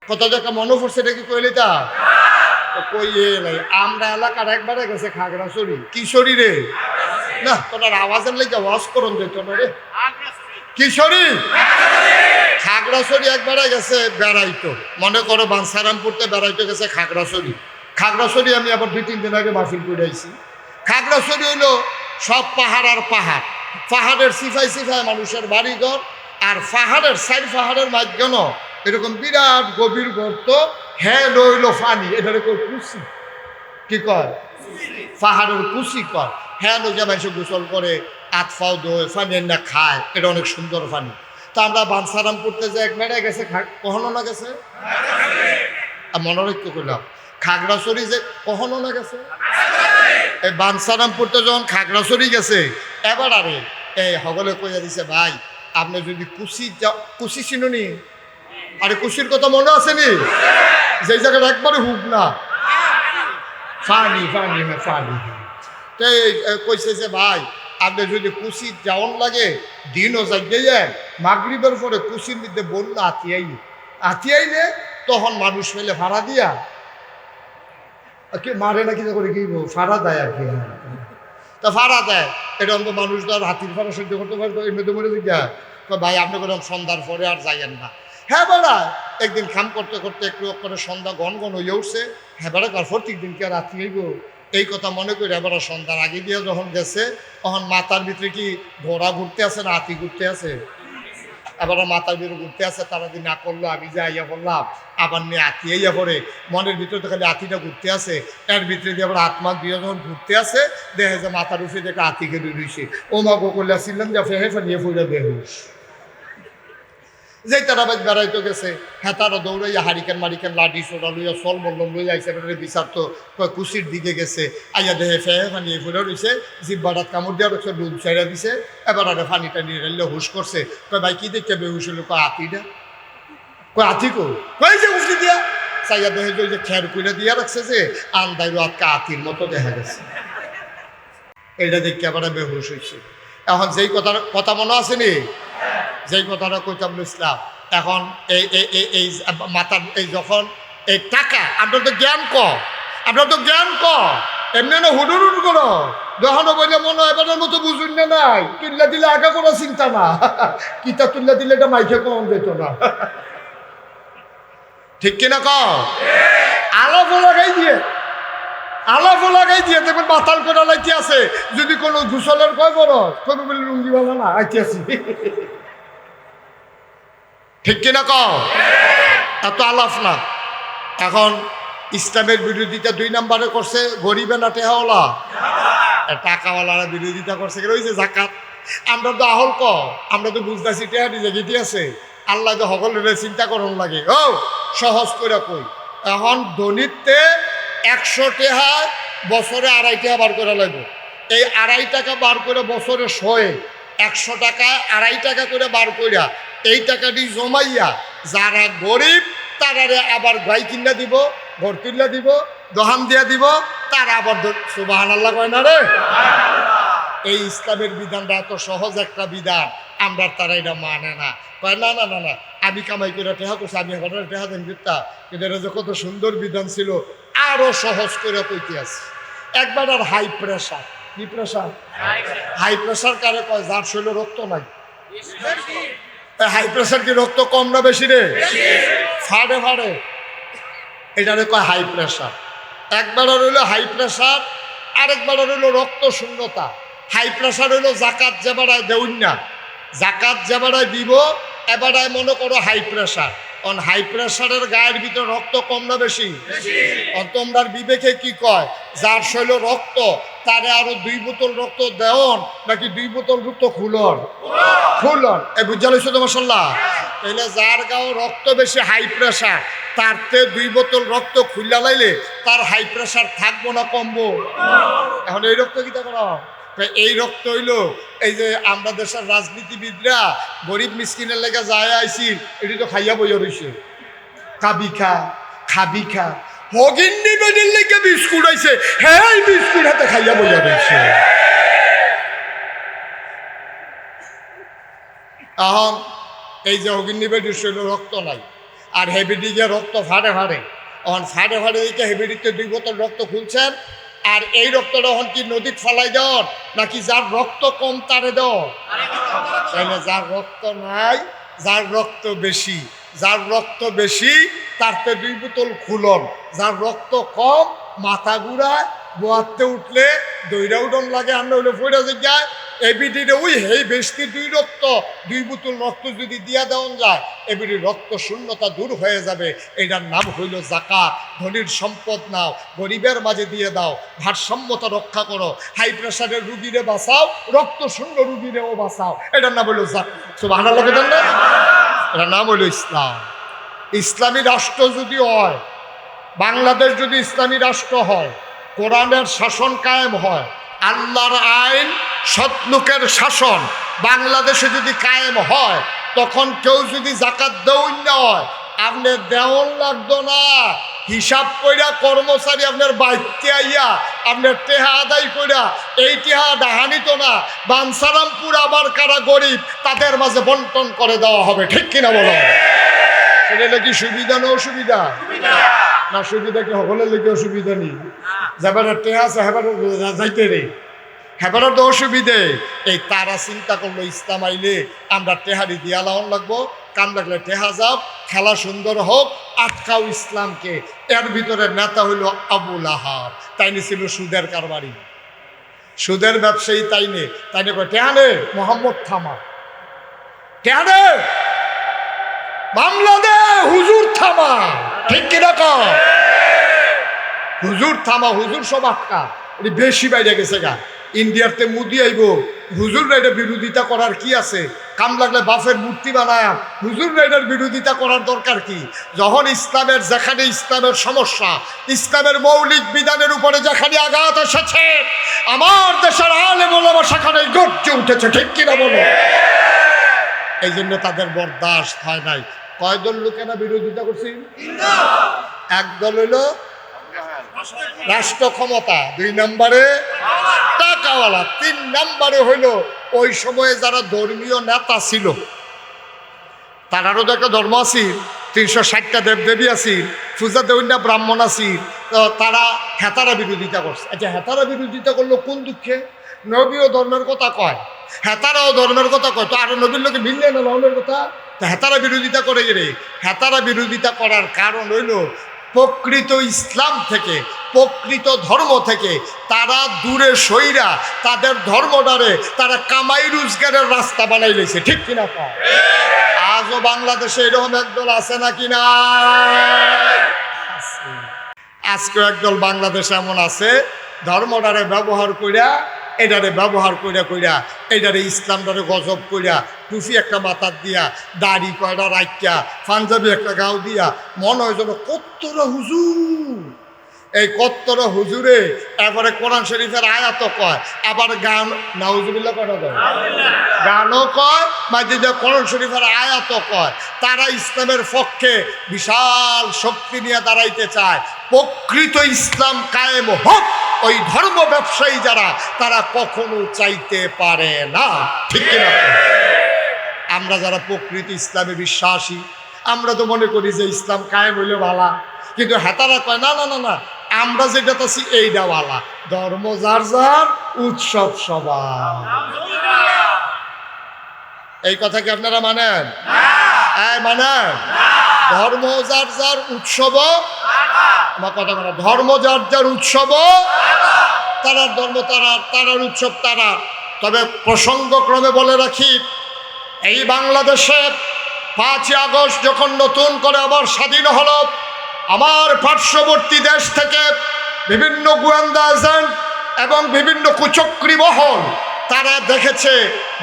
কত জায়গা মনে পড়ছে এটা কি কইলি তা কইয়ে নাই আমরা এলাকার একবারে গেছে খাগড়াছড়ি কিশোরী রে না তোর আওয়াজের লেগে ওয়াশ করুন যেত না রে কিশোরী খাগড়াছড়ি একবারে গেছে বেড়াইতো মনে করো বাঞ্ছারামপুরতে বেড়াইতে গেছে খাগড়াছড়ি খাগড়াছড়ি আমি আবার 2-3 দিন আগে মাহফিল করে আইছি খাগড়াছড়ি হইলো সব পাহাড় আর পাহাড় পাহাড়ের সিফাই সিফাই মানুষের বাড়িঘর আর পাহাড়ের সাইড পাহাড়ের মাঝখানে এরকম বিরাট গভীর গর্ত হ্যাঁ রইল ফানি এটারে কই কুচি কি কয় পাহাড়ের কুচি কয় হ্যাঁ যে মানুষ গোসল করে আতফাও দোয় ফানি না খায় এটা অনেক সুন্দর ফানি তা আমরা বাঞ্ছারামপুরতে যে এক বেড়ে গেছে কখনো না গেছে মনে রাখতে করলাম খাগড়াছড়ি যে কখনো না গেছে এই বাঞ্ছারামপুরতে যখন খাগড়াছড়ি গেছে এবার আরে এই হগলে কইয়া দিছে ভাই আপনি যদি কুচি চিনুনি আরে কুচির কথা মনে আছে নি যে জায়গাটা একবারে হুক না ফানি ফানি হ্যাঁ ফানি তো কইছে যে ভাই আপনি যদি কুচি যাওয়ান লাগে দিনও যাইয়ে মাগরিবের পরে কুচির মধ্যে বললো আতিয়াইলে তখন মানুষ ফেলে ভাড়া দিয়া কি মারে না কি করে কি ভাড়া দেয় আর কি তা ভাড়া দেয় এটা তো মানুষ ধর হাতির ভাড়া সহ্য করতে পারতো এমনিতে মরে দিকে ভাই আপনি করে সন্ধ্যার পরে আর যাইয়েন না হ্যাঁ বেড়া একদিন খাম করতে করতে একটু করে সন্ধ্যা গন হয়ে উঠছে হ্যাঁ বেড়া তার প্রত্যেক দিন কি আর রাত্রি হইব এই কথা মনে করি এবার সন্ধ্যার আগে দিয়ে যখন গেছে তখন মাথার ভিতরে কি ঘোড়া ঘুরতে আছে না হাতি ঘুরতে আছে এবার মাথার ভিতরে ঘুরতে আছে তারা দিন না করলো আমি যে আইয়া বললাম আবার নিয়ে হাতি আইয়া পড়ে মনের ভিতরে তো খালি হাতিটা ঘুরতে আছে এর ভিতরে দিয়ে আবার হাত মাছ দিয়ে যখন ঘুরতে আছে দেখে যে মাথার উঠে দেখে হাতিকে রুইছে ও মা গোকল্লা ছিলাম যে ফেহে ফেলিয়ে ফুলে বেহুশ যেই তারা বাজ বেড়াইতে গেছে হ্যাঁ তারা দৌড়াইয়া হারিকেন মারিকেন লাঠি সোডা লইয়া সল মল্লম লইয়া আইসে বিচার তো কুচির দিকে গেছে আইয়া দেহে ফেহে ফানিয়ে ফুলে রয়েছে জিব্বাটাত কামড় দেওয়া রয়েছে ডুব চাইরা দিছে এবার আরে ফানিটা নিয়ে রেলে হুশ করছে কয় ভাই কি দেখতে বেহুশ হলো কয় হাতিটা কয় হাতি কই যে উঠলি দিয়া চাইয়া দেহে যে খের কুইরা দিয়া রাখছে যে আন্দাই আজকে হাতির মতো দেখা গেছে এইটা দেখতে আবার বেহুশ হয়েছে এখন যেই কথা মনে আছে নি যেই কথাটা কইতাম ইসলাম এখন এই মাথার এই যখন এই টাকা আপনার তো জ্ঞান এমনি না হুডুর করো যখন বললে মনে হয় এবারের মতো বুঝুন না নাই তুল্লা দিলে আগে কোনো চিন্তা না কিতা তুল্লা দিলে এটা মাইকে কম যেত না ঠিক কিনা আলাপও লাগাই দিয়ে দেখবেন মাতাল করে লাইতে আছে যদি কোনো ঘুষলের কয় বড় কবে বলে লুঙ্গি ভালো না আইতে আসি ঠিক কিনা এত আলাপ না এখন ইসলামের বিরোধিতা 2 নম্বরে করছে গরিবে না টেহাওয়ালা টাকাওয়ালারা বিরোধিতা করছে ওই যে জাকাত আমরা তো আহল আমরা তো বুঝতেছি টেহা নিজে গেটি আছে আল্লাহ তো সকলের চিন্তা করন লাগে ও সহজ করে কই এখন ধনীতে 100 টাকা বছরে 2.5 টাকা বার করে লাগবে এই 2.5 টাকা বার করে বছরে 100 টাকায় 2.5 টাকা করে বার কইরা এই টাকাটি জমাইয়া যারা গরিব তারারে আবার গাই কিনা দিব ঘর তুল্লা দিব দোহান দিয়া দিব তারা আবার সুবহানাল্লাহ কয় না রে এই ইসলামের বিধানটা এত সহজ একটা বিধান আমরা তারা এটা মানে না কয় না না না না আমি কামাই করে টেহা করছি আমি এখন টেহা দেন দিতা কিন্তু এটা যে কত সুন্দর বিধান ছিল আরো সহজ করে কইতে আছে একবার আর হাই প্রেশার কি প্রেশার হাই প্রেশার কারে কয় যার শরীরে রক্ত নাই হাই প্রেশার কি রক্ত কম না বেশি রে ফাড়ে এটারে কয় হাই প্রেশার একবার রইল হাই প্রেশার আরেকবার রইল রক্ত শূন্যতা হাই প্রেশার হইল জাকাত যে বেড়ায় দেউন না জাকাত যে বেড়ায় দিব এবারায় মনে করো হাই প্রেশার অন হাই প্রেশারের গায়ের ভিতরে রক্ত কম না বেশি তোমরার বিবেকে কি কয় যার শৈল রক্ত তারে আরো 2 বোতল রক্ত দেওন নাকি 2 বোতল রক্ত খুলন এই বুঝা লইছো তো মাশাআল্লাহ তাহলে যার গাও রক্ত বেশি হাই প্রেশার তারতে 2 বোতল রক্ত খুললা লাইলে তার হাই প্রেশার থাকবো না কমবো এখন এই রক্ত কিটা করো এই রক্ত হইল এই যে আমরা দেশের রাজনীতিবিদরা গরিব মিসকিনের লেগে যায় আইসি এটি তো খাইয়া বইয়া রয়েছে খাবি খা হগিন্নি বেডির লেগে বিস্কুট আইছে হ্যাঁ বিস্কুট হাতে খাইয়া বইয়া রয়েছে এখন এই যে হগিন্নি বেডির শরীরে রক্ত নাই আর হেবিডিকে রক্ত ফাড়ে ফাড়ে, এখন ফাড়ে ফাড়ে দিকে হেবিডিতে 2 বোতল রক্ত খুলছেন। আর এই রক্তটা এখন কি নদীত ফালাই দেওয়ার নাকি যার রক্ত কম তারে দেওয়ার? তাইলে যার রক্ত নাই, যার রক্ত বেশি, যার রক্ত বেশি তারতে 2 বোতল খুলন, যার রক্ত কম মাথা ঘুরায়, বোয়াতে উঠলে দইরা উঠন লাগে, আমরা হইলে ফইরা যায় এবিডিরে ওই হেই বেশি 2 বোতল রক্ত যদি দিয়া দেওয়া যায় এবিডির রক্ত শূন্যতা দূর হয়ে যাবে। এটার নাম হইল যাকাত। ধনীর সম্পদ নাও, গরিবের মাঝে দিয়ে দাও, ভারসাম্যতা রক্ষা করো, হাই প্রেশারের রুগীরে বাঁচাও, রক্ত শূন্য রুগীরেও বাঁচাও, এটার নাম হইল যাকাত। সুবহানাল্লাহ বলেন না? এটার নাম হইল ইসলাম। ইসলামী রাষ্ট্র যদি হয়, বাংলাদেশ যদি ইসলামী রাষ্ট্র হয়, কোরআনের শাসন কায়েম হয়, আল্লাহর আইন, সৎলোকের শাসন বাংলাদেশে যদি কায়েম হয়, তখন কেউ যদি যাকাত দেওয়ান না হয়, আপনি দেওয়ান লাগতো না, হিসাব কইরা কর্মচারী আপনার বাইতে আইয়া আপনার টেহা আদায় কইরা এই টেহা ডাহানিত না, বানসারামপুর আবার কারা গরিব তাদের মাঝে বন্টন করে দেওয়া হবে। ঠিক কিনা বলো? এটা কি সুবিধা না অসুবিধা? না সুবিধা কি সকলের লেগে অসুবিধা নেই, যাবার টেহা আছে হেবার যাইতে রে, হেবারও তো অসুবিধে। এই তারা চিন্তা করলো ইসলাম আইলে আমরা টেহারি দিয়া লাউন লাগবো, কাম লাগলে টেহা যাব, খেলা সুন্দর হোক, আটকাও ইসলামকে। এর ভিতরে নেতা হইল আবু লাহাব, তাইনে ছিল সুদের কারবারি, সুদের ব্যবসায়ী, তাইনে কয় টেহানে মোহাম্মদ থামা, টেহানে মামলা দে, হুজুর থামা। ঠিক কিনা কও? হুজুর থামা, হুজুর সব আটকা, এটি বেশি বাইরে গেছে গা। ইন্ডিয়াতে মুদি আইব, হুজুর রাইডার বিরোধিতা করার কি আছে? কাম লাগলে বাফের মূর্তি বানায়, হুজুর রাইডার বিরোধিতা করার দরকার কি? যখন ইসলামের, যেখানে ইসলামের সমস্যা, ইসলামের মৌলিক বিধানের উপরে যেখানে আঘাত এসেছে, আমার দেশের আলেম ওলামা সেখানে গর্জে উঠেছে। ঠিক কিনা বলো? এই জন্য তাদের বরদাস্ত হয় নাই। কয় দল লোকেরা বিরোধিতা করছি? একদল হইল রাষ্ট্র ক্ষমতা, 2 নম্বরে টাকাওয়ালা, 3 নম্বরে হইল ওই সময়ে যারা ধর্মীয় নেতা ছিল, তারারও তো একটা ধর্ম আছিল, 360টা দেবদেবী আছিল, পূজা দেবীরা ব্রাহ্মণ আছিল, তো তারা হেতারা বিরোধিতা করছে। আচ্ছা, হেতারা বিরোধিতা করলো কোন দুঃখে? নবীও ধর্মের কথা কয়, হেতারাও ধর্মের কথা কয়, তো আরো নবীর লোকে মিললে না ধর্মের কথা, তো হেতারা বিরোধিতা করে গেলে। হেতারা বিরোধিতা করার কারণ হইল প্রকৃত ইসলাম থেকে, প্রকৃত ধর্ম থেকে তারা দূরে সইরা তাদের ধর্মটারে তারা কামাই রোজগারের রাস্তা বানাই লেছে। ঠিক কিনা কয়? আজও বাংলাদেশে এরকম একদল আছে নাকি না? আজকেও একদল বাংলাদেশে এমন আছে, ধর্মটারে ব্যবহার কইরা, এটারে ব্যবহার কইরা কইরা এটারে ইসলামটারে গজব কইরা, টুপি একটা মাথার দিয়া, দাড়ি কয়টা রাখিয়া, পাঞ্জাবি একটা গাও দিয়া, মনে হয় যেন কত্তরা হুজুর। এই কত্তরা হুজুরে এবারে কোরআন শরীফের আয়াত কয়, আবার গান, নাউজুবিল্লাহ কয়টা কয়, গানও কয়, মাঝে যে কোরআন শরীফের আয়াত কয়। তারা ইসলামের পক্ষে বিশাল শক্তি নিয়ে দাঁড়াইতে চায়। প্রকৃত ইসলাম কায়েম হোক, ওই ধর্ম ব্যবসায়ী যারা, তারা কখনো চাইতে পারে না। ঠিক কিনা? আমরা যারা প্রকৃত ইসলামে বিশ্বাসী, আমরা তো মনে করি যে ইসলাম কায়েম হইলে ভালা, কিন্তু হেতারা কয় না না না না, আমরা যেটা আছি এইটা ভালা, ধর্ম যার যার, উৎসব সবার। এই কথা কি আপনারা মানেন? মানেন? ধর্ম যার যার, উৎসব আমার কথা বলা, ধর্ম যার যার, উৎসব তারার ধর্ম তারার, তারার উৎসব তারার। তবে প্রসঙ্গক্রমে বলে রাখি, এই বাংলাদেশে 5ই আগস্ট যখন নতুন করে আবার স্বাধীন হলো, আমার পার্শ্ববর্তী দেশ থেকে বিভিন্ন গোয়েন্দা এজেন্ট এবং বিভিন্ন কুচক্রী মহল, তারা দেখেছে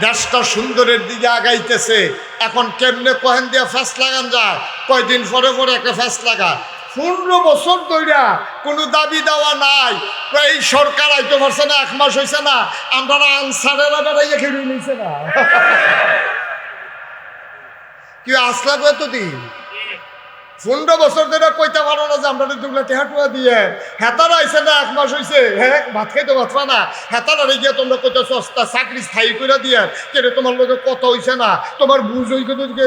দেশটা সুন্দরের দিকে আগাইতেছে। এখন কেমনে কহেন দিয়ে ফ্যাস লাগান যায়, কয়দিন পরে পরে একটা ফ্যাস লাগায়। 15 বছর ধরে কোনো দাবি দেওয়া নাই, এই সরকার আইতে পারছে না, 1 মাস হয়েছে না, আমরা আনসারেরা বেড়াইয়া খেয়ে নিয়েছে না। কি আসলাম এতদিন? 15 বছর ধরে কইতে পারো না যে আমরা দুগুলো টেহাটুয়া দিয়ে হেতারা আইসে না 1 মাস হয়েছে, হ্যাঁ ভাত খাইতে পারবা না, হেতারা গিয়ে তোমরা কইতে সস্তা চাকরি স্থায়ী করে দিয়ে কেন তোমার লোকের কথা হইছে না, তোমার বুঝ হই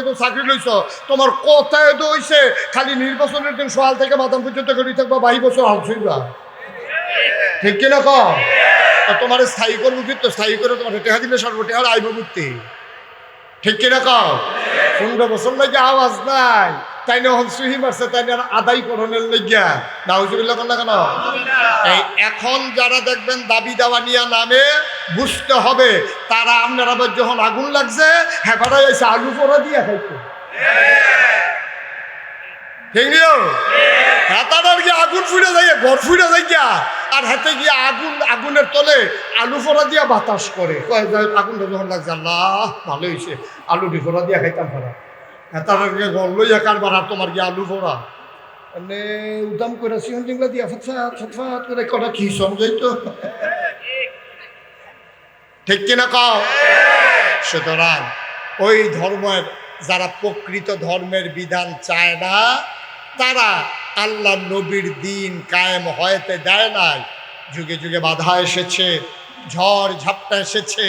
তো চাকরি লইছ, তোমার কথায় তো হইছে খালি নির্বাচনের দিন সকাল থেকে মাতাম পর্যন্ত করি থাকবা 22 বছর হালছইবা, ঠিক কিনা কম? তোমার স্থায়ী করবো কিন্তু স্থায়ী করে তোমার টেহা দিলে সর্বটেহার আইব বুঝতে, ঠিক কিনা কম? 15 বছর লাগে আওয়াজ নাই, তাই না হন সুহি মারছে, তাই না আদায় করণের লেগিয়া নাউজুবিল্লাহ না কেন? এই এখন যারা দেখবেন দাবি দেওয়া নিয়ে নামে বুঝতে হবে তারা আপনারা যখন আগুন লাগছে হ্যাঁ বাড়াই এসে আলু পোড়া দিয়ে খাইতো, ঠিক নিও হ্যাঁ তার গিয়ে আগুন ফুটে যাই ঘর ফুটে যাই গিয়া, আর হাতে গিয়ে আগুনের তলে আলু ফোড়া দিয়া বাতাস করে আগুনটা যখন লাগছে আল্লাহ ভালো হয়েছে আলু ফোড়া দিয়া খাইতাম ফোড়া, হ্যাঁ তার গিয়ে ঘর লইয়া কারবার আর তোমার গিয়ে আলু ফোড়া মানে উদাম করে সিহন টিংলা দিয়া ফটফাট ফটফাট করে কটা কি সমঝাইতো, ঠিক কিনা কও? সুতরাং ওই ধর্মের যারা প্রকৃত ধর্মের বিধান চায় না তারা আল্লাহ নবীর দিন কায়েম হয়তে দেয় নাই, যুগে যুগে বাধা এসেছে, ঝড় ঝাপটা এসেছে,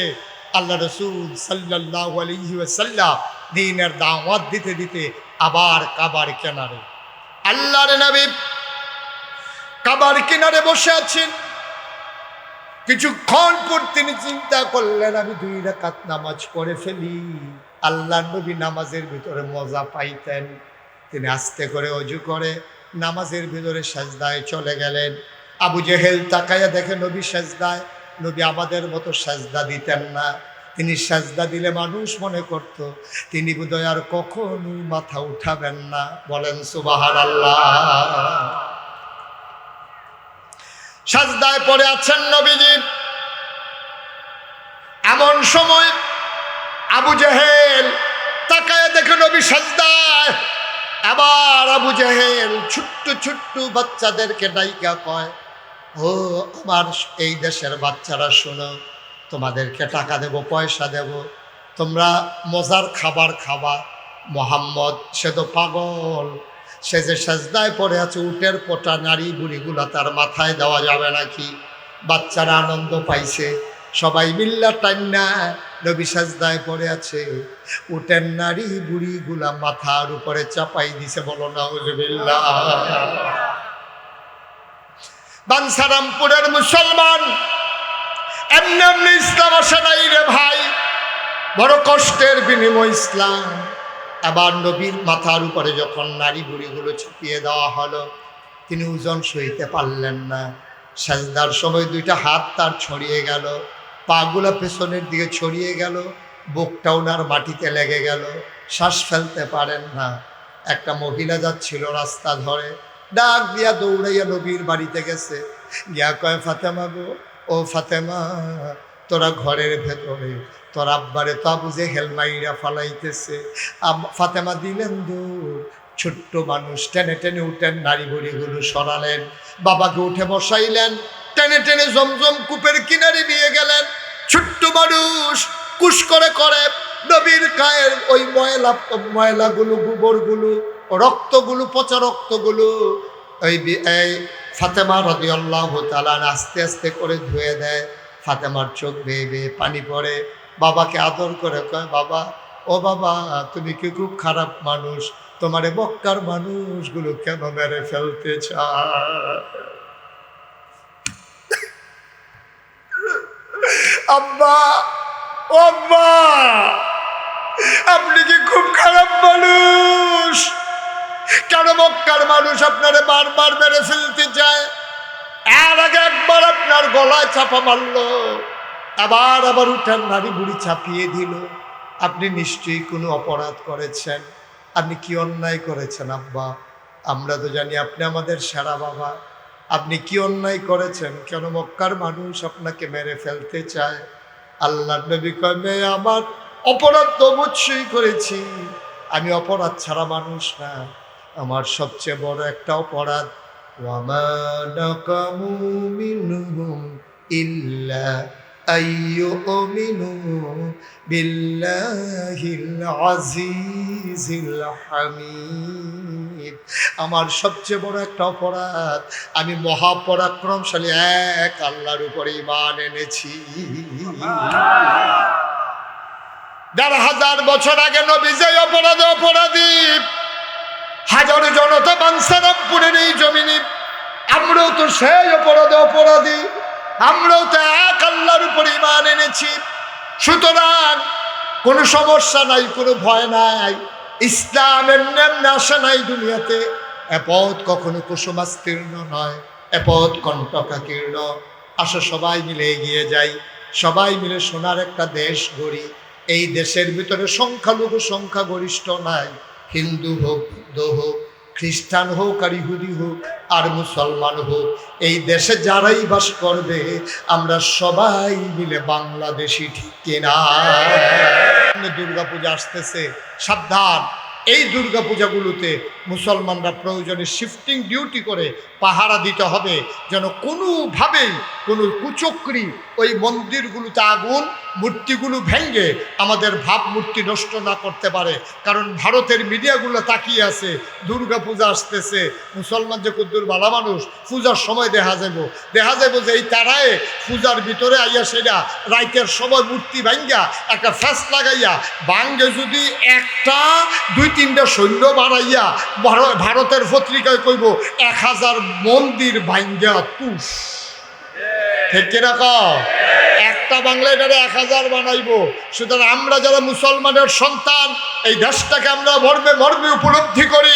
আল্লাহ রসুল সাল্লাল্লাহু আলাইহি ওয়াসাল্লাম দিনের দাওয়াত দিতে দিতে আবার কাবার কিনারে আল্লাহর নবী কাবার কিনারে বসে আছেন। কিছুক্ষণ পর তিনি চিন্তা করলেন আমি 2 রাকাত নামাজ পড়ে ফেলি। আল্লাহ নবী নামাজের ভিতরে মজা পাইতেন, তিনি আস্তে করে অজু করে নামাজের ভিতরে সাজদায় চলে গেলেন। আবু জেহেল তাকাইয়া দেখে নবী সাজদায়, নবী আমাদের মতো সাজদা দিতেন না, তিনি সাজদা দিলে মানুষ মনে করত তিনি বোধহয় আর কখনোই মাথা উঠাবেন না, বলেন সুবহানাল্লাহ। সাজদায় পড়ে আছেন নবীজি, এমন সময় আবু জেহেল তাকায় দেখে নবী সাজদায়। আবার আবু জেহেল ছোট্ট ছোট্ট বাচ্চাদেরকে ডাইকা কয়, ও আমার এই দেশের বাচ্চারা শোনো, তোমাদেরকে টাকা দেব, পয়সা দেব, তোমরা মজার খাবার খাবা। মোহাম্মদ সে তো পাগল, সে যে সাজদায় পড়ে আছে, উটের পোটা নারী বুড়িগুলা তার মাথায় দেওয়া যাবে নাকি? বাচ্চারা আনন্দ পাইছে, সবাই মিল্লা টান্না নবী সাজদায় পড়ে আছে, উটের নারী বুড়িগুলা মাথার উপরে চাপাই দিছে, বলো নাউজুবিল্লাহ। বাঞ্ছারামপুরের মুসলমান এমনি এমনি ইসলাম আসে নাই রে ভাই, বড় কষ্টের বিনিময় ইসলাম। আবার নবীর মাথার উপরে যখন নারী বুড়িগুলো চাপিয়ে দেওয়া হলো, তিনি ওজন সইতে পারলেন না। সাজদার সময় 2টা হাত তার ছড়িয়ে গেল, পাগুলা পেছনের দিকে ছড়িয়ে গেল, বুকটা ওনার মাটিতে লেগে গেল, শ্বাস ফেলতে পারেন না। একটা মহিলা যাচ্ছিল রাস্তা ধরে, ডাক দিয়া দৌড়াইয়া নবীর বাড়িতে গেছে, গিয়া কয় ফাতেমা গো, ও ফাতেমা, তোরা ঘরের ভেতরে তোর আব্বারে তো আবু জেহেল মাইরা ফালাইতেছে। ফাতেমা দিলেন দৌড়, ছোট্ট মানুষ টেনে টেনে উঠেন, নারী বুড়িগুলো সরালেন, বাবাকে উঠে বসাইলেন, টেনে টেনে জমজম কূপের কিনারে নিয়ে গেলেন। ছোট্ট মানুষ কুশ করে করে নবীর গায়ের ওই ময়লাগুলো, গোবরগুলো, রক্তগুলো, পচা রক্তগুলো এই ফাতেমা রাদিয়াল্লাহু তাআলা আস্তে আস্তে করে ধুয়ে দেয়। ফাতেমার চোখ বেয়ে বেয়ে পানি পড়ে, বাবাকে আদর করে কয়, বাবা, ও বাবা, তুমি কি খুব খারাপ মানুষ, তোমারে মক্কার মানুষগুলো কেন মেরে ফেলতে চায়? আব্বা, ও আব্বা, আপনি কি খুব খারাপ মানুষ? কেন মক্কার মানুষ আপনারে বারবার মেরে ফেলতে চায়? এর আগে একবার আপনার গলায় চাপা মারলো, আবার উঠার নারী বুড়ি চাপিয়ে দিল। আপনি নিশ্চয়ই কোনো অপরাধ করেছেন। আপনি কি অন্যায় করেছেন আব্বা? আমরা তো জানি আপনি আমাদের সেরা বাবা, আপনি কি অন্যায় করেছেন? কেন মক্কার মানুষ আপনাকে মেরে ফেলতে চায়? আল্লাহর নবী কয়, মেয়ে আমার, অপরাধ তো অবশ্যই করেছি, আমি অপরাধ ছাড়া মানুষ না। আমার সবচেয়ে বড় একটা অপরাধ, ওয়ামা নাকামু মিনহুম ইল্লা আইয়ুমিনু বিল্লাহিল আজিজিল হামিদ। আমার সবচেয়ে বড় একটা অপরাধ, আমি মহাপরাক্রমশালী এক আল্লাহর উপরে ঈমান এনেছি। ১,৫০০ বছর আগে নবী যে অপরাধী, হাজার জনতা বানসারামপুরের এই জমিনে, আমরাও তো সেই অপরাধী, আমরাও তো এক আল্লাহর উপরে ঈমান এনেছি। সুতরাং কোনো সমস্যা নাই, কোনো ভয় নাই। ইসলামের নেমে আসা নাই দুনিয়াতে। এ পথ কখনো কুসুমাস্তীর্ণ নয়, এ পথ কণ্টকাকীর্ণ। আসো সবাই মিলে এগিয়ে যাই, সবাই মিলে সোনার একটা দেশ গড়ি। এই দেশের ভিতরে সংখ্যালঘু সংখ্যাগরিষ্ঠ নাই, হিন্দু হোক, বৌদ্ধ হোক, খ্রিস্টান হোক, আর ইহুদি হোক, আর মুসলমান হোক, এই দেশে যারাই বাস করবে আমরা সবাই মিলে বাংলাদেশি, ঠিক কিনা? দুর্গাপূজা আসতেছে, সাবধান। এই দুর্গাপূজাগুলোতে মুসলমানরা প্রয়োজনে শিফটিং ডিউটি করে পাহারা দিতে হবে, যেন কোনোভাবেই কোনো কুচক্রী ওই মন্দিরগুলোতে আগুন, মূর্তিগুলো ভেঙে আমাদের ভাবমূর্তি নষ্ট না করতে পারে। কারণ ভারতের মিডিয়াগুলো তাকিয়ে আছে, দুর্গাপূজা আসতেছে, মুসলমান যে কুদ্দুর ভালো মানুষ, পূজার সময় দেখা যাবো যে এই তারায় পূজার ভিতরে আইয়া সেটা রাইতের সময় মূর্তি ভাঙ্গা একটা ফ্যাস লাগাইয়া ভাঙ্গে যদি একটা ২-৩টা সৈন্য বাড়াইয়া ভারতের পত্রিকায় কইব ১,০০০ মন্দির ভাঙ্গা তুষ, ঠিক কিনা? একটা বাংলা এটারে ১,০০০ বানাইব। সুতরাং আমরা যারা মুসলমানের সন্তান, এই দেশটাকে আমরা মর্মে উপলব্ধি করি,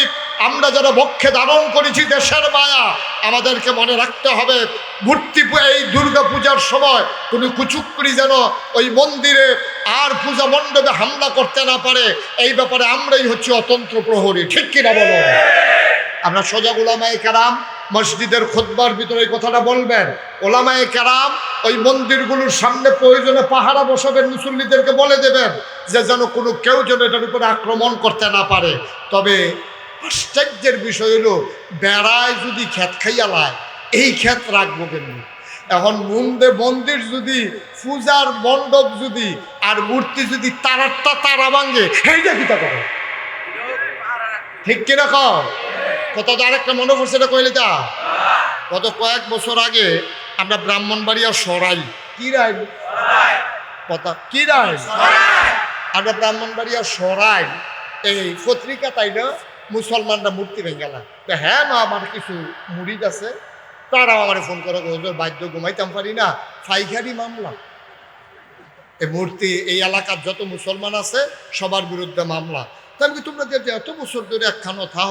আমরা যারা বক্ষে ধারণ করেছি দেশের মায়া, আমাদেরকে মনে রাখতে হবে এই দুর্গা পূজার সময় কোনো কুচুক্রি যেন ওই মন্দিরে আর পূজা মণ্ডপে হামলা করতে না পারে। এই ব্যাপারে আমরাই হচ্ছে অতন্ত্র প্রহরী, ঠিক কিনা বলো? আমরা সোজা ওলামায়ে কেরাম মসজিদের খুতবার ভিতরে এই কথাটা বলবেন। ওলামায়ে কেরাম ওই মন্দিরগুলোর সামনে প্রয়োজনে পাহারা বসাবেন, মুসল্লিদেরকে বলে দেবেন যে যেন কোনো কেউ যেন এটার উপরে আক্রমণ করতে না পারে। তবে আশ্চর্যের বিষয় হলো, বেড়ায় যদি ক্ষেত খাইয়া লায়, এই ক্ষেত রাখবো কেমনি? এখন মন্দির যদি, পূজার মণ্ডপ যদি, আর মূর্তি যদি তারা ভাঙ্গে, এইটা কি তা করে? ঠিক কিনা? কত আরেকটা মনে পড়ছে, এটা কইলে তা গত কয়েক বছর আগে আমরা ব্রাহ্মণবাড়িয়া সরাই আমরা ব্রাহ্মণবাড়িয়া সরাই এই পত্রিকা, তাই না, মুসলমানরা মূর্তি ভেঙ্গেলা। তো হ্যাঁ না, আমার কিছু মুরিদ আছে, তারাও আমার ফোন করে, হুজুর বাধ্য ঘুমাইতাম পারি না, ফাইখারি মামলা। এই মূর্তি এই এলাকার যত মুসলমান আছে সবার বিরুদ্ধে মামলা। তাহলে তোমরা যে এত বছর ধরে একখানো থাহ,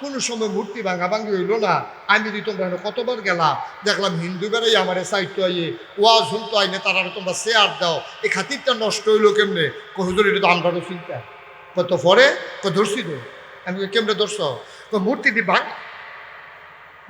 কোনো সময় মূর্তি ভাঙি হইলো না। আমি যদি তোমরা কতবার গেলাম, দেখলাম হিন্দু বেড়াই আমার সাইড আইয়ে ওয়াজ শুনতো আইনে, তারা তোমরা শেয়ার দাও, এই খাতিরটা নষ্ট হইলো কেমনে? হুজুর এটা তো আমরারও চিন্তা কত পরে ধরছি তো। আমি কেমনে ধরছ?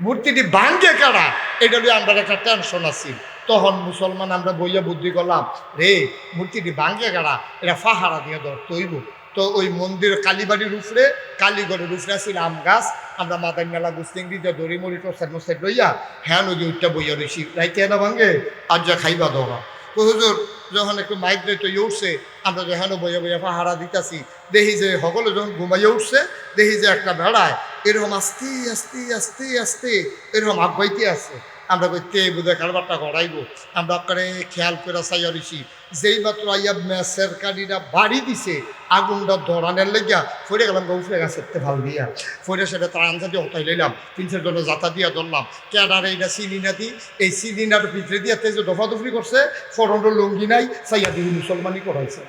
মূর্তিটি ভাঙ্গে কারা, এটা নিয়ে আমরা একটা টেনশন আছি। তখন মুসলমান আমরা বইয়া বুদ্ধি করলাম, রে মূর্তিটি ভাঙ্গে কারা, এটা পাহারা দিয়ে ধরতইব। তো ওই মন্দির কালীবাড়ির উপরে, কালীগড়ের উপরে আছিল আম গাছ, আমরা মাদার মেলা গুস্তিংড়ি দিয়ে দড়ি মরি টোসার মোসাইড লইয়া হ্যাঁ নদী উঠটা বইয়া রয়েছি, রাইতে না ভাঙ্গে আর যা খাইবা দেওয়া। তো হুজুর যখন একটু মাইক তো উঠছে, আমরা যখন বইয়া পাহারা দিতেছি, দেখি যে সকলে যখন ঘুমাইয়া উঠছে, দেখি যে একটা বেড়ায় এরকম আস্তে আস্তে আস্তে আস্তে এরকম আগাইতে আছে। আমরা কইতে বোধহয় কারবারটা গড়াইব, আমরা করে খেয়াল করে চাইয়া রয়েছি। যেই মাত্র আইয়া ম্যাচের কানিরা বাড়ি দিছে, আগুনটা ধরানের লেগিয়া ফিরে গেলাম, উফরে গাছের ভাল দিয়া ফিরে সেটা তার আঞ্জা দিয়ে হতাই লইলাম, 3-4 জনে যাতা দিয়া ধরলাম। কেডার এইটা সিলিনা দি, এই সিলিনার ভিতরে দিয়ে তেজ দফাদফি করছে, ফরন্ড লুঙ্গি নাই, চাইয়া দিয়ে মুসলমানই করাইছে।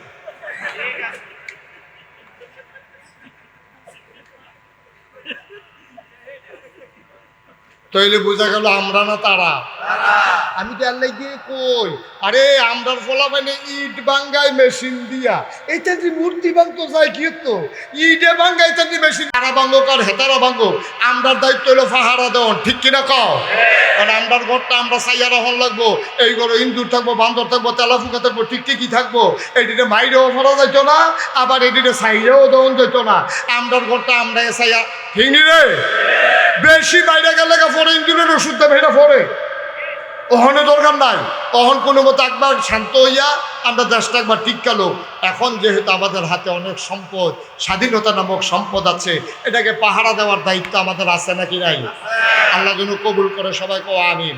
তইলে বোঝা গেল আমরা না তারা। আমি তো আল্লাহ গিয়ে কই, আরে আমরার ফলা মানে ইট বাঙ্গাই মেশিন দিয়া, এইটা যে মূর্তি ভাঙতো যায় কি তো ইটে ভাঙ্গাই তাদের মেশিন, তারা ভাঙ্গক আর হেতারা ভাঙ্গক, আমরার দায়িত্ব হলো পাহারা দেওয়ান, ঠিক কিনা কও? কারণ আমরার ঘরটা আমরা চাইয়া রহন লাগবো, এই ঘরে ইন্দুর থাকবো, বান্দর থাকবো, তেলাফুকা থাকবো, টিকটিকি থাকবো, এটিতে মাইরেও ফরা যাইতো না, আবার এটিতে চাইলেও দেওয়ান যেত না। আমরার ঘরটা আমরা চাইয়া, ঠিক নি রে? বেশি বাইরে গেলে পরে ইন্দুরের ওষুধ দেবে, এটা পরে ওহনে দরকার নাই। অহন কোনো মতো একবার শান্ত হইয়া আমরা দেশটা একবার ঠিক গেল। এখন যেহেতু আমাদের হাতে অনেক সম্পদ, স্বাধীনতা নামক সম্পদ আছে, এটাকে পাহারা দেওয়ার দায়িত্ব আমাদের আছে নাকি নাই? আল্লাহ যেন কবুল করে, সবাই কো আমিন।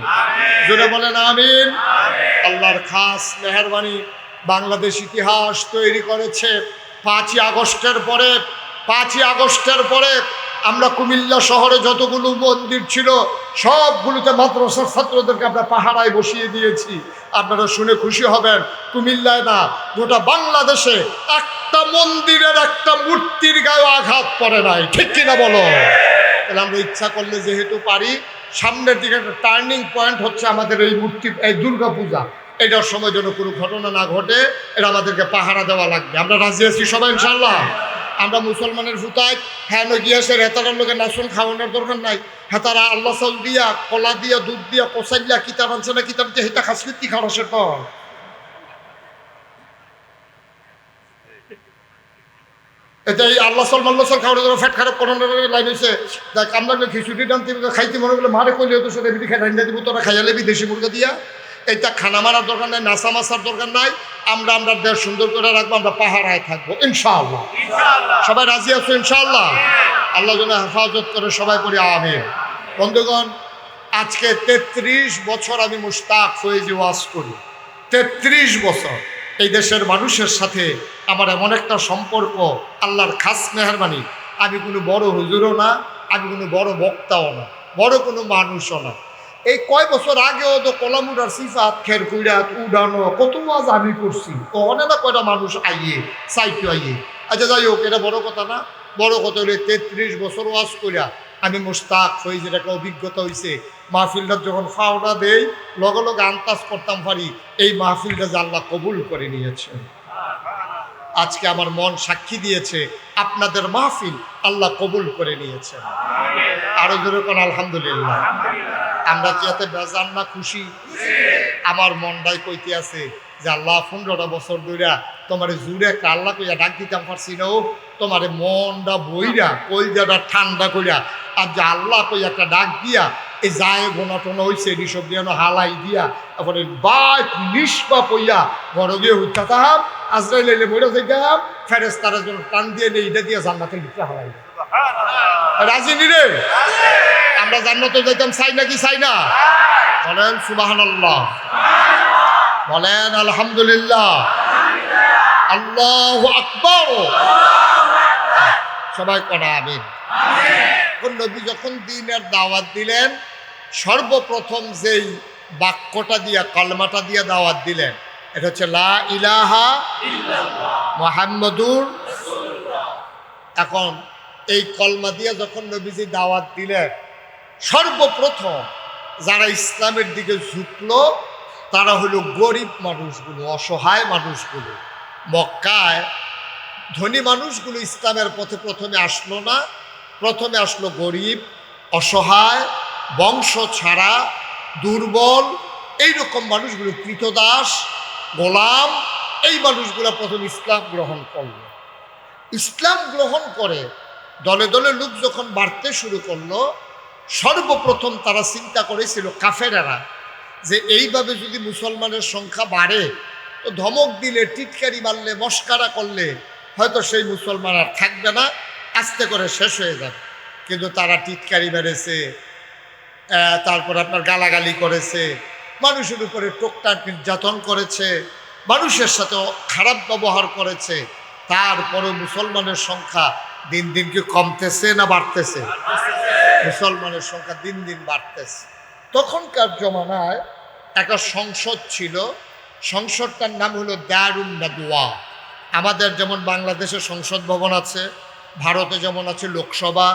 জোরে বলেন আমিন। আল্লাহর খাস মেহেরবানি, বাংলাদেশ ইতিহাস তৈরি করেছে 5ই আগস্টের পরে। 5ই আগস্টের পরে আমরা কুমিল্লা শহরে যতগুলো মন্দির ছিল সবগুলোতে মাদ্রাসার ছাত্রদেরকে আমরা পাহারায় বসিয়ে দিয়েছি। আপনারা শুনে খুশি হবেন, কুমিল্লায় না গোটা বাংলাদেশে একটা মন্দিরের একটা মূর্তির গায়ে আঘাত পড়ে নাই, ঠিক কিনা বলো? তাহলে আমরা ইচ্ছা করলে যেহেতু পারি, সামনের দিকে একটা টার্নিং পয়েন্ট হচ্ছে আমাদের এই মূর্তি, এই দুর্গা পূজা। এটার সময় যেন কোনো ঘটনা না ঘটে, এটা আমাদেরকে পাহারা দেওয়া লাগবে। আমরা রাজি আছি সবাই ইনশাল্লাহ। আমরা মুসলমানের ফুতায় হ্যাঁ গিয়েছে হেতারার লোকের নাচন খাওয়ানোর দরকার নাই। হেতারা আল্লাহ চাউল দিয়া, কলা দিয়া, দুধ দিয়া, কোচাইয়া কিতাব আনছে না, কিতাব দিয়ে হেতা খাসকি খাওয়াসের পর এটা এই আল্লাহ সাল মাল্লা সাল খাওয়ানোর জন্য ফ্যাট খারাপ করানোর লাইন হয়েছে। দেখ আমরা খিচুড়ি টানতে খাইতে মনে করলে মারে কইলে তোর সাথে এমনি খাই রান্না দিব, তোরা খাইয়ালে বিদেশি মুরগা দিয়া। এইটা খানা মারার দরকার নাই, নাচা মাসার দরকার নাই। আমরা আমরা দেশ সুন্দর করে রাখবো, আমরা পাহারায় থাকবো ইনশাআল্লাহ। সবাই রাজি আছো ইনশাআল্লাহ? আল্লাহ যেন হেফাজত করে, সবাই করি আমিন। বন্ধুগণ, আজকে 33 বছর আমি মুশতাক ফয়েজি ওয়াজ করি। 33 বছর এই দেশের মানুষের সাথে আমার এমন একটা সম্পর্ক, আল্লাহর খাস মেহেরবানি। আমি কোনো বড় হুজুরও না, আমি কোনো বড় বক্তাও না, বড় কোনো মানুষও না। এই কয় বছর আগেও তো কলামুডার সিফাত খের কুইরাত উড়ানো কত ওয়াজ আমি করছি। তো অনেক না কয়টা মানুষ আইয়ে সাইটে আইয়ে। আচ্ছা যাই হোক, এটা বড় কথা না। বড় কথা হলে 33 বছর ওয়াজ করিয়া আমি মুশতাক ফয়েজের একটা অভিজ্ঞতা হয়েছে। মাহফিলটা যখন ফাওনা দেই লগে লগে আন্দাজ করতাম পারি এই মাহফিলটা যে আল্লাহ কবুল করে নিয়েছেন। আজকে আমার মন সাক্ষী দিয়েছে আপনাদের মাহফিল আল্লাহ কবুল করে নিয়েছেন। আরো জোরে কোন আলহামদুলিল্লাহ। আমরা কি এতে বেজান না খুশি? আমার মনটাই কইতে আছে যে আল্লাহ 15টা বছর ধইরা তোমার জুড়ে একটা আল্লাহ কইয়া ডাক দিতাম পারছি না। ও তোমার মনটা বইরা কলজাটা ঠান্ডা কইরা আর যে আল্লাহ কইয়া একটা ডাক দিয়া এই যায় গোনা টোনা হয়েছে এসব দিয়ে হালাই দিয়া তারপরে বাইক নিষ্পাপ হইয়া ঘর গিয়ে হইতাম আজরাইল এলে বইরা যাইতাম ফেরেশতারা যেন টান দিয়ে নেই এটা দিয়ে জান্নাতের ভিতরে হালাই। রাজি নিরে? আমরা জান্নাতে যাইতাম, চাই নাকি চাই না? বলেন সুবহানাল্লাহ, বলেন আলহামদুলিল্লাহ, আল্লাহু আকবার। সবাই করা আমিন। নবী যখন দ্বীনের দাওয়াত দিলেন সর্বপ্রথম যেই বাক্যটা দিয়া কলমাটা দিয়া দাওয়াত দিলেন এটা হচ্ছে লা ইলাহা ইল্লাল্লাহ মুহাম্মাদুর রাসূলুল্লাহ। এখন এই কলমা দিয়া যখন নবীজি দাওয়াত দিলেন সর্বপ্রথম যারা ইসলামের দিকে ঝুঁকলো তারা হলো গরিব মানুষগুলো, অসহায় মানুষগুলো। মক্কায় ধনী মানুষগুলো ইসলামের পথে প্রথমে আসলো না। প্রথমে আসলো গরিব, অসহায়, বংশ ছাড়া, দুর্বল, এইরকম মানুষগুলো, কৃতদাস, গোলাম, এই মানুষগুলো প্রথম ইসলাম গ্রহণ করলো। ইসলাম গ্রহণ করে দলে দলে লোক যখন বাড়তে শুরু করলো সর্বপ্রথম তারা চিন্তা করেছিল কাফেরেরা যে এইভাবে যদি মুসলমানের সংখ্যা বাড়ে তো ধমক দিলে, টিটকারি মারলে, মস্কারা করলে হয়তো সেই মুসলমান আর থাকবে না, আস্তে করে শেষ হয়ে যাবে। কিন্তু তারা টিটকারি মেরেছে, তারপর আপনার গালাগালি করেছে, মানুষের উপরে টোকটাক নির্যাতন করেছে, মানুষের সাথে খারাপ ব্যবহার করেছে। তারপরে মুসলমানের সংখ্যা দিন দিন কি কমতেছে না বাড়তেছে? মুসলমানের সংখ্যা দিন দিন বাড়তেছে। তখনকার জমানায় একটা সংসদ ছিল, সংসদটার নাম হলো দারুন নাদওয়া। আমাদের যেমন বাংলাদেশে সংসদ ভবন আছে, ভারতে যেমন আছে লোকসভা,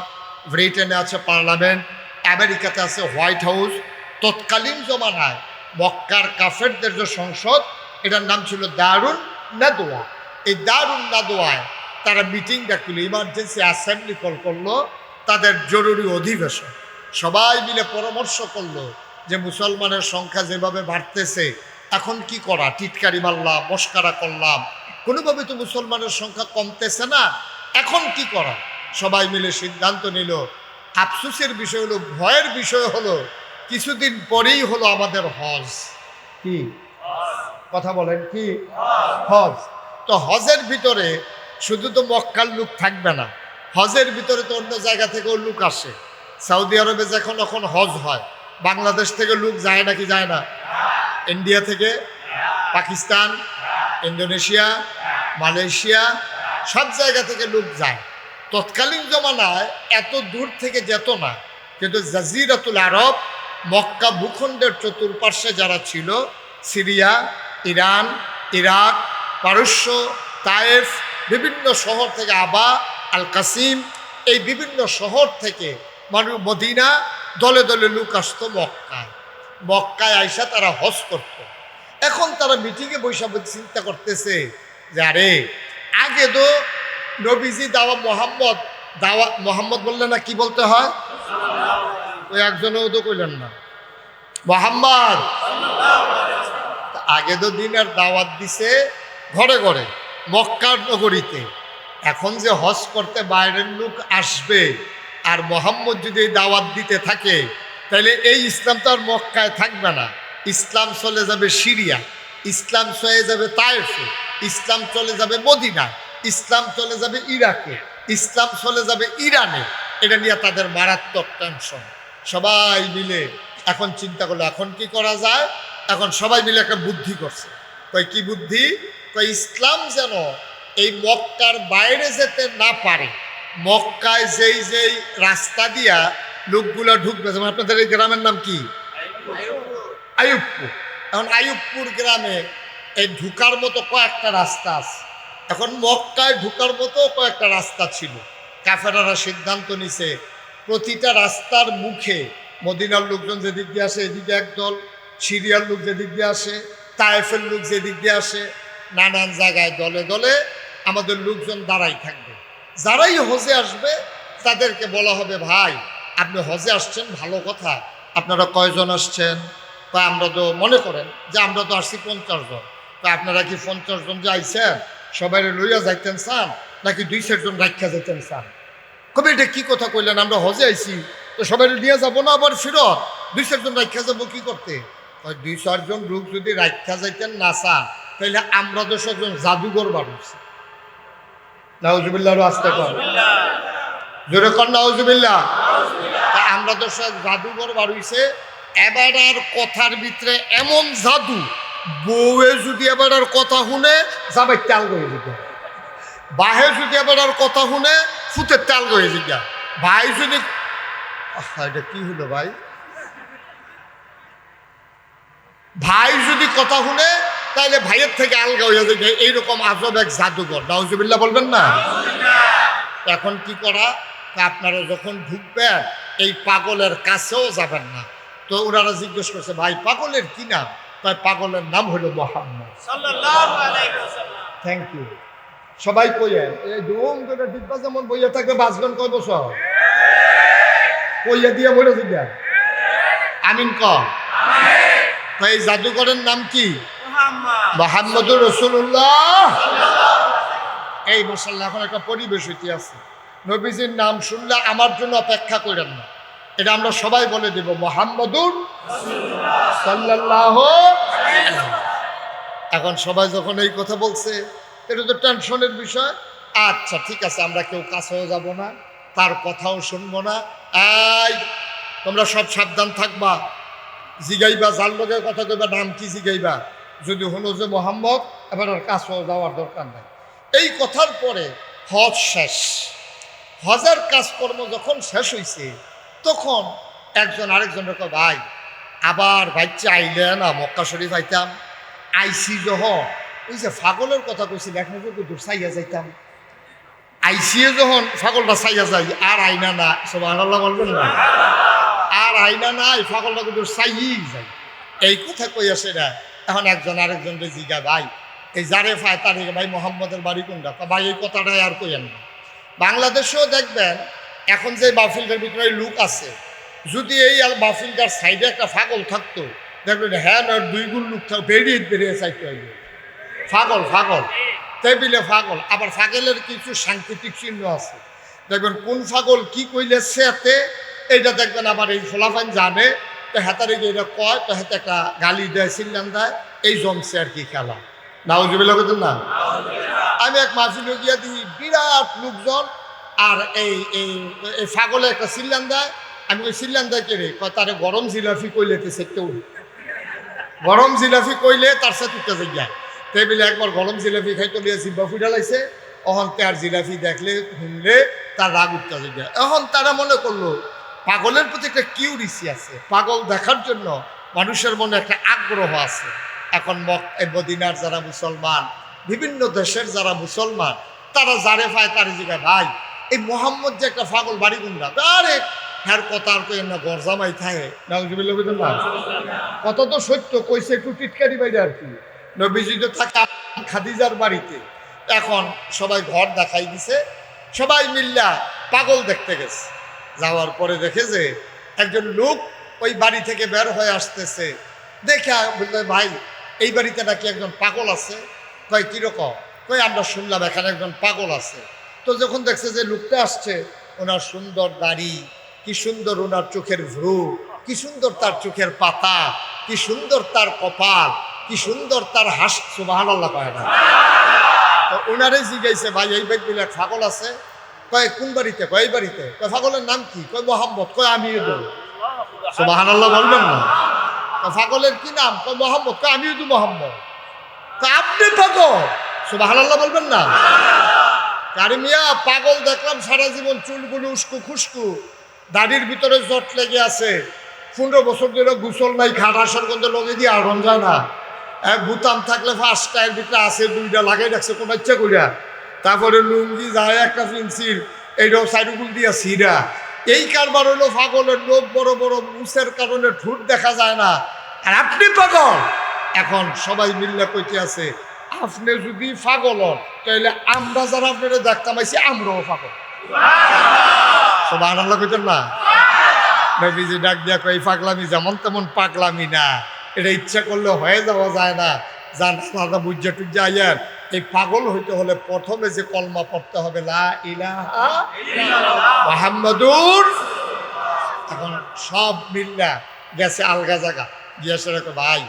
ব্রিটেনে আছে পার্লামেন্ট, আমেরিকাতে আছে হোয়াইট হাউস। তৎকালীন জমানায় মক্কার কাফেরদের যে সংসদ এটার নাম ছিল দারুন নাদওয়া। এই দারুন নাদওয়ায় তারা মিটিং ডাকল, ইমার্জেন্সি অ্যাসেম্বলি কল করলো, তাদের জরুরি অধিবেশন। সবাই মিলে পরামর্শ করলো যে মুসলমানের সংখ্যা যেভাবে বাড়তেছে এখন কি করা? টিটকারি মারলাম, মস্কারা করলাম, কোনোভাবে তো মুসলমানের সংখ্যা কমতেছে না, এখন কি করা? সবাই মিলে সিদ্ধান্ত নিল। আফসোসের বিষয় হলো, ভয়ের বিষয় হলো কিছুদিন পরেই হলো আমাদের হজ। কি কথা বলেন? কি হজ? তো হজের ভিতরে শুধু তো মক্কার লোক থাকবে না, হজের ভিতরে তো অন্য জায়গা থেকেও লোক আসে। সৌদি আরবে যখন এখন হজ হয়, বাংলাদেশ থেকে লোক যায় নাকি যায় না? ইন্ডিয়া থেকে, পাকিস্তান, ইন্দোনেশিয়া, মালয়েশিয়া, সব জায়গা থেকে লোক যায়। তৎকালীন জমানায় এত দূর থেকে যেত না, কিন্তু জাজিরাতুল আরব, মক্কা ভূখণ্ডের চতুর্পার্শ্বে যারা ছিল, সিরিয়া, ইরান, ইরাক, পারস্য, তায়েফ, বিভিন্ন শহর থেকে, আবা, আল কাসিম, এই বিভিন্ন শহর থেকে মানুষ, মদিনা, দলে দলে লোক আসতো মক্কায়। মক্কায় আইসা তারা হজ করত। এখন তারা মিটিংয়ে বৈশা চিন্তা করতেছে যে আরে আগে তো নবীজি মোহাম্মদ বললে না, কি বলতে হয়? ওই একজনেও তো কইলেন না মোহাম্মদ। আগে তো দিনের দাওয়াত দিছে ঘরে ঘরে, মক্কার নগরীতে। এখন যে হজ করতে বাইরের লোক আসবে, আর মোহাম্মদ যদি এই দাওয়াত দিতে থাকে, তাহলে এই ইসলাম তো আর মক্কায় থাকবে না। ইসলাম চলে যাবে সিরিয়া, ইসলাম চলে যাবে তায়েফে, ইসলাম চলে যাবে মদিনা, ইসলাম চলে যাবে ইরাকে, ইসলাম চলে যাবে ইরানে। এটা নিয়ে তাদের মারাত্মক টেনশন। সবাই মিলে এখন চিন্তা করলো এখন কি করা যায়। এখন সবাই মিলে একটা বুদ্ধি করছে। কই কি বুদ্ধি? কই ইসলাম যেন এই মক্কার বাইরে যেতে না পারে। মক্কায় যেই যেই রাস্তা দিয়া লোকগুলো ঢুকবে, যেমন আপনাদের এই গ্রামের নাম কি? আইয়ুবপুর। এখন আইয়ুবপুর গ্রামে এই ঢুকার মতো কয়েকটা রাস্তা আছে। এখন মক্কায় ঢুকার মতো কয়েকটা রাস্তা ছিল। কাফেরারা সিদ্ধান্ত নিছে প্রতিটা রাস্তার মুখে মদিনার লোকজন যেদিক দিয়ে আসে এদিকে একদল, সিরিয়ার লোক যেদিক দিয়ে আসে, তায়েফের লোক যেদিক দিয়ে আসে, নানান জায়গায় দলে দলে আমাদের লোকজন দাঁড়াই থাকবে। যারাই হজে আসবে তাদেরকে বলা হবে, ভাই আপনি হজে আসছেন ভালো কথা, আপনারা কয়জন আসছেন? তা আমরা তো মনে করেন যে আমরা তো আসছি 50 জন। তা আপনারা কি 50 জন যে আইছেন সবাই লইয়া যাইতেন চান, নাকি 2-4 জন রাখা যাইতেন চান? কবে এটা কি কথা কইলেন? আমরা হজে আইছি তো সবাই নিয়ে যাবো না আবার ফিরত? 2-4 জন রাখা যাবো কি করতে? 2-4 জন লোক যদি রাখা যাইতেন না চান, তাহলে আমরা 10 জন জাদুঘর বাড়ছি। নাউজুবিল্লাহ, আসতে কর জোরে কর নাউজুবিল্লাহ। আমরা 10 জাদুঘর বাড়িছে। এবার আর কথার ভিতরে এমন জাদু, বউয়ে যদি এবার আর কথা শুনে যাবে চাল হয়ে যেতে, বাহে যদি এবার আর কথা শুনে ফুতের চাল হয়ে যেতে, ভাই যদি এটা কি হলো ভাই, ভাই যদি কথা শুনে তাহলে ভাইয়ের থেকে আলগা হয়ে যাবে। এইরকম আজব এক জাদুঘর। নাউজুবিল্লাহ বলবেন না? এখন কি করা? আপনারা যখন ঢুকবেন এই পাগলের কাছেও যাবেন না। তো ওনারা জিজ্ঞেস করছে, ভাই পাগলের কি নাম? তাই পাগলের নাম হলো মুহাম্মদ সাল্লাল্লাহু আলাইহি ওয়াসাল্লাম। Thank you. সবাই কইয়েন, এই দুম করে ডিব্বা যেমন বইয়া থাকবে বাঁচবেন কয় বছর? কইয়া দিয়ে বলে দিবেন আমিন কম। এই জাদুঘরের নাম কি? মুহাম্মদুর রাসূলুল্লাহ। এই মাশাআল্লাহ এখন একটা পরিবেশ হইতে আছে। নবীজির নাম শুনলে আমার জন্য অপেক্ষা করেন না, এটা আমরা সবাই বলে দেব মুহাম্মদুর সাল্লাল্লাহু আলাইহি ওয়াসাল্লাম। এখন সবাই যখন এই কথা বলছে, এটা তো টেনশনের বিষয়। আচ্ছা ঠিক আছে, আমরা কেউ কাছেও যাব না, তার কথাও শুনবো না। এই তোমরা সব সাবধান থাকবা, জিগাইবা যার লগে কথা কইবা নাম কি জিগাইবা। যদি হলো যে মোহাম্মদ, এবার আর কাছেও যাওয়ার দরকার নাই। এই কথার পরে হজ শেষ। হজের কাজকর্ম যখন শেষ হয়েছে, তখন একজন আরেকজনের কয়, ভাই আবার বাইচ্ছে আইলে না মক্কা শরীফ আইতাম। আইসি যখন ওই যে ফাগলের কথা কইছিল, এখন যদি দূর চাইয়া যাইতাম। আইসিয়ে যখন ফাগলটা চাইয়া যাই, আর আইনা না, সুবহানাল্লাহ বলবেন না? আর আইনা নাই, ফাগলটা কিন্তু চাইয়েই যাই। এই কথা কই আসে না। এখন একজন আরেকজনকে জিগা, ভাই এই যারে ফায় তারে ভাই মোহাম্মদের বাড়ি কোনটা? ভাই এই কথাটাই আর কইয়েন না। বাংলাদেশেও দেখবেন এখন যে বাফিলটার ভিতরে লোক আছে, যদি এই বাফিলটার সাইডে একটা ফাগল থাকতো, দেখবেন হ্যাঁ না 2 গুণ লোক থাকতো, বেরিয়ে চাইতে হইবে। ফাগল ফাগল টেবিলে ফাগল। আবার ফাগলের কিছু সাংকেতিক চিহ্ন আছে, দেখবেন কোন ফাগল কি কইলে সেতে, এইটা দেখবেন। আবার এই ফলাফান জানে তো হেতারে গিয়ে এটা কয়, তো হাতে একটা গালি দেয়, সিল্লান দেয়, এই জমছে আর কি খেলা। নাউজুবিল্লাহ বলতেন না। আমি এক মাহফিলে গিয়া দিই বিরাট লোকজন, আর এই এই এই ছাগলে একটা সিল্লান দেয়। আমি ওই সিল্লান দেয় কে রে, তারে গরম জিলাপি কইলে সেটা গরম জিলাপি কইলে তার সাথে উঠতে যায়। টেবিলে একবার গরম জিলাপি খাইতে লিয়ে জিব্বা ফুটা লাগছে, অহন তার জিলাপি দেখলে শুনলে তার রাগ উঠতে যায়। এখন তারা মনে করলো পাগলের প্রতি একটা কিউরিসি আছে, পাগল দেখার জন্য মানুষের মনে একটা আগ্রহ আছে। এখন মদিনার যারা মুসলমান, বিভিন্ন দেশের যারা মুসলমান, তারা যারে পায় তারে জিগায়, ভাই এই মোহাম্মদ যে একটা পাগল বাড়ি গুন্ডা, আরে হ্যার কথা আর কই না গরজামাই থাকে না, কত তো সত্য কইছে, একটু টিটকারি বাইরে আর কি। নবীজি তো থাকে খাদিজার বাড়িতে, এখন সবাই ঘর দেখাই দিছে, সবাই মিল্লা পাগল দেখতে গেছে। যাওয়ার পরে দেখে যে একজন লোক ওই বাড়ি থেকে বের হয়ে আসতেছে, দেখে বললে, ভাই এই বাড়িতে নাকি একজন পাগল আছে। কয় কিরকম? কয় আমরা শুনলাম এখানে একজন পাগল আছে। তো যখন দেখছে যে লোকটা আসছে, ওনার সুন্দর দাড়ি, কি সুন্দর ওনার চোখের ভ্রু, কি সুন্দর তার চোখের পাতা, কি সুন্দর তার কপাল, কি সুন্দর তার হাস, সুবহানাল্লাহ কয় না। তো ওনারে জিজ্ঞাসা, ভাই এই ব্যক্তির পাগল আছে? কয় কোন বাড়িতে? কয় এই বাড়িতে। কয় পাগলের নাম কি? কয় মোহাম্মদ। কয় আমিও তো। সুবহানাল্লাহ বলবেন না। পাগলের কি নাম? কয় মোহাম্মদ। কয় আমিও তো মোহাম্মদ। কয় আপনি পাগল? সুবহানাল্লাহ বলবেন না। কারিমিয়া পাগল দেখলাম সারা জীবন চুলগুলো উস্কু খুস্কু, দাড়ির ভিতরে জট লেগে আছে, 15 বছর ধরে গোসল নাই, খাটাসের গন্ধে লগে দিয়ে আড়ন যায় না, বুতাম থাকলে ফার্স্ট এর ভিতরে আছে 2টা লাগাই রাখছে কোন ইচ্ছা করিয়া, তারপরে লুঙ্গি যায় একটা পেন্সিল, এইটাও সাইডুকুল দিয়া সিরা। এই কারবার হলো পাগলের লোক, বড় বড় মুসের কারণে ঠোঁট দেখা যায় না, আর আপনি পাগল। এখন সবাই মিল্লা কইতে আছে, আপনি যদি পাগল হন তাহলে আমরা যারা আপনারা দেখতাম আইছি আমরাও পাগল। সুবহানাল্লাহ কইতেন না। নবীজি ডাক দিয়া কই, পাগলামি যেমন তেমন পাগলামি না, এটা ইচ্ছা করলে হয়ে যাওয়া যায় না। জান দাদা বুঝা টুজা আয়ার, এই পাগল হইতে হলে প্রথমে যে কলমা পড়তে হবে, লা ইলাহা মুহাম্মাদুর। এখন সব মিল্লা গেছে আলগা জায়গা, গিয়েছে রেখে, ভাই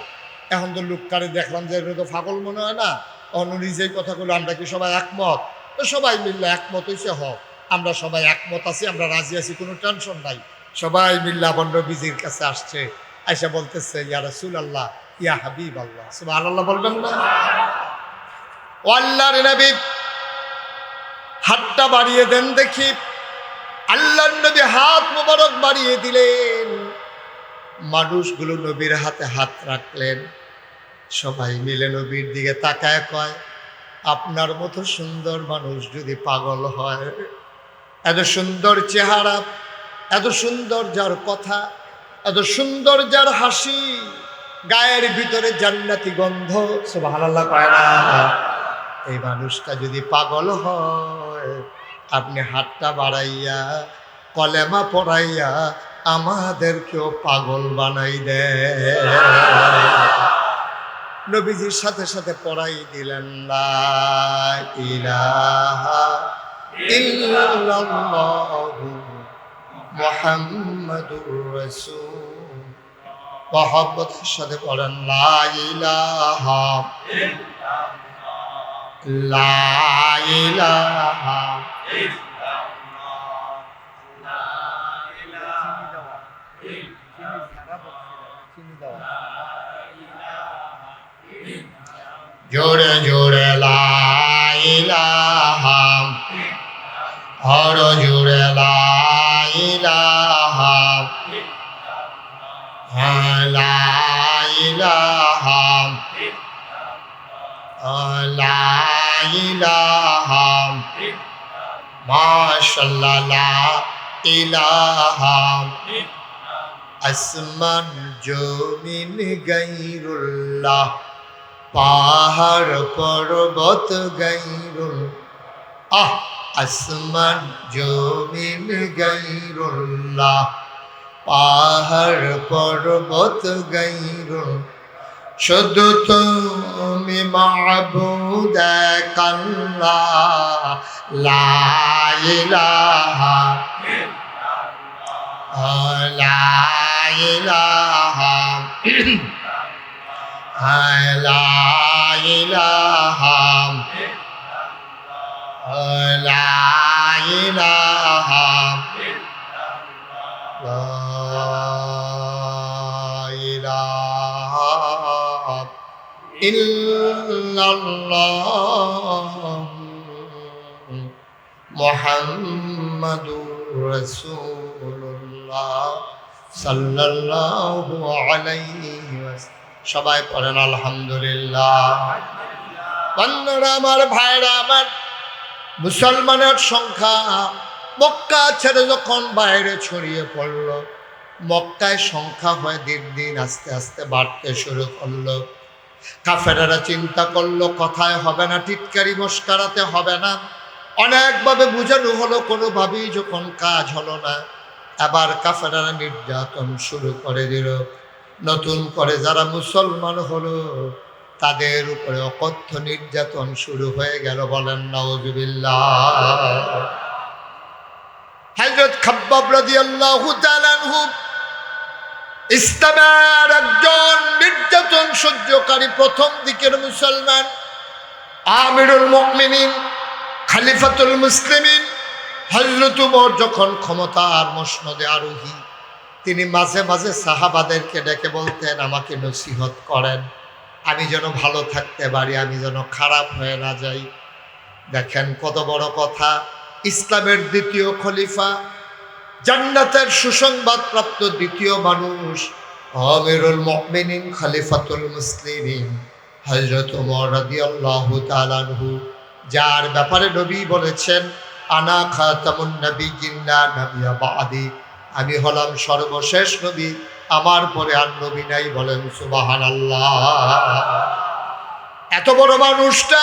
এখন তো লোকটারে দেখলাম যে এটা তো পাগল মনে হয় না, অনু যেই কথাগুলো আমরা কি সবাই একমত? তো সবাই মিললে একমত হয়েছে, হোক আমরা সবাই একমত আছি, আমরা রাজি আছি, কোনো টেনশন নাই। সবাই মিল্লা আবার নবীজির কাছে আসছে, আইসা বলতেছে, ইয়া রাসূলুল্লাহ, ইয়া হাবিব আল্লাহ। সুবহানাল্লাহ বলবেন না। ও আল্লাহর নবী, হাতটা বাড়িয়ে দেন দেখি। আল্লাহর নবী হাত মোবারক বাড়িয়ে দিলেন, মানুষগুলো নবীর হাতে হাত রাখলেন। সবাই মিলে নবীর দিকে তাকায় কয়, আপনার মতো সুন্দর মানুষ যদি পাগল হয়, এত সুন্দর চেহারা, এত সুন্দর যার কথা, এত সুন্দর যার হাসি, গায়ের ভিতরে জান্নাতি গন্ধ, সুবহানাল্লাহ কয় না, এই মানুষটা যদি পাগল হয়, আপনি হাতটা বাড়াইয়া কলেমা পড়াইয়া আমাদেরকেও পাগল বানাই দেয়। নবীজির সাথে সাথে পড়াই দিলেন, লা ইলাহা ইল্লাল্লাহু মুহাম্মাদুর রাসূল। মহব্বতের সাথে পড়েন, লা ইলাহা লা ইলাহা জোরে জোরে লা ইলাহা, আরো জোরে লা ইলাহা লা ইলাহা লা ইলাহা মাশাআল্লাহ লা ইলাহা। আসমান জমিন গায়রুল্লাহ, পাহাড় পর্বত গায়রুল, আসমান জমিন গায়রুল্লাহ, পাহাড় পর্বত গায়রুল, শুধু তুমি মাবুদ এক আল্লাহ, লা ইলাহা লা ইলাহা লা ইলাহা লা ইলাহা লা ইলাহা ইল্লাল্লাহ মুহাম্মাদুর রাসূলুল্লাহ সাল্লাল্লাহু আলাইহি ওয়াসাল্লাম। সবাই পড়েন আলহামদুলিল্লাহ। বন্ধুরা আমার, ভাইরা আমার, মুসলমানের সংখ্যা মক্কা ছেড়ে যখন বাইরে ছড়িয়ে পড়ল, মক্কায় সংখ্যা হয় দিন দিন আস্তে আস্তে বাড়তে শুরু করলো। কাফেরেরা চিন্তা করলো কথায় হবে না, টিটকারি মস্কারাতে হবে না, অনেকভাবে বুঝানো হলো, কোনোভাবেই যখন কাজ হলো না, আবার কাফেরেরা নির্যাতন শুরু করে দিল। নতুন করে যারা মুসলমান হলো তাদের উপরে অকথ্য নির্যাতন শুরু হয়ে গেল। বলেন নাউজুবিল্লাহ। হযরত খাব্বাব রাদিয়াল্লাহু তাআলা আনহু ইসলামের একজন নির্যাতন সহ্যকারী প্রথম দিকের মুসলমান, আমিরুল মুমিনিন, খলিফাতুল মুসলিমিন হযরত ওমর যখন ক্ষমতার মসনদে আরোহী, তিনি মাঝে মাঝে সাহাবাদেরকে ডেকে বলতেন, আমাকে নসিহত করেন, আমি যেন ভালো থাকতে পারি, আমি যেন খারাপ হয়ে না যাই। দেখেন কত বড় কথা। ইসলামের দ্বিতীয় খলিফা, জান্নাতের সুসংবাদ প্রাপ্ত দ্বিতীয় মানুষ, আমিরুল মুমিনিন খলিফাতুল মুসলিমিন হযরত ওমর রাদিয়াল্লাহু তাআলা আনহু, যার ব্যাপারে নবী বলেছেন, আনা খাতামুন নাবিয়্যিন লা নাবিয়্যা বা'দি, আমি হলাম সর্বশেষ নবী, আমার পরে আর নবী নাই। বলেন সুবহানাল্লাহ। এত বড় মানুষটা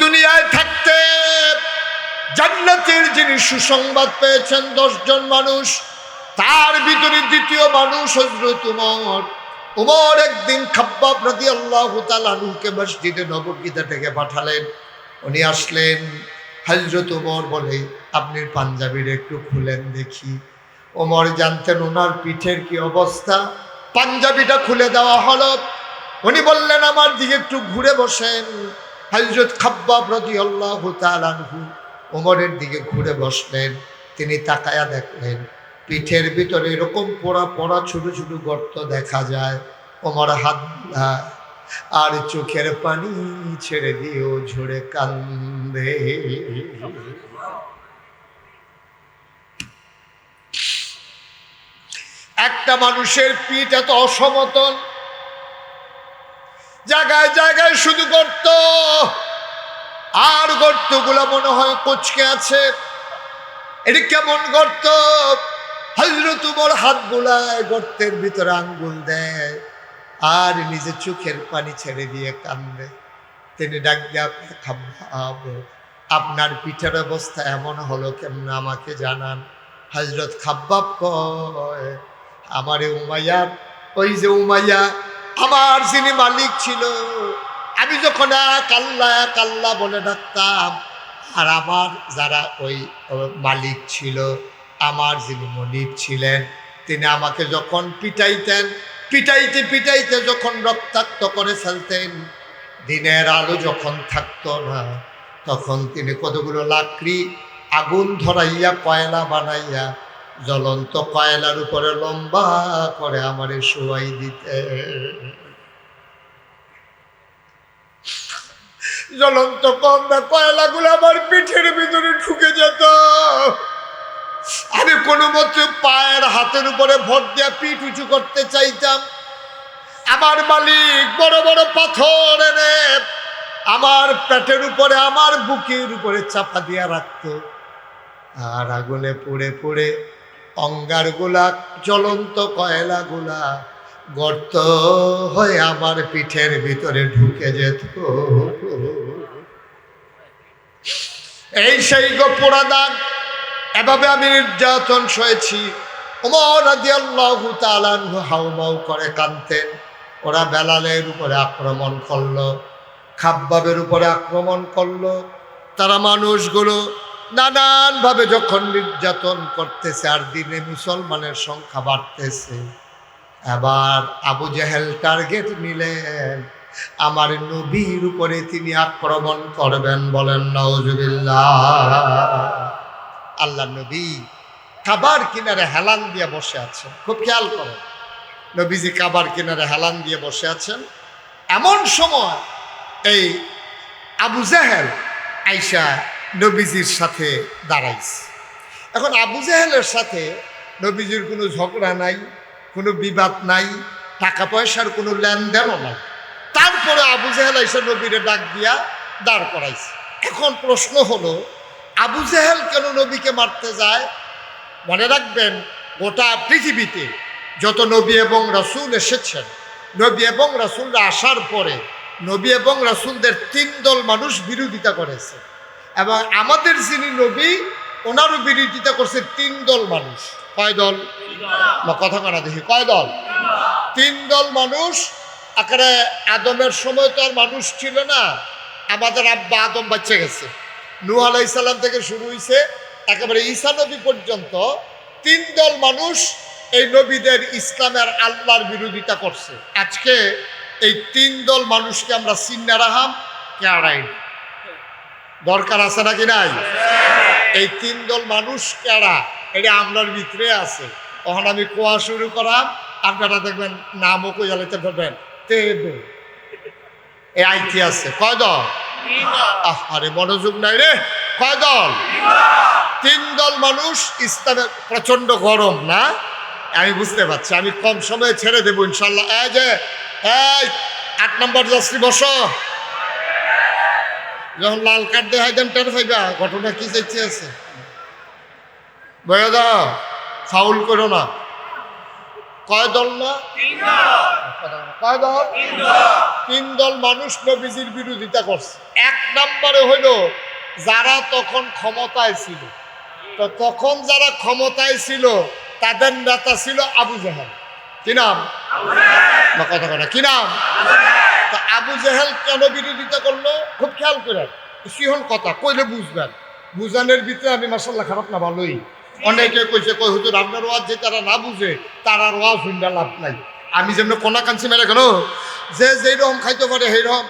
দুনিয়ায় থাকতে জান্নাতের যিনি সুসংবাদ পেয়েছেন 10 জন মানুষ, তার ভিতরে দ্বিতীয় মানুষ হযরত ওমর। ওমর একদিন খাব্বাব রাদিয়াল্লাহু তাআলা আনহুকে মসজিদে নববীতে ডেকে পাঠালেন। উনি আসলেন, হযরত ওমর বলে, আপনি পাঞ্জাবিটা একটু খুলেন দেখি। ওমর জানতেন ওনার পিঠের কি অবস্থা। পাঞ্জাবিটা খুলে দেওয়া হলো। উনি বললেন, আমার দিকে একটু ঘুরে বসেন। হযরত খাব্বাব রাদিয়াল্লাহু তাআলা আনহু ওমরের দিকে ঘুরে বসলেন। তিনি তাকায়া দেখলেন পিঠের ভিতরে এরকম পোড়া পোড়া ছোট ছোট গর্ত দেখা যায়। ওমর হাত বুলায় আর চোখের পানি ছেড়ে দিয়েও ঝরে কান্দে। একটা মানুষের পিঠ এত অসমতল, জায়গায় জায়গায় শুধু গর্ত, আর গর্তগুলো মনে হয় কুঁচকে আছে। এটি কেমন গর্ত? হযরত ওমর হাত বুলায়, গর্তের ভিতরে আঙ্গুল দেয় আর নিজে চোখের পানি ছেড়ে দিয়ে কান্দে। তিনি ডাক দিয়ে, খাব্বাব, আপনার পিঠের অবস্থা এমন হলো কেমন আমাকে জানান। হযরত খাব্বাব কয়, আমারে উমাইয়া, ওই যে উমাইয়া আমার যিনি মালিক ছিল, আমি যখন এক আল্লাহ বলে ডাকতাম, আর আমার যারা ওই মালিক ছিল, আমার যিনি মনিব ছিলেন, তিনি আমাকে যখন পিটাইতেন, পিটাইতে পিটাইতে যখন রক্তাক্ত করে ফেলতেন, দিনের আলো যখন থাকতো না, তখন তিনি কতগুলো লাকড়ি আগুন ধরাইয়া কয়লা বানাইয়া জ্বলন্ত কয়লার উপরে লম্বা করে আমারে শোয়াই দিতে। জ্বলন্ত কয়লাগুলো আমার পিঠের ভিতরে ঢুকে যেত। আমি কোনো মতে পায়ের হাতের উপরে ভর দিয়া পিঠ উঁচু করতে চাইতাম। আমার মালিক বড় বড় পাথর এনে আমার পেটের উপরে, আমার বুকের উপরে চাপা দিয়া রাখতো, আর আগুনে পুড়ে পুড়ে অঙ্গারগুলা, জ্বলন্ত কয়লাগুলা গর্ত হয়ে আমার পিঠের ভিতরে ঢুকে যেত। এই সেই পোড়া দাগ। এভাবে আমি নির্যাতন সয়েছি। ওমর রাদিয়াল্লাহু তাআলা আনহু হাউমাউ করে কাঁদতেন। ওরা বেলালের উপরে আক্রমণ করলো, খাব্বাবের উপরে আক্রমণ করলো। তারা মানুষগুলো নানানভাবে যখন নির্যাতন করতেছে, আর দিনে মুসলমানের সংখ্যা বাড়তেছে, এবার আবু জেহেল টার্গেট নিলেন, আমার নবীর উপরে তিনি আক্রমণ করবেন। বলেন নাউজুবিল্লাহ। আল্লাহ নবী কাবার কিনারে হেলান দিয়ে বসে আছেন। খুব খেয়াল করেন, নবীজি কাবার কিনারে হেলান দিয়ে বসে আছেন। এমন সময় এই আবু জেহেল আইসা নবীজির সাথে দাঁড়াইছে। এখন আবু জেহেলের সাথে নবীজির কোনো ঝগড়া নাই, কোনো বিবাদ নাই, টাকা পয়সার কোনো লেনদেনও নাই। তারপরে আবু জেহেল এসে নবীরে ডাক দিয়া দাঁড় করাইছে। এখন প্রশ্ন হলো, আবু জেহেল কেন নবীকে মারতে যায়? মনে রাখবেন, গোটা পৃথিবীতে যত নবী এবং রাসূল এসেছেন, নবী এবং রাসূলরা আসার পরে নবী এবং রাসূলদের 3 দল মানুষ বিরোধিতা করেছে, এবং আমাদের যিনি নবী ওনারও বিরোধিতা করছে 3 দল মানুষ। কয় দল? কথা কানা দেখি, কয় দল? 3 দল মানুষ। আকারে আদমের সময় তো আর মানুষ ছিল না, আমাদের আব্বা আদম বাচ্চা গেছে। নূহ আলাইহিস সালাম থেকে শুরু হয়েছে একেবারে ঈসা নবী পর্যন্ত 3 দল মানুষ এই নবীদের ইসলামের আল্লাহর বিরোধিতা করছে। আজকে এই 3 দল মানুষকে আমরা চিন্না রাহাম কেড়াই, দরকার আছে নাকি নাই? এই 3 দল মানুষ কেড়া, এটা আমরার ভিতরে আছে। তখন আমি কোয়া শুরু করাম, আপনারা দেখবেন নামও কইয়ালাইতে পারবেন। এই আইটি আছে কয় দল? আরে মনোযোগ নাই রে। কয় দল? 3 দল মানুষ। ইসলামে প্রচন্ড গরম না? আমি বুঝতে পারছি, আমি কম সময়ে ছেড়ে দেবো ইনশাল্লাহ। এই যে 8 নম্বর যাত্রী বসো। যখন লাল কার্ড দেখাই দেন টের পাইবা ঘটনা কি চাইছে আছে। বয়া দাও, ফাউল করো না। কয় দল না? কয় দল? 3 দল মানুষ নবীজির বিরোধিতা করছে। 1 নম্বরে হইল যারা তখন ক্ষমতায় ছিল। তো তখন যারা ক্ষমতায় ছিল তাদের নেতা ছিল আবু জেহেল। কি নাম? কথা কথা কি নাম? তা আবু জেহেল কেন বিরোধিতা করলো? খুব খেয়াল করেন, সিহন কথা কইলে বুঝবেন। বুঝানোর ভিতরে আমি মাশাআল্লাহ খারাপ না, ভালোই। অনেকে কইছে, কই হুজুর আপনার ওয়াজ যে তারা না বুঝে তার আর ওয়াজ শুনতে লাভ নাই। আমি যেমন কোনা কাঞ্চি মেরে কেন, যে যেই রকম খাইতে পারে সেই রকম।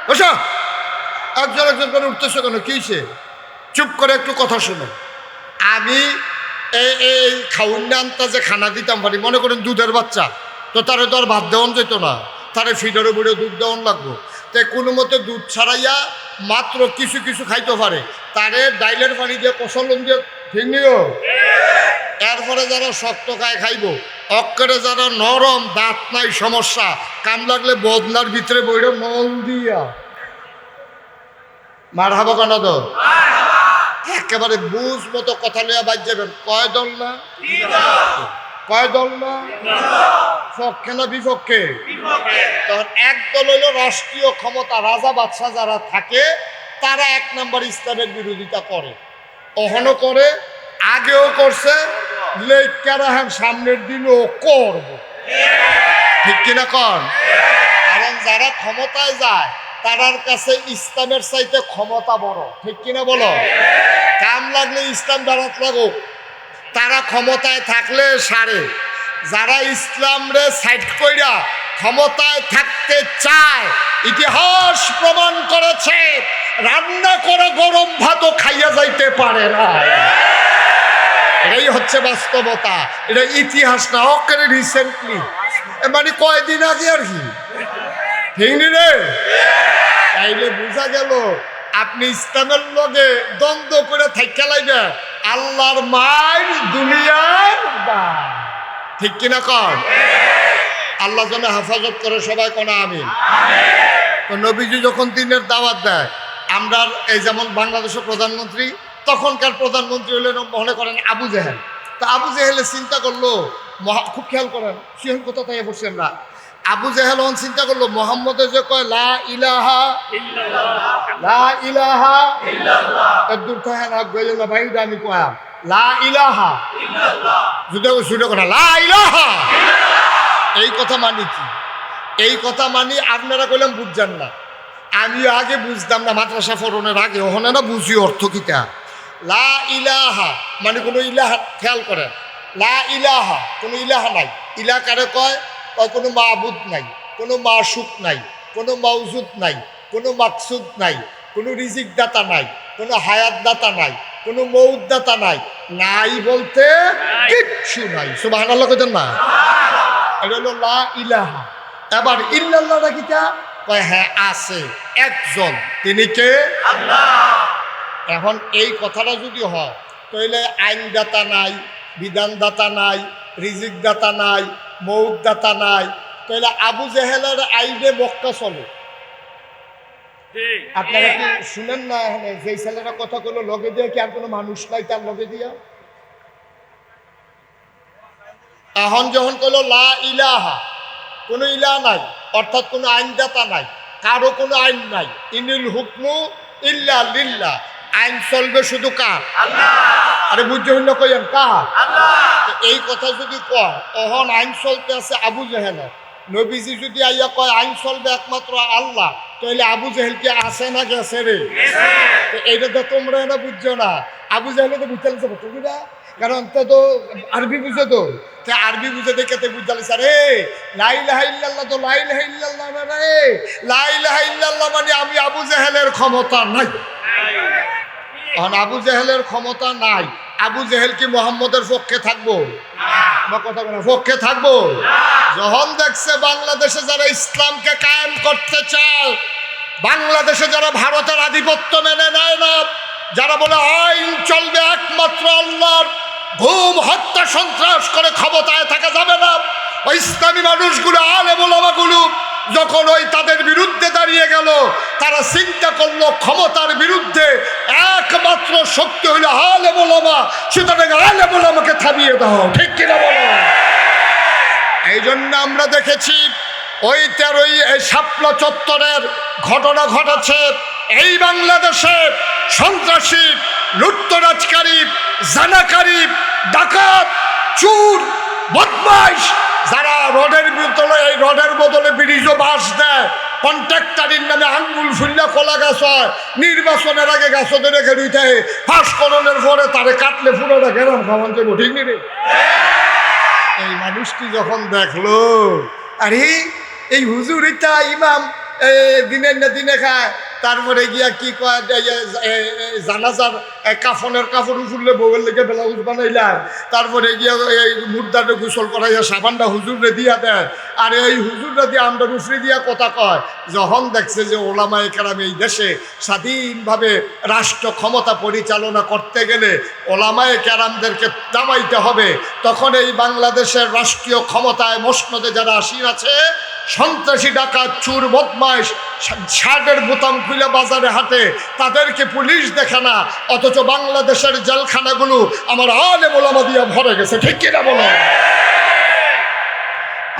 বসো, একজন একজন করে উঠতেছো কেন? কি হয়েছে? চুপ করে একটু কথা শোনো। আমি এই খাউন্ডা আনতা যে খানা দিতাম পারি, মনে করেন দুধের বাচ্চা, তো তারে তো আর ভাত দেওয়ান যেত না, তারে ফিডারে বুড়ে দুধ দেওয়ান লাগবো। তাই কোনো মতে দুধ ছাড়াইয়া মাত্র কিছু কিছু খাইতে পারে, তারে ডাইলের পানি দিয়ে কষলন দিয়ে ভেঙিও। এরপরে যারা শক্ত খায় খাইব, অক্করে যারা নরম, দাঁত নাই, সমস্যা, কাম লাগলে বদনার ভিতরে বইরে মল দিয়া মার হাবো কেন তো একেবারে বুঝ মতো কথা লইয়া বাজ যাবেন। কয় দল না? কয় দল না? পক্ষে না বিপক্ষে? তখন এক দল হইল রাষ্ট্রীয় ক্ষমতা, রাজা বাদশাহ যারা থাকে তারা 1 নম্বর ইসলামের বিরোধিতা করে, অহনো করে, আগেও করছে, লেখারাহান সামনের দিনও করব। ঠিক কিনা কন? কারণ যারা ক্ষমতায় যায় তারার কাছে ইসলামের চাইতে ক্ষমতা বড়। ঠিক কিনা বলো? কাম লাগলে ইসলাম দাঁড়াত লাগুক, তারা ক্ষমতায় থাকলে সারে। যারা ইসলাম রে সাইড কইরা ক্ষমতায় থাকতে চায়, ইতিহাস প্রমাণ করেছে রান্না করে গরম ভাতও খাইয়া যাইতে পারে না। এটাই হচ্ছে বাস্তবতা, এটা ইতিহাস না। ওকে রিসেন্টলি, মানে কয়দিন আগে আর কি, ঠিক রে? তাইলে বোঝা গেল আপনি ইসলামের লগে দ্বন্দ্ব করে থাইকা লাইবে আল্লাহর মায়ের দুনিয়ার বা। ঠিক কিনা কন? আল্লাহ যেন হেফাজত করে, সবাই কোনা আমিন। তো নবীজি যখন দিনের দাওয়াত দেয়, আমরা এই যেমন বাংলাদেশের প্রধানমন্ত্রী, তখনকার প্রধানমন্ত্রী হলেন মনে করেন আবু জেহেল। তা আবু জেহেলে চিন্তা করলো, খুব খেয়াল করেন, সিহন কোথা থেকে বসছি আমরা। আবু জেহেল চিন্তা করলো, মোহাম্মদে যে কয় লা ইলাহা লা ইলাহা দূর থাকে না গেলে না ভাই, আমি কয়া লা ইলাহা যদি শুনে কথা লা ইলাহা, এই কথা মানি কি? এই কথা মানি। আপনারা কইলাম বুঝছেন না, আমি আগে বুঝতাম না, মাদ্রাসা ফরনের আগে, ওখানে না বুঝি অর্থ কিটা। লা ইলাহা মানে কোনো ইলাহা, খেয়াল করেন, লা ইলাহা, কোনো ইলাহা নাই। ইলাহ কারে কয়? কয় কোনো মাবুদ নাই, কোনো মাশুক নাই, কোনো মাউজুদ নাই, কোনো মাকসুদ নাই, কোনো রিজিক দাতা নাই, কোনো হায়াত দাতা নাই, কোনো মৌত দাতা নাই। নাই বলতে কিচ্ছু নাই। সুবহানাল্লাহ কইতেন না? এটা হলো লা ইলাহা। এবার ইল্লাল্লাহটা কিটা? কয় হ্যাঁ আছে একজন, তিনি কে? আল্লাহ। এখন এই কথাটা যদি হয় তাহলে আইনদাতা নাই, বিধানদাতা নাই, রিজিক দাতা নাই, মৌত দাতা নাই, তাহলে আবু জেহেলের আইনে মক্কা চলে। আপনারা কি শুনেন না যে ছেলেরা কথা কইলো লগে দিয়ে কি আর কোনো মানুষ নাই তার লগে দিয়া? এখন যখন কইলো লা ইলাহা, কোনো ইলাহ নাই, অর্থাৎ কোনো আইনদাতা নাই, কারো কোনো আইন নাই। ইনিল হুকমু ইল্লা লিল্লাহ, আইন চলবে শুধু কার? আল্লাহ। আরে বুঝতে হইল কইেন কার? আল্লাহ। এই কথা যদি কয় তখন আইন চলতে আছে আবু জেহেলের। নবীজি যদি আইয়া কয় আইন চলবে একমাত্র আল্লাহ, তাহলে আবু জেহেল কি আছে না গেছে রে? এইটা তো তোমরা এটা বুঝছো না। আবু জেহেল তো বুঝতে লাগছে বুঝা, কারণ তো আরবি বুঝে তো আরবি বুঝে দেখে বুঝতে স্যার রে লা ইলাহা ইল্লাল্লাহ তো লা ইলাহা ইল্লাল্লাহ না রে, লা ইলাহা ইল্লাল্লাহ মানে আমি আবু জেহেলের ক্ষমতা নাই। এখন আবু জেহেলের ক্ষমতা নাই, আবু জেহেল কি মুহাম্মদের পক্ষে থাকবো? কথা বলে পক্ষে থাকবো? যখন দেখছে বাংলাদেশে যারা ইসলামকে কায়েম করতে চায়, বাংলাদেশে যারা ভারতের আধিপত্য মেনে নেয় না, যারা বলে আইন চলবে একমাত্র আল্লাহর, ঘুম হত্যা সন্ত্রাস করে ক্ষমতায় থাকা যাবে না, ওই ইসলামী মানুষগুলো আলেম ওলামাগুলো যখন ওই তাদের বিরুদ্ধে দাঁড়িয়ে গেল, তারা চিন্তা করলো ক্ষমতার বিরুদ্ধে একমাত্র শক্তি হইল আলেম ওলামা, সুতরাং আলেম ওলামাকে থামিয়ে দাও। ঠিক কিনা বলো? এই জন্য আমরা দেখেছি ওই 13ই শাপলা চত্বরের ঘটনা ঘটেছে। এই বাংলাদেশে সন্ত্রাসী, লুটতরাজকারী, জানাকারী, ডাকাত, চুর, বদমাইশ যারা রডের বদলে, এই রডের বদলে ব্রিজও বাস দেয়, কন্ট্রাক্টারির নামে আঙ্গুল ফুল্লা কলা গাছ হয়, নির্বাচনের আগে গাছ ধরে খেলুইতে ফাঁস করণের পরে তারে কাটলে পুরোটা গেলাম খাওয়ান যাবো। ঠিক নি রে? এই মানুষটি যখন দেখলো আরে এই হুজুর ইটা ইমাম দিনের না দিনে খায়, তারপরে গিয়া কি কয় জানাজার কাফনের কাপড় উঠলে বউয়ের লেগে ব্লাউজ বানাইলাম, তারপরে গিয়া এই মুর্দারে গোসল করাইয়া সাবানটা হুজুরে দিয়া দেয়। আর এই হুজুররা দিয়ে আমরা রুফরি দিয়া কথা কয়। যখন দেখছে যে ওলামায়ে কেরাম এই দেশে স্বাধীনভাবে রাষ্ট্র ক্ষমতা পরিচালনা করতে গেলে ওলামায়ে কেরামদেরকে দামাইতে হবে, তখন এই বাংলাদেশের রাষ্ট্রীয় ক্ষমতায় মসনদে যারা আসীন আছে, সন্ত্রাসী, ডাকাত, চুর, বদমাইশ, শার্টের বোতাম খুলে বাজারে হাঁটে, তাদেরকে পুলিশ দেখে না, অথচ বাংলাদেশের জেলখানাগুলো আমার আলেম ওলামা দিয়া ভরে গেছে। ঠিক কিনা বলো?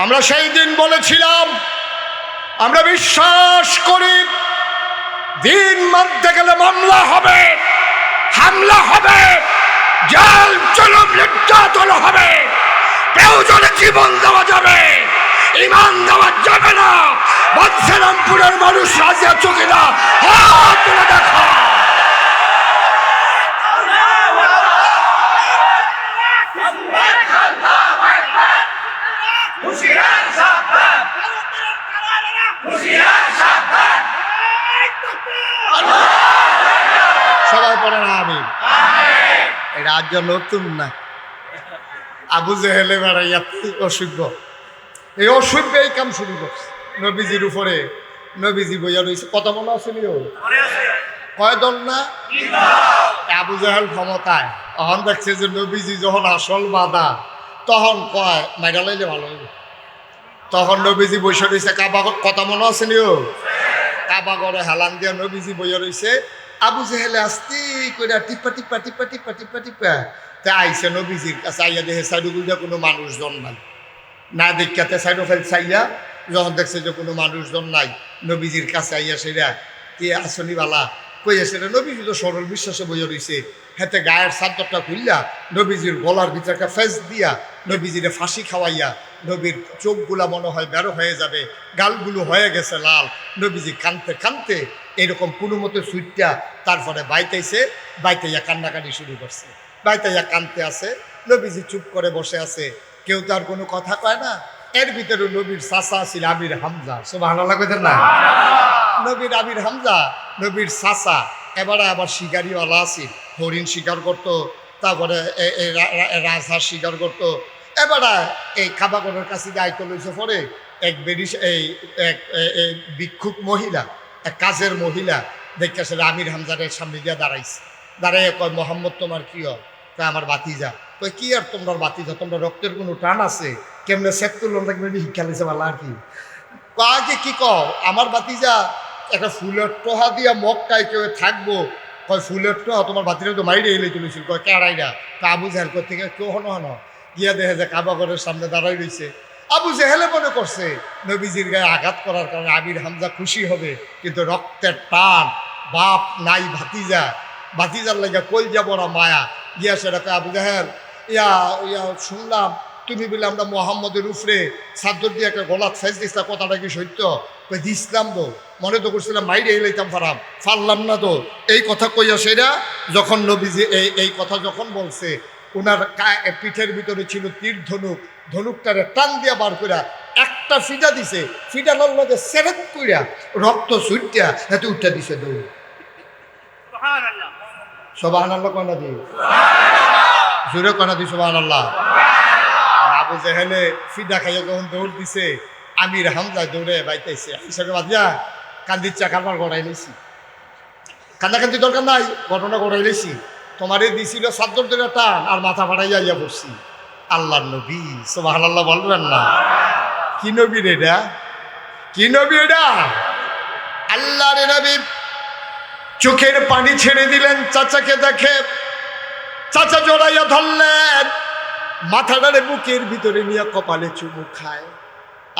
আমরা সেই দিন বলেছিলাম আমরা বিশ্বাস করি দিন মানতে গেলে মামলা হবে, হামলা হবে, জেল জুলুম নির্যাতন হবে, প্রয়োজনে জীবন দেওয়া যাবে, ইমান দেওয়া যাবে না। বাদশাহপুরের মানুষ রাজি আছো কিনা? হাত তুলে দেখো। সবাই পড়ে না আমি এই রাজ্য নতুন না। আবু জেহেলে বেড়াইয়া অসভ্য, এই অসভ্য এই কাম শুরু করছে নবীজির উপরে। নবীজি বইয়া রয়েছে, কথা মনে আছে কয় দল না? আবু জেহেল ক্ষমতায়, তখন দেখছে যে নবীজি যখন আসল বাধা, তখন কয় মাইরা লাইলে ভালো হইবে। তখন নবীজি বসে রয়েছে কাবাগর, কথা মনে আছে কাবাগরে হেলান দিয়া নবীজি বইয়া রয়েছে। আবু জেহেলে আস্তি করে টিপা টিপা টিপা টিপা টিপা টিপা তা আইসে নবীজির কাছে, আইয়া দেখে সাইডুগুলিয়া কোনো মানুষজন নাই, না দেখাতে সাইড ফেল চাইয়া যখন দেখছে যে কোনো মানুষজন নাই, নবীজির কাছে আইয়া সেরা কে আসনি বালা কই আসে, নবীজি তো সরল বিশ্বাসে বইয়া রয়েছে। হাতে গায়ের চাদরটা খুললা নবীজির গলার ভিতরে একটা ফেস দিয়া নবীজিরে ফাঁসি খাওয়াইয়া, নবীর চোখগুলা মনে হয় বেরো হয়ে যাবে, গালগুলো হয়ে গেছে লাল, নবীজি কানতে কানতে এরকম কোনো মতো সুইটটা তারপরে বাইতেছে, বাইতাইয়া কান্নাকাটি শুরু করছে, বাইতাইয়া কানতে আছে। নবীজি চুপ করে বসে আছে, কেউ তো আর কোনো কথা কয় না। এর ভিতরে নবীর চাচা ছিল আমির হামজা, সুবহানাল্লাহ কইতেন না? নবীর আমির হামজা, নবীর চাচা, এবারে আবার শিকারিওয়ালা আছিল, হরিণ শিকার করতো, তারপরে রাজহাঁস শিকার করতো। এবারে এই কাবাগরের কাছে দায়িত্ব লইছে পরে এক বেরিস এক ভিক্ষুক মহিলা, এক কাজের মহিলা দেখে আসলে আমির হামজারের সামনে দিয়ে দাঁড়াইছে। দাঁড়াইয়া কয়, মোহাম্মদ তোমার কি হয়? তা আমার বাতিজা। কয়, কি আর তোমরা বাতিজা, তোমরা রক্তের কোনো টান আছে? কেমনে সেট করলাম দেখবে শিক্ষা লিছে ভালো আর কি। আগে কি কও? আমার বাতিজা একটা ফুলের টোহা দিয়া মক্কায় কেউ থাকবো। কয়, ফুলের টোহা তোমার বাতিরা তো মাইরে এলে চলেছিল। কয়, কেড়াইরা? আবু জাহেল থেকে কেউ হনো হনো গিয়া দেখে যে কাবাগরের সামনে দাঁড়াই রয়েছে। আবু জেহেলে মনে করছে নবীজির গায়ে আঘাত করার কারণে আমির হামজা খুশি হবে, কিন্তু রক্তের টান, বাপ নাই ভাতিজা, ভাতিজার লাগে কই যাব না মায়া গিয়া সেটা কয়, আবু জাহেল ইয়া ইয়া শুনলাম তুমি বলে আমরা মোহাম্মদের উপরে সাদ্দর দিয়ে একটা গলাত ফেস দিচ্ছিলাম, কথাটা কি সত্য? কই, দিছিলাম তো, মনে তো করছিলাম মাইরে এলাইতাম ফারলাম না তো। এই কথা কইয়া সেরা যখন নবীজি এই কথা যখন বলছে, ওনার পিঠের ভিতরে ছিল তীর ধনুক, ধনুকটারে টান দিয়া বার কইরা একটা ফিটা দিছে, ফিটানোর মধ্যে সেরেক কইরা রক্ত ছুটিয়া এত উঠা দিছে দৌড়। সুবহানাল্লাহ কনা দি, জোরে কনা দি সুবহানাল্লাহ। আবু জেহেলে ফিদা খাইয়া যখন দৌড় দিছে, আমির হামজা দৌড়ে বাইতেছে, হিসাবে বাদিয়া কান্দিচ্ছা কারবার গড়াই লেছি। কান্দাকান্দি দরকার নাই, ঘটনা গড়াই লেছি। তোমারে দিছিল সাদ্দর ধরে টান আর মাথা ফাটাইয়া ইয়া পড়ছি। আল্লাহর নবী, সুবহানাল্লাহ বলবেন না? কি নবী রে এটা? কি নবী এটা? আল্লাহর নবী চোখের পানি ছেড়ে দিলেন চাচাকে দেখে। চাচা জড়াইয়া ধরলেন, মাথাটারে বুকের ভিতরে নিয়ে কপালে চুমু খায়।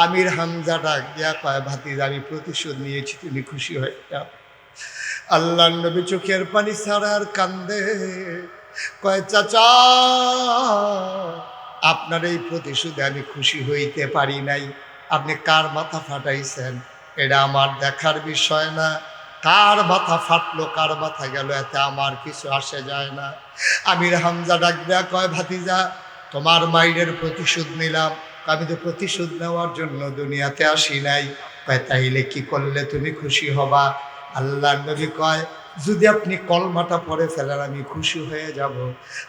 আমির হামজা ডাক দিয়া কয়, ভাতিজা আমি প্রতিশোধ নিয়েছি, তুমি খুশি হয়ে যাও। আল্লাহর নবী চোখের পানি ছাড়া আর কান্দে, কয়, চাচা আপনার এই প্রতিশোধে আমি খুশি হইতে পারি নাই। আপনি কার মাথা ফাটাইছেন এটা আমার দেখার বিষয় না। কার মাথা ফাটলো কার মাথা গেল এতে আমার কিছু আসে যায় না। আমির হামজা ডাক দেয়া কয়, ভাতিজা তোমার মায়ের প্রতিশোধ নিলাম। আমি তো প্রতিশোধ নেওয়ার জন্য দুনিয়াতে আসি নাই। কয়, তাইলে কি করলে তুমি খুশি হবা? আল্লাহর নবী কয়, যদি আপনি কলমাটা পড়ে ফেলেন আমি খুশি হয়ে যাব।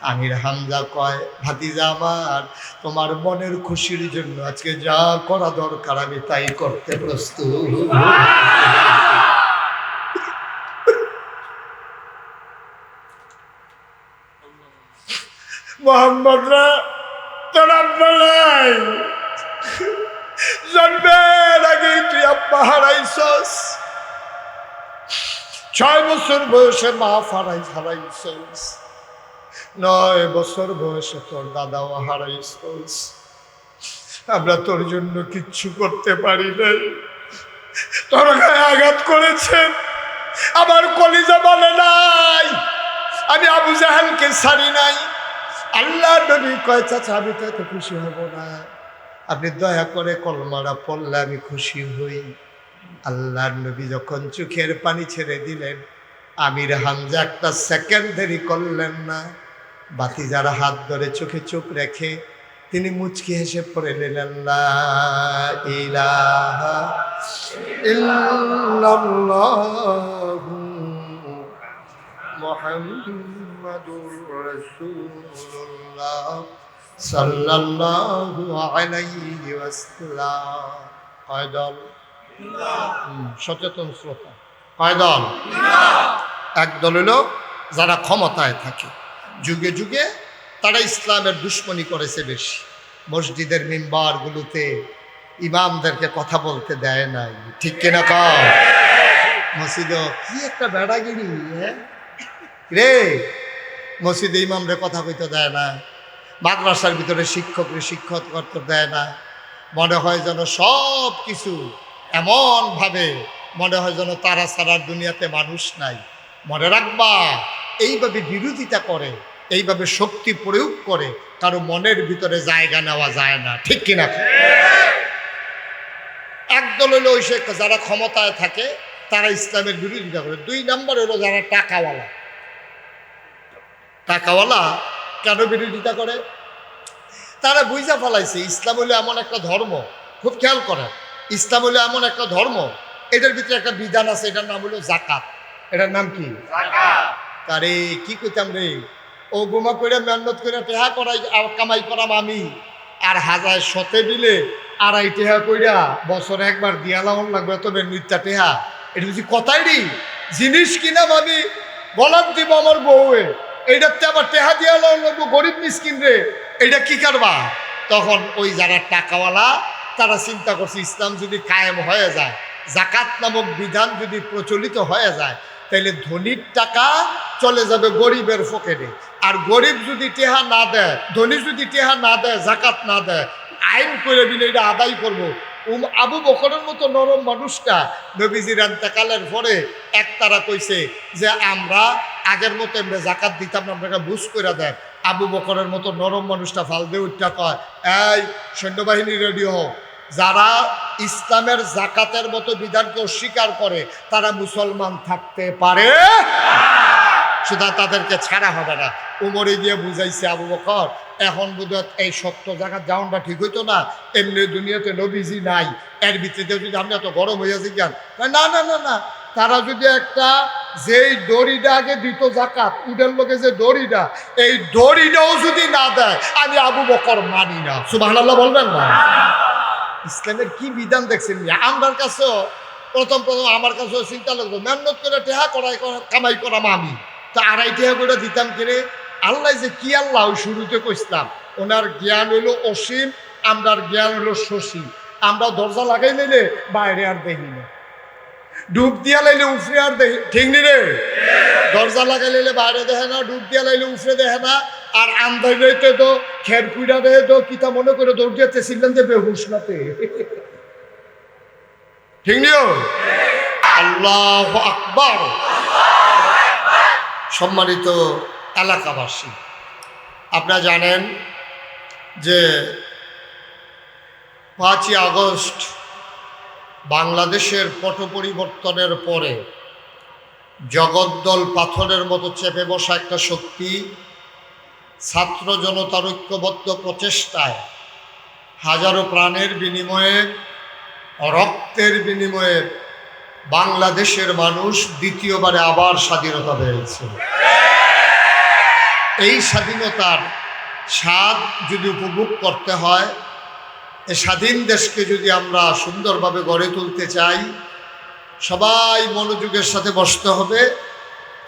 আমির হামজা কয়, ভাতিজা আমার, তোমার মনের খুশির জন্য আজকে যা করা দরকার আমি তাই করতে প্রস্তুত। মোহাম্মদরা তোর আব্বা নাই, জন্মের আগেই তুই আব্বা হারাইছস। 6 বছর বয়সে মা হারাইছস, 9 বছর বয়সে তোর দাদাও হারাইছস। আমরা তোর জন্য কিচ্ছু করতে পারি নাই। তোর গায়ে আঘাত করেছেন, আমার কলিজা বলে নাই, আমি আবু জাহেলকে ছাড়ি নাই। আল্লাহ নবী কয়, চাচা আমি তো এত খুশি হব না, আপনি দয়া করে কলমাটা পড়লে আমি খুশি হই। আল্লাহর নবী যখন চোখের পানি ছেড়ে দিলেন, আমির হামজা একটা সেকেন্ড দেরি করলেন না। ভাতিজার হাত ধরে চোখে চোখ রেখে তিনি মুচকি হেসে পড়ে নিলেন, লা ইলাহা ইল্লাল্লাহু মুহাম্মাদুর রাসূলুল্লাহ সাল্লাল্লাহু আলাইহি ওয়াসাল্লাম। কয় দল? সচেতন শ্রোতা, কয় দল? এক দল হলো যারা ক্ষমতায় থাকে, যুগে যুগে তারা ইসলামের দুশ্মনী করেছে বেশি। মসজিদের মিম্বারগুলোতে ইমামদেরকে কথা বলতে দেয় নাই, ঠিক কিনা কও? মসজিদে কি একটা বেড়াগিরি রে, মসজিদে ইমামরে কথা কইতে দেয় না, মাদ্রাসার ভিতরে শিক্ষকরে শিক্ষক করতে দেয় না। মনে হয় যেন সব কিছু এমনভাবে মনে হয় যেন তারা ছাড়ার দুনিয়াতে মানুষ নাই। মনে রাখবা, এইভাবে বিরোধিতা করে, এইভাবে শক্তি প্রয়োগ করে কারো মনের ভিতরে জায়গা নেওয়া যায় না, ঠিক কিনা? একদল হলো ওই যারা ক্ষমতায় থাকে তারা ইসলামের বিরোধিতা করে। 2 নম্বর হলো যারা টাকাওয়ালা। টাকাওয়ালা কেন বিরোধিতা করে? তারা বুঝা ফেলাইছে ইসলাম হলো এমন একটা ধর্ম, খুব খেয়াল করেন, ইসলাম হলো এমন একটা ধর্ম, এটার ভিতরে একটা বিধান আছে, এটার নাম হলো জাকাত। এটার নাম কি? তারে কি কইতাম রে, ও গোমা করে মেহনত করে টেহা করাই কামাই করাম আমি, আর হাজার শতে দিলে আড়াই টেহা কইরা বছরে একবার দিয়ালাম লাগবে, তবে মিথ্যা টেহা। এটা বুঝি কথাই রি জিনিস কিনাম আমি, বলার দিব আমার বউয়ে, এইটাতে আবার টেহা দিয়ালাম লাগবো গরিব মিসকিন রে, এইটা কি করবা? তখন ওই যারা টাকাওয়ালা তারা চিন্তা করছে ইসলাম যদি কায়েম হয়ে যায়, জাকাত নামক বিধান যদি প্রচলিত হয়ে যায়, তাইলে ধনীর টাকা চলে যাবে গরিবের পকেটে, আর গরিব যদি টেহা না দেয়, ধনী যদি টেহা না দেয়, জাকাত না দেয়, আইন করে দিলে এটা আদায় করবো। আবু বকরের মতো নরম মানুষটা নবীজির ইন্তেকালের পরে একতারা কইছে যে আমরা আগের মতো আমরা জাকাত দিতাম না, আপনাকে বুঝ করে দেন। আবু বকরের মতো নরম মানুষটা ফাল দিয়ে উঠটা কয়, এই সৈন্যবাহিনী রেডি হোক, যারা ইসলামের জাকাতের মতো বিধানকে অস্বীকার করে তারা মুসলমান থাকতে পারে, সুতরাং তাদেরকে ছাড়া হবে না। উমরে গিয়ে বুঝাইছে আবু বকর, এখন বোধহয় এই সত্য জায়গা যাওয়াটা ঠিক হইতো না, এমনি দুনিয়াতে নবীজি নাই, এর ভিত্তিতে যদি আপনি এত গরম হইয়াছে জ্ঞান, না না না না, তারা যদি একটা যেই দড়িটা আগে দিত জাকাত, উডের লোকে যে দড়িটা, এই দড়িটাও যদি না দেয়, আমি আবু বকর মানি না। সুবহানাল্লাহ বলবেন না? ইসলামের কি বিধান দেখছেন? আমার কাছেও প্রথম আমার কাছেও চিন্তা লাগতো, মেহনত করে টেহা করাই কামাই করাম আমি, তা আড়াই টেহা করে দিতাম কিনে। আল্লাহ যে কি আল্লাহ শুরুতে কইসলাম, ওনার জ্ঞান হইল অসীম, আমরার জ্ঞান হইল সসীম। আমরা দরজা লাগাই নিলে বাইরে আর দেখি না, ডুব দিয়া লাইলে উফরে আর দেখি, ঠিক নি রে? দরজা লাগাই লাইলে বাইরে দেখে না, ডুব দিয়া লাইলে উফরে দেখে না, আর আন্দাজে তো খের কুইরা দেয় তো কিতা মনে করে দৌড় দিতে ছিলেন যে বেহুশ নাতে, ঠিক নিও? আল্লাহু আকবার। সম্মানিত এলাকাবাসী, আপনারা জানেন যে 5ই আগস্ট বাংলাদেশের পট পরিবর্তনের পরে জগদ্দল পাথরের মতো চেপে বসা একটা শক্তি ছাত্র জনতার ঐক্যবদ্ধ প্রচেষ্টায় হাজারো প্রাণের বিনিময়ে, রক্তের বিনিময়ে বাংলাদেশের মানুষ দ্বিতীয়বারে আবার স্বাধীনতা পেয়েছে। এই স্বাধীনতার স্বাদ যদি উপভোগ করতে হয়, এই স্বাধীন দেশকে যদি আমরা সুন্দরভাবে গড়ে তুলতে চাই, সবাই মনোযোগের সাথে বসতে হবে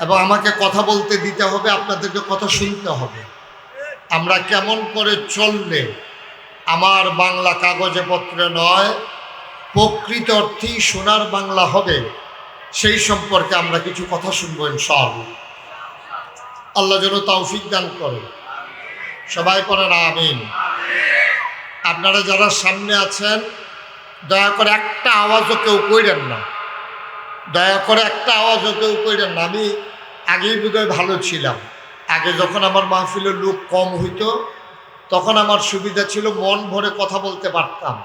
এবং আমাকে কথা বলতে দিতে হবে, আপনাদেরকে কথা শুনতে হবে। আমরা কেমন করে চললে আমার বাংলা কাগজে পত্রে নয়, প্রকৃত অর্থেই সোনার বাংলা হবে, সেই সম্পর্কে আমরা কিছু কথা শুনবো ইনশাআল্লাহ। আল্লাহ যেন তৌফিক দান করে। সবাই পড়েন আমিন। আপনারা যারা সামনে আছেন, দয়া করে একটা আওয়াজও কেউ কইরেন না, দয়া করে একটা আওয়াজও কেউ কইরেন না। আমি আগেই বোধহয় ভালো ছিলাম, আগে যখন আমার মাহফিলের লোক কম হইতো তখন আমার সুবিধা ছিল, মন ভরে কথা বলতে পারতাম।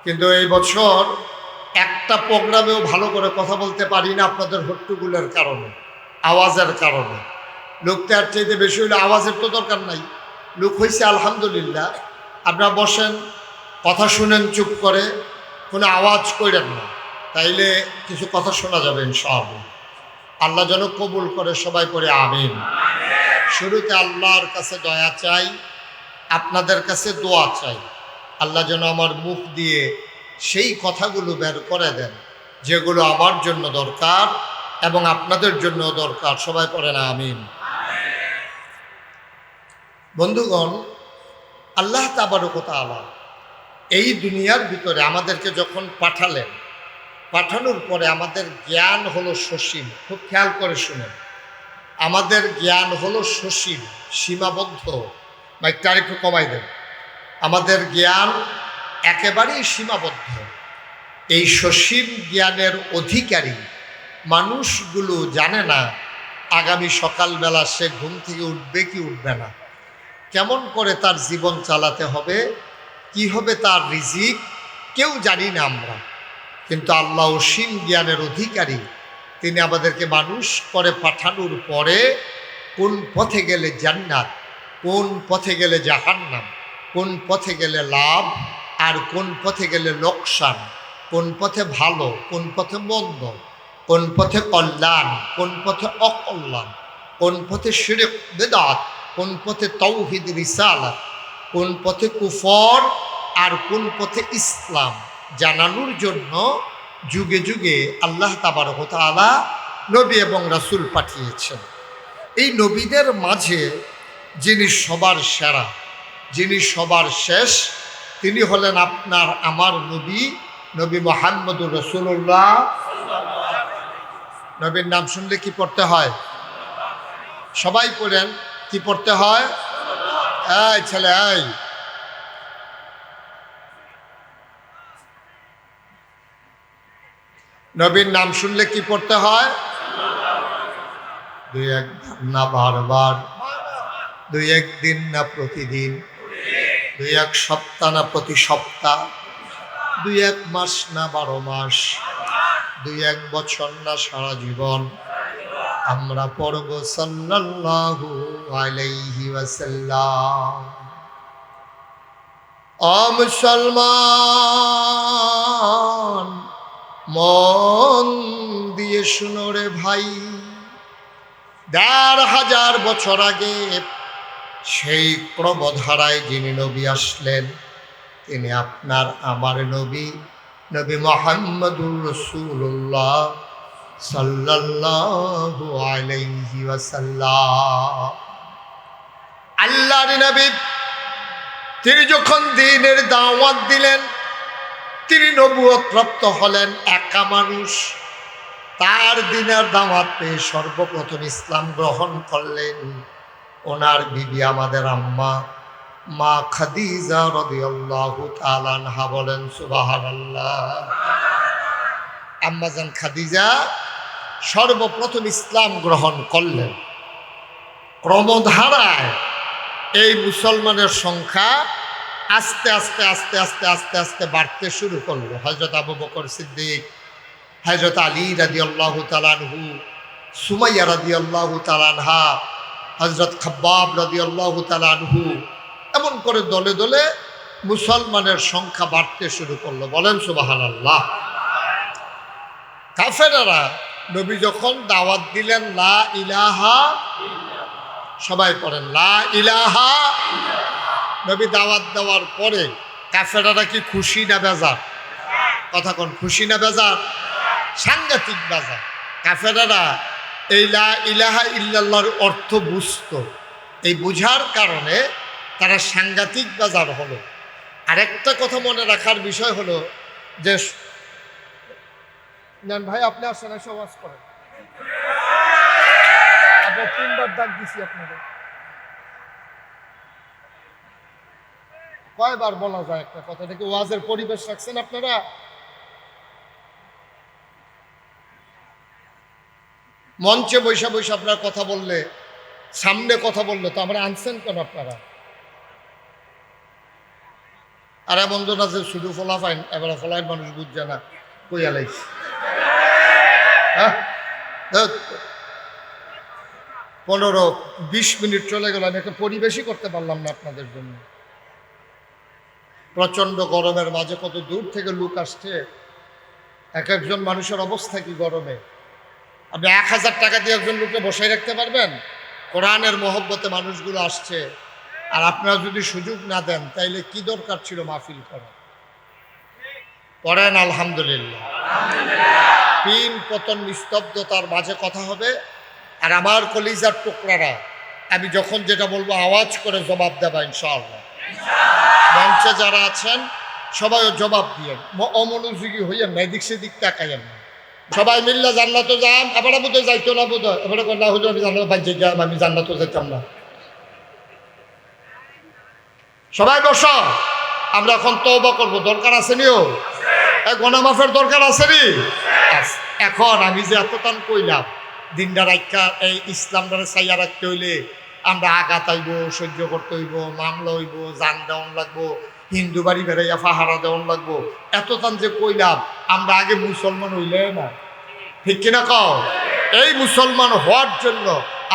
কিন্তু এই বছর একটা প্রোগ্রামেও ভালো করে কথা বলতে পারি না, আপনাদের হট্টগোলের কারণে, আওয়াজের কারণে। লোকটা আর চাইতে বেশি হইলে আওয়াজের তো দরকার নাই, লোক হয়েছে আলহামদুলিল্লাহ। আপনারা বসেন, কথা শুনেন চুপ করে, কোনো আওয়াজ করেন না, তাইলে কিছু কথা শোনা যাবে ইনশাআল্লাহ। আল্লাহ যেন কবুল করে, সবাই করে আমিন। শুরুতে আল্লাহর কাছে দয়া চাই, আপনাদের কাছে দোয়া চাই। আল্লাহ যেন আমার মুখ দিয়ে সেই কথাগুলো বের করে দেন যেগুলো আমার জন্য দরকার এবং আপনাদের জন্য দরকার। সবাই পড়েন আমিন। বন্ধুগণ, আল্লাহ তাবারক ওয়া তাআলা এই দুনিয়ার ভিতরে আমাদেরকে যখন পাঠালেন, পাঠানোর পরে আমাদের জ্ঞান হলো সসীম। খুব খেয়াল করে শুনেন, আমাদের জ্ঞান হলো সসীম, সীমাবদ্ধ। মাইকটা আরেকটু কমাই দেন। আমাদের জ্ঞান একেবারেই সীমাবদ্ধ। এই সসীম জ্ঞানের অধিকারী মানুষগুলো জানে না আগামী সকালবেলা সে ঘুম থেকে উঠবে কি উঠবে না, কেমন করে তার জীবন চালাতে হবে, কি হবে তার রিজিক, কেউ জানি না আমরা। কিন্তু আল্লাহ অসীম জ্ঞানের অধিকারী, তিনি আমাদেরকে মানুষ করে পাঠানোর পরে কোন পথে গেলে জান্নাত, কোন পথে গেলে জাহান্নাম, কোন পথে গেলে লাভ আর কোন পথে গেলে লোকসান, কোন পথে ভালো কোন পথে মন্দ, কোন পথে কল্যাণ কোন পথে অকল্যাণ, কোন পথে শিরক বিদআত, কোন পথে তাওহীদ রিসালাত, কোন পথে কুফর আর কোন পথে ইসলাম জানানোর জন্য যুগে যুগে আল্লাহ তাবারক ওয়া তাআলা নবী এবং রাসূল পাঠিয়েছেন। এই নবীদের মাঝে যিনি সবার সেরা, যিনি সবার শেষ, তিনি হলেন আপনার আমার নবী, নবী মুহাম্মদুর রাসূলুল্লাহ। নবীর নাম শুনলে কি পড়তে হয়? সবাই পড়েন, কি পড়তে হয়? এই ছেলে, এই নবীর নাম শুনলে কি পড়তে হয়? দুই একবার না বারবার, দুই একদিন না প্রতিদিন, দুই এক সপ্তাহ না প্রতি সপ্তাহ, দুই এক মাস না 12 মাস, দুই এক বছর না সারা জীবন আমরা পড়ব সাল্লাল্লাহু আলাইহি ওয়াসাল্লাম। ও মুসলমান, মন দিয়ে শুনো রে ভাই, ১,৫০০ বছর আগে সেই ক্রমধারায় যিনি নবী আসলেন, তিনি আপনার আমার নবী, নবী মুহাম্মদুর রাসূলুল্লাহ সাল্লাল্লাহু আলাইহি ওয়াসাল্লাম। আল্লাহর নবী, তিনি যখন দ্বীনের দাওয়াত দিলেন, তিনি নবুয়ত প্রাপ্ত হলেন, একা মানুষ। তার দ্বীনের দাওয়াত পেয়ে সর্বপ্রথম ইসলাম গ্রহণ করলেন ওনার বিবি, আমাদের আম্মা মা খাদিজা রাদিয়াল্লাহু তাআলা আনহা। বলেন সুবহানাল্লাহ। আম্মাজান খাদিজা সর্বপ্রথম ইসলাম গ্রহণ করলেন। ক্রমধারায় এই মুসলমানের সংখ্যা আস্তে আস্তে আস্তে আস্তে আস্তে আস্তে বাড়তে শুরু করলো। হযরত আবু বকর সিদ্দিক, হযরত আলী রাদিয়াল্লাহু তাআলা আনহু, সুমাইয়া রাদিয়াল্লাহু তাআলা আনহা, হযরত খাব্বাব রাদিয়াল্লাহু তাআলা আনহু, এমন করে দলে দলে মুসলমানের সংখ্যা বাড়তে শুরু করলো। বলেন সুবহানাল্লাহ। কাফেররা নবী যখন দাওয়াত দিলেন লা ইলাহা, সবাই পড়েন লা ইলাহা, নবী দাওয়াত দেওয়ার পরে কাফেররা কি খুশি না বেজার? কথা কোন, খুশি না বেজার? সাংঘাতিক বেজার। কাফেররা এই লা ইলাহা ইল্লাল্লাহর অর্থ বুঝতো, এই বুঝার কারণে তারা সাংঘাতিক বেজার হলো। আরেকটা কথা মনে রাখার বিষয় হলো যে, নেন ভাই আপনি আসেন, এসে ওয়াজ করেন। আপনি 3বার ডাক দিছি আপনাদের, কয়বার বলা যায় একটা কথা? থেকে ওয়াজের পরিবেশ রাখছেন আপনারা। মঞ্চে বৈশা বৈশা আপনার কথা বললে, সামনে কথা বললে তো আমরা আনছেন কেন আপনারা? আর এমন জন আছে শুধু ফলাফাইন, এবার ফলাইন মানুষ বুঝছে না, কইয়া লাইছি। হ্যাঁ, 15-20 মিনিট চলে গেল, আমি একটা পরিবেশই করতে পারলাম না আপনাদের জন্য। প্রচন্ড গরমের মাঝে কত দূর থেকে লোক আসছে, এক একজন মানুষের অবস্থা কি গরমে। আপনি 1000 টাকা দিয়ে একজন লোককে বসাই রাখতে পারবেন? কোরআনের মহব্বতে মানুষগুলো আসছে, আর আপনারা যদি সুযোগ না দেন তাইলে কি দরকার ছিল মাহফিল করা? পড়েন আলহামদুলিল্লাহ। পিন পতন নিস্তব্ধতার মাঝে কথা হবে, আর আমার কলিজার টুকরারা আমি যখন যেটা বলবো আওয়াজ করে জবাব দেবা ইনশাআল্লাহ। মঞ্চে যারা আছেন সবাইও জবাব দিয়ে, অমনোযোগী হইয়েন না, এদিক সেদিক তাকাইয়েন না। সবাই মিললে জান্নাতে যান, এবারে বোধহয় যাইতো না, বোধহয় এবারে না হলে আমি জান্নাত বাঞ্চে যাম, আমি জান্নাতে যেতাম না। সবাই বসো, আমরা এখন তওবা করব। দরকার আছে নিও, গোনা মাফের দরকার আছে নি। এখন আমি যে এতটান কইলাম, দিনটা রাখা এই ইসলামটারে চাইয়া রাখতে হইলে আমরা আঘাত আইব, সহ্য করতে হইব, মামলা হইব, জান দেওয়ান লাগবো, হিন্দু বাড়ি বেড়াইয়া পাহারা দেওয়ান লাগবো। এতটান যে কইলাম, আমরা আগে মুসলমান হইলে না, ঠিক কিনা কও? এই মুসলমান হওয়ার জন্য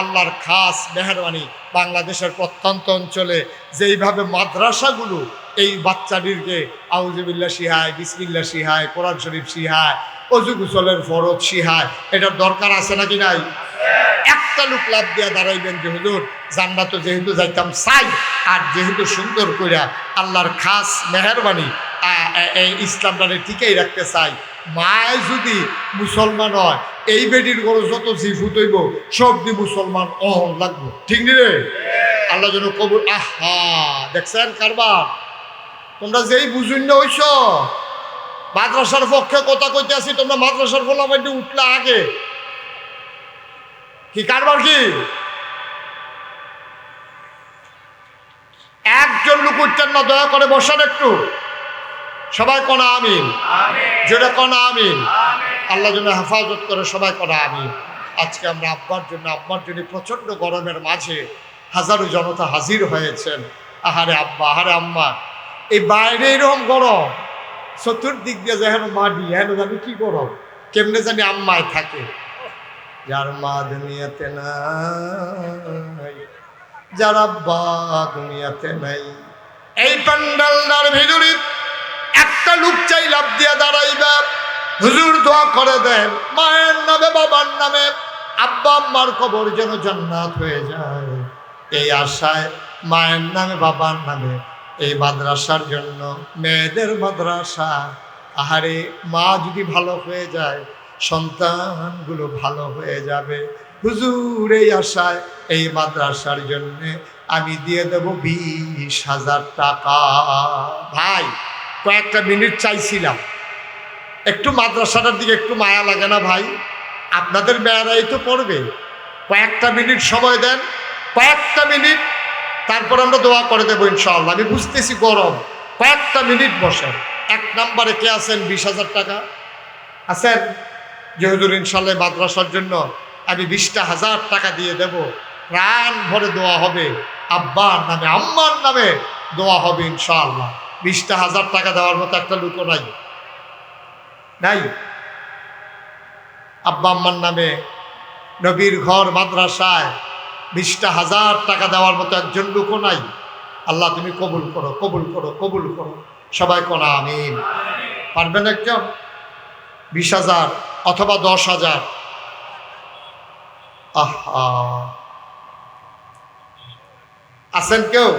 আল্লাহর খাস মেহরবানি বাংলাদেশের প্রত্যন্ত অঞ্চলে যেইভাবে মাদ্রাসাগুলো এই বাচ্চাটিরকে আউযুবিল্লাহ শিহায়, বিসমিল্লাহ শিহায়, কোরআন শরীফ শিহায়, অজু গোসলের ফরজ শিহায়, এটার দরকার আছে নাকি নাই? একটা লোক লাভ দিয়া দাঁড়াইবেন যে হুজুর জান্নাতে যেহেতু যাইতাম চাই, আর যেহেতু সুন্দর কইরা আল্লাহর খাস মেহরবানি এই ইসলামটারে টিকেই রাখতে চাই, মায় যদি মুসলমান হয় এই বেটির গরু যত জিফুত হইব সব দি মুসলমান লাগবো, ঠিক নি রে? আল্লাহ যেন কবুল। আহা দেখছেন কারবার, তোমরা যেই বুঝুন না হইছ মাদ্রাসার পক্ষে কথা কইতে আসি, তোমরা মাদ্রাসার ফলাফল উঠলে আগে কি কারবার কি? একজন লোক উঠছেন না, দয়া করে বসান একটু, সবাই কনা আমিন, যেটা কনা আমিন, আল্লাহ যেন হেফাজত করে, সবাই কনা আমিন। আজকে আমরা আব্বার জন্য প্রচন্ড গরমের মাঝে হাজারো জনতা হাজির হয়েছেন। আহারে আব্বা, আহারে আম্মা, এই বাইরে এরকম গরম, চতুর্দিক দিয়ে যেন মাটি, হেন জানি কি গরম, কেমনে জানি আম্মায় থাকে, যার মা দুনিয়াতে নাই, যার আব্বা দুনিয়াতে নাই। এই প্যান্ডালটার ভিতরে একটা লোক চাই লাভ দিয়া দাঁড়াইবা, হুজুর দোয়া করে দেন মায়ের নামে, বাবার নামে, আব্বা আম্মার কবর যেন জান্নাত হয়ে যায়, এই আশায় মায়ের নামে, বাবার নামে, এই মাদ্রাসার জন্য, মেয়েদের মাদ্রাসা। আহারে মা যদি ভালো হয়ে যায় সন্তানগুলো ভালো হয়ে যাবে। হুজুর এই আশায় এই মাদ্রাসার জন্যে আমি দিয়ে দেব 20,000 টাকা। ভাই কয়েকটা মিনিট চাইছিলাম, একটু মাদ্রাসাটার দিকে একটু মায়া লাগে না ভাই? আপনাদের মেয়েরাই তো পড়বে, কয়েকটা মিনিট সময় দেন, কয়েকটা মিনিট, তারপর আমরা দোয়া করে দেবো ইনশাআল্লাহ। আমি বুঝতেছি গরম, কয়েকটা মিনিট বসেন। 1 নম্বরে কে আছেন 20,000 টাকা আছেন? যে হুজুর ইনশাআল্লাহ মাদ্রাসার জন্য আমি 20,000 টাকা দিয়ে দেব, প্রাণ ভরে দোয়া হবে, আব্বার নামে আম্মার নামে দোয়া হবে ইনশাআল্লাহ। 20,000 টাকা দেওয়ার মতো একটা লোকও নাই, নাই। আব্বা আম্মার নামে নবীর ঘর মাদ্রাসায় 20,000 টাকা দেওয়ার মতো একজন লোকও নাই। আল্লাহ তুমি কবুল করো, কবুল করো, কবুল করো, সবাই কোনা আমিন। পারবেন একজন? 20,000 অথবা 10,000? আহা, আছেন কেউ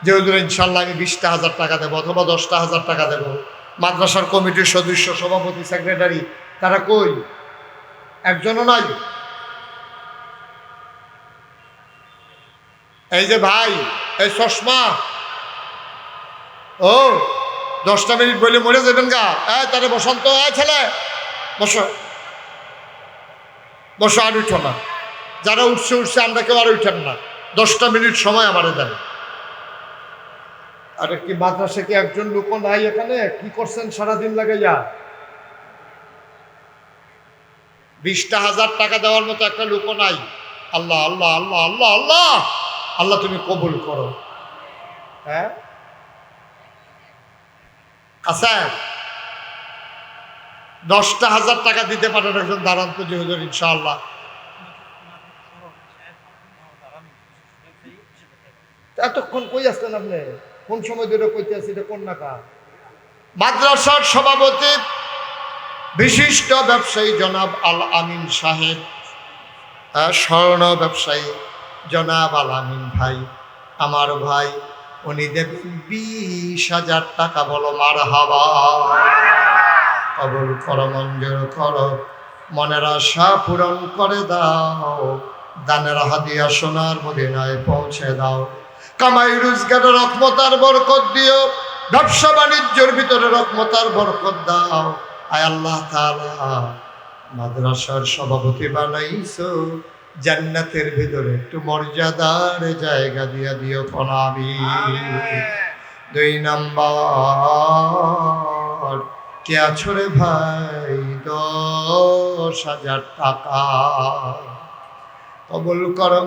যে হুজুর ইনশাল্লাহ আমি 20,000 টাকা দেবো অথবা 10,000 টাকা দেবো? মাদ্রাসার কমিটির সদস্য, সভাপতি, সেক্রেটারি, তারা কই? একজনও নাই। এই যে ভাই, এই চশমা, ও 10টা মিনিট বলে মরে যাবেন গা। তারে বসন্ত, ছেলে বসো, বসো, আর উঠো না। যারা উঠছে আমরা কেউ আর উঠেন না, 10টা মিনিট সময় আমারে দেন। আরে কি মাদ্রাসা কি একজন লোক নাই এখানে? কি করছেন সারাদিন লাগাইয়া? 20,000 টাকা দেওয়ার মতো একটা লোক নাই। আল্লাহ আল্লাহ আল্লাহ আল্লাহ আল্লাহ, আল্লাহ তুমি কবুল করো। হ্যাঁ আচ্ছা, 10,000 টাকা দিতে পারেন একজন দাঁড়ান তো যে হুজুর ইনশাআল্লাহ। এতক্ষণ কই আসছেন আপনি? কোন সময় ধরে কইতে আসছি, এটা কোন নাকা? মাদ্রাসার সভাপতি বিশিষ্ট ব্যবসায়ী জনাব আল আমিন সাহেব, স্বর্ণ ব্যবসায়ী জনাব আল আমিন ভাই, আমার ভাই, উনি দেবেন 20,000 টাকা। বলো মারহাবা। কবুল করো, মঞ্জুর করো, মনের আশা পূরণ করে দাও, দানের হাদিয়া সোনার মদিনায় পৌঁছে দাও। কামাই রোজগারের রহমতার বরকত দিও, ব্যবসা বাণিজ্যের ভিতরে রহমতার বরকত দাও। আয় আল্লাহ তাআলা, মাদ্রাসার সভাপতি বানাইছো, জান্নাতের ভিতরে একটু মর্যাদার জায়গা দিয়া দিও আমিন। 2 নম্বর, কে আছো রে ভাই? 10,000 টাকা কবুল করো।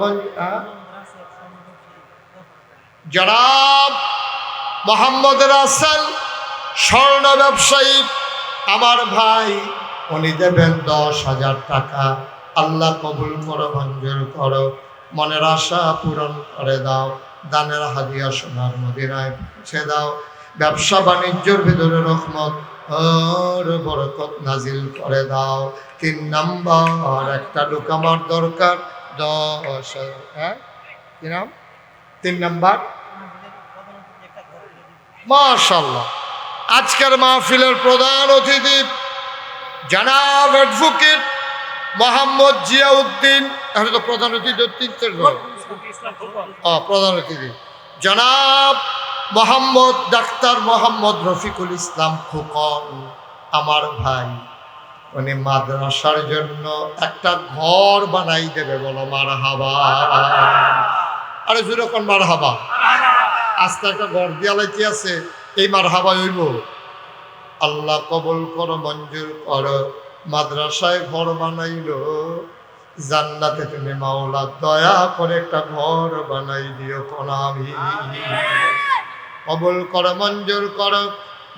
জনাব মোহাম্মদ রাসেল, স্বর্ণ ব্যবসায়ী, আমার ভাই, উনি দেবেন 10,000 টাকা। আল্লাহ কবুল করো, মঞ্জুর করো, মনের আশা পূরণ করে দাও, দানের হাদিয়া সোনার মদিনায় পৌঁছে দাও, ব্যবসা বাণিজ্যের ভিতরে রহমত আর বরকত নাজিল করে দাও। 3 নাম্বার একটা লোক আমার দরকার 10,000। হ্যাঁ কি নাম? 3 নাম্বার। মাশাআল্লাহ, আজকের মাহফিলের প্রধান অতিথি জনাব অ্যাডভোকেট মোহাম্মদ জিয়াউদ্দিন। এখন তো প্রধান অতিথি 3-4 জন। প্রধান অতিথি জনাব মোহাম্মদ ডাক্তার মোহাম্মদ রফিকুল ইসলাম খোকন, আমার ভাই। উনি মাদ্রাসার জন্য একটা ঘর বানাই দেবে, বলো মারহাবা। আরে যেরকম মারহাবা, আজকে একটা ঘর দেয়ালে কি আছে, এই মারহাবা হইব। আল্লাহ কবুল করো, মঞ্জুর করো, মাদ্রাসায় ঘর বানাইলো, জান্নাতে তুমি মাওলা দয়া করে একটা ঘর বানাই দিও কোন আমি। কবুল করো, মঞ্জুর করো,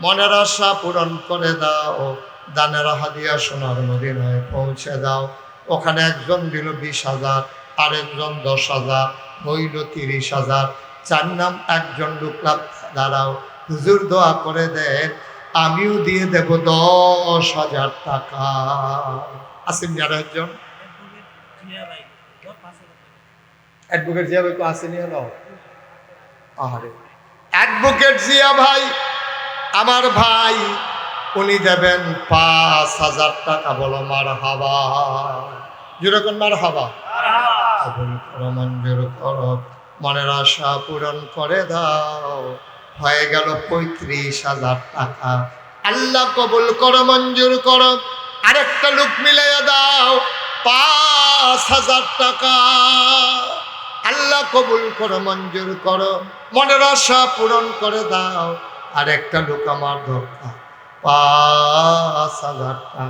মনের আশা পূরণ করে দাও, দানের হাদিয়া সোনার মদিনায় পৌঁছে দাও। ওখানে একজন দিল 20,000, আরেকজন 10,000, হইল 30,000। 4 নাম একজন লোকলা দাঁড়াও, হুজুর দোয়া করে দেন, আমিও দিয়ে দেব 10,000 টাকা। আসেন যারা একজন অ্যাডভোকেট জিয়া ভাই তো আসেনি। হলো আরে অ্যাডভোকেট জিয়া ভাই আমার ভাই, উনি দেবেন 5,000 টাকা। বলো মারহাবা, যেরকম মারহাবা। কবুল করো, মঞ্জুর করো, মনের আশা পূরণ করে দাও। হয়ে গেল 35,000 টাকা। আল্লাহ কবুল করো, মঞ্জুর করো, আরেকটা লোক মিলাইয়া দাও 5,000 টাকা। আল্লাহ কবুল করো, মঞ্জুর করো, মনের আশা পূরণ করে দাও। আরেকটা লোক আমার দরকার 5,000 টাকা।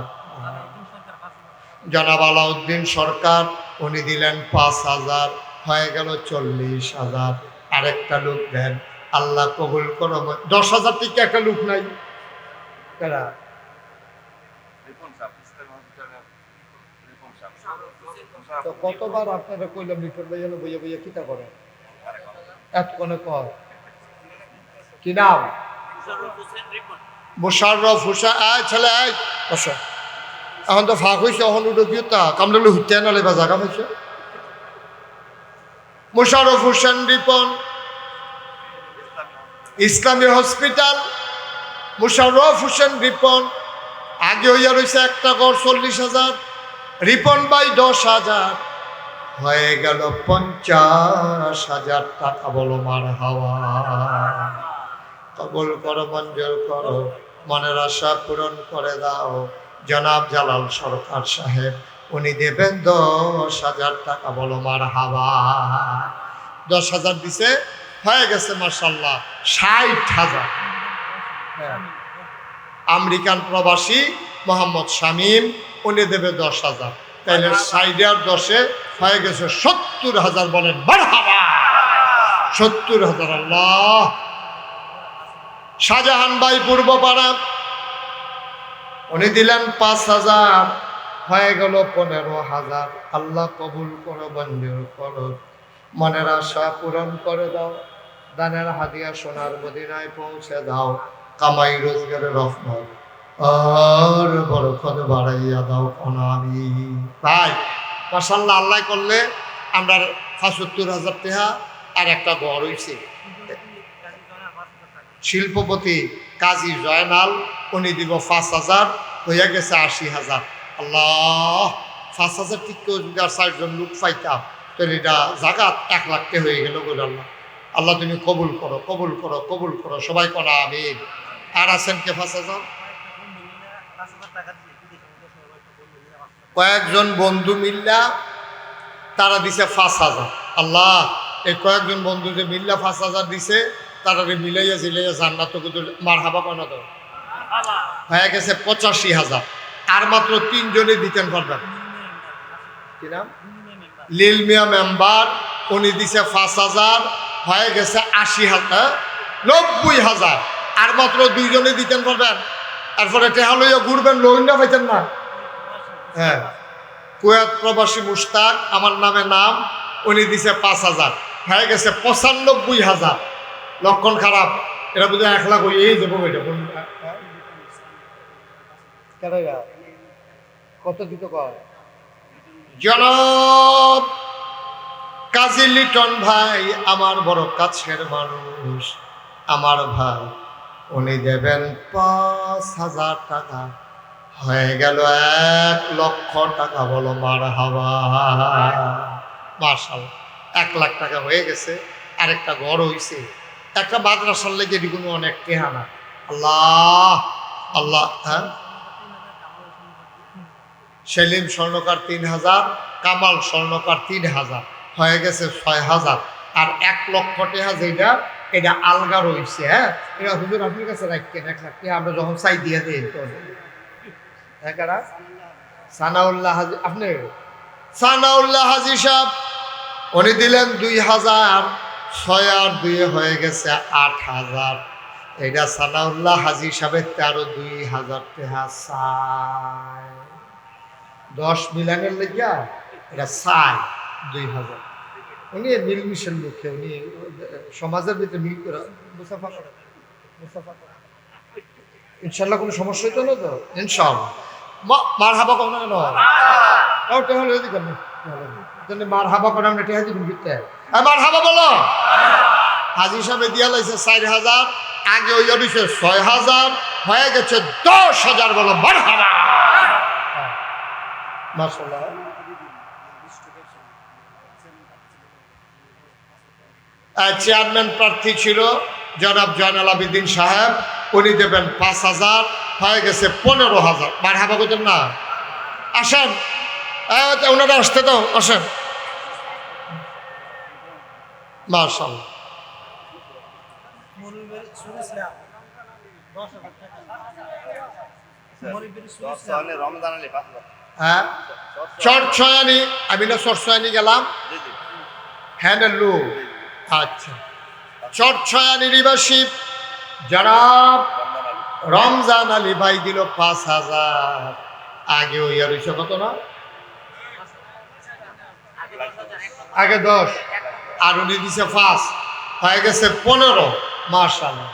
জনাব আলাউদ্দিন সরকার, উনি দিলেন 5,000, হয়ে গেল 40,000। আরেকটা লোক দেন। আল্লাহ কবুল করো, 10,000 থেকে একটা লোক নাই। কারা? তো কতবার আপনারা কইলাম রিপোর্ট লইয়া বইয়া বইয়া কিতা করে এত কোনে কর কি নাম? মোশাররফ হোসেন। আয় ছেলে আয় বসো। এখন তো ফাঁক হয়েছে, এখন উঠে দিও তা কামড়ালে হুতে নালে বা জায়গা পাইছে। মোশাররফ হোসেন রিপন, ইসলামী হসপিটাল। মোশাররফ হোসেন রিপন আগে হইয়া রয়েছে একটা ঘর 40,000, রিপন ভাই 10,000, হয়ে গেল 50,000 টাকা। বলো মারহাবা। কবুল করো, মঞ্জুর করো, মনের আশা পূরণ করে দাও। জনাব জালাল সরকার সাহেব, উনি দেবেন 10,000 টাকা। বলো মারহাবা। 10,000 দিছে, হয়ে গেছে মাশাআল্লাহ 60,000। আমেরিকান প্রবাসী মোহাম্মদ শামীম, উনি দেবে 10,000। তাইলে 60 আর 10-এ হয়ে গেছে 70,000। বলেন মারহাবা। 70,000। আল্লাহ। শাহজাহান ভাই পূর্বপাড়া, উনি দিলেন 5,000, হয়ে গেল 15,000। আল্লাহ কবুল করো, মঞ্জুর করো, মনের আশা পূরণ করে দাও, দানের হাদিয়া সোনার মদিনায় পৌঁছে দাও। কামাই রোজগারের রহমত আর বরকত বাড়াইয়া দাও কোন আমি। ভাই মাশাআল্লাহ, আল্লাহ করলে আমরা 75,000 টাকা আর একটা ঘর হইছে। শিল্পপতি কাজী জয়নাল, উনি দিব 5,000, হইয়া গেছে 80,000। আল্লাহ, 5,000 ঠিক করে যদি আর 4 জন লোক পাইতাম, তাহলে এটা জাগাত 1 লাখ টাকা হয়ে গেল। বলে আল্লাহ, আল্লাহ তুমি কবুল করো, কবুল করো, কবুল করো, সবাই করা আমিন। আর আছেন কে 5,000? কয়েকজন বন্ধু মিল্লা তারা দিছে 5,000। আল্লাহ, এই কয়েকজন বন্ধু যে মিল্লা 5,000 দিছে, তারা মিলাইয়া জিলাইয়া জান্নাত মারহাবা কেন দাও। হয়ে গেছে 85,000। আর মাত্র 3 জনে দিতেন পারবেন। কি নাম? লিল মিয়া মেম্বার, উনি দিছে 5,000, হয়ে গেছে 80,000, 90,000। আর মাত্র 2 জনে দিতেন পারবেন। তারপরে টেহা লইয়া ঘুরবেন, লোন না পাইতেন না। হ্যাঁ, কুয়েত প্রবাসী মুশতাক, আমার নামে নাম, উনি দিছে 5,000, হয়ে গেছে 95,000। লক্ষণ খারাপ, এটা বুঝে 1 লাখ হয়ে যাবো। এটা কত দিত কয়? জনাব কাজী লিটন ভাই আমার বড় কাছের মানুষ, আমার ভাই, উনি দেবেন 5,000 টাকা, হয়ে গেল 1 লক্ষ টাকা। বলো মারহাবা। মাশাআল্লাহ, 1 লাখ টাকা হয়ে গেছে। আরেকটা ঘর হইছে, একটা মাদ্রাসার লেগে এগুলো অনেক টেহানা। আল্লাহ আল্লাহ। হ্যাঁ, সেলিম স্বর্ণকার 3,000, কামাল স্বর্ণকার 3,000, হয়ে গেছে 6,000। আর 1 লক্ষ টাকা যেটা, এটা আলগা রয়েছে। হ্যাঁ, এটা হুজুর আপনার কাছে রাখেন, 1 লাখ টাকা আমরা যখন চাই দিয়ে দিই। হ্যাঁ, কারা? সানাউল্লাহ হাজি, আপনি সানাউল্লাহ হাজি সাহেব, উনি দিলেন 2,000, 6 আর 2 হয়ে গেছে 8,000। এটা সানাউল্লাহ হাজি সাহেবের 2,000 টাকা চাই। 10 মিলানের লেগিয়া এটা চাই 2,000। উনি মিলমিশের লোকে, উনি সমাজের ভিতরে মিল করে মুসাফা করে। ইনশাল্লাহ কোনো সমস্যা হইতো না তো? ইনশাল্লাহ। মারহাবা কখনো কেন মারহাবা করে আমরা টেহা দিবেন কিনতে? মারহাবা বলো। হাজি সাহেব দিয়া লাইছে 4,000, আগে ওই দিছে 6,000, হয়ে গেছে 10,000। বলো মারহাবা। মাশাআল্লাহ। চেয়ারম্যান প্রার্থী ছিল জনাব জয়নাল আবেদিন সাহেব, উনি দেবেন 5,000, হয়ে গেছে 15,000। মারহাবা করতেন না? আসেন, ওনারা আসতে দাও, আসেন। মাশাআল্লাহ। হ্যাঁ, চরছয়ানি, আমি না চরছয়ানি গেলাম। হ্যাঁ লো, আচ্ছা। চরছয়ানি নিবাসী জনাব রমজান আলী ভাই দিল 5,000। আগে ওই আর হইছে কত না? আগে 10, আর উনি দিছে 5, হয়ে গেছে 15। মাশাআল্লাহ।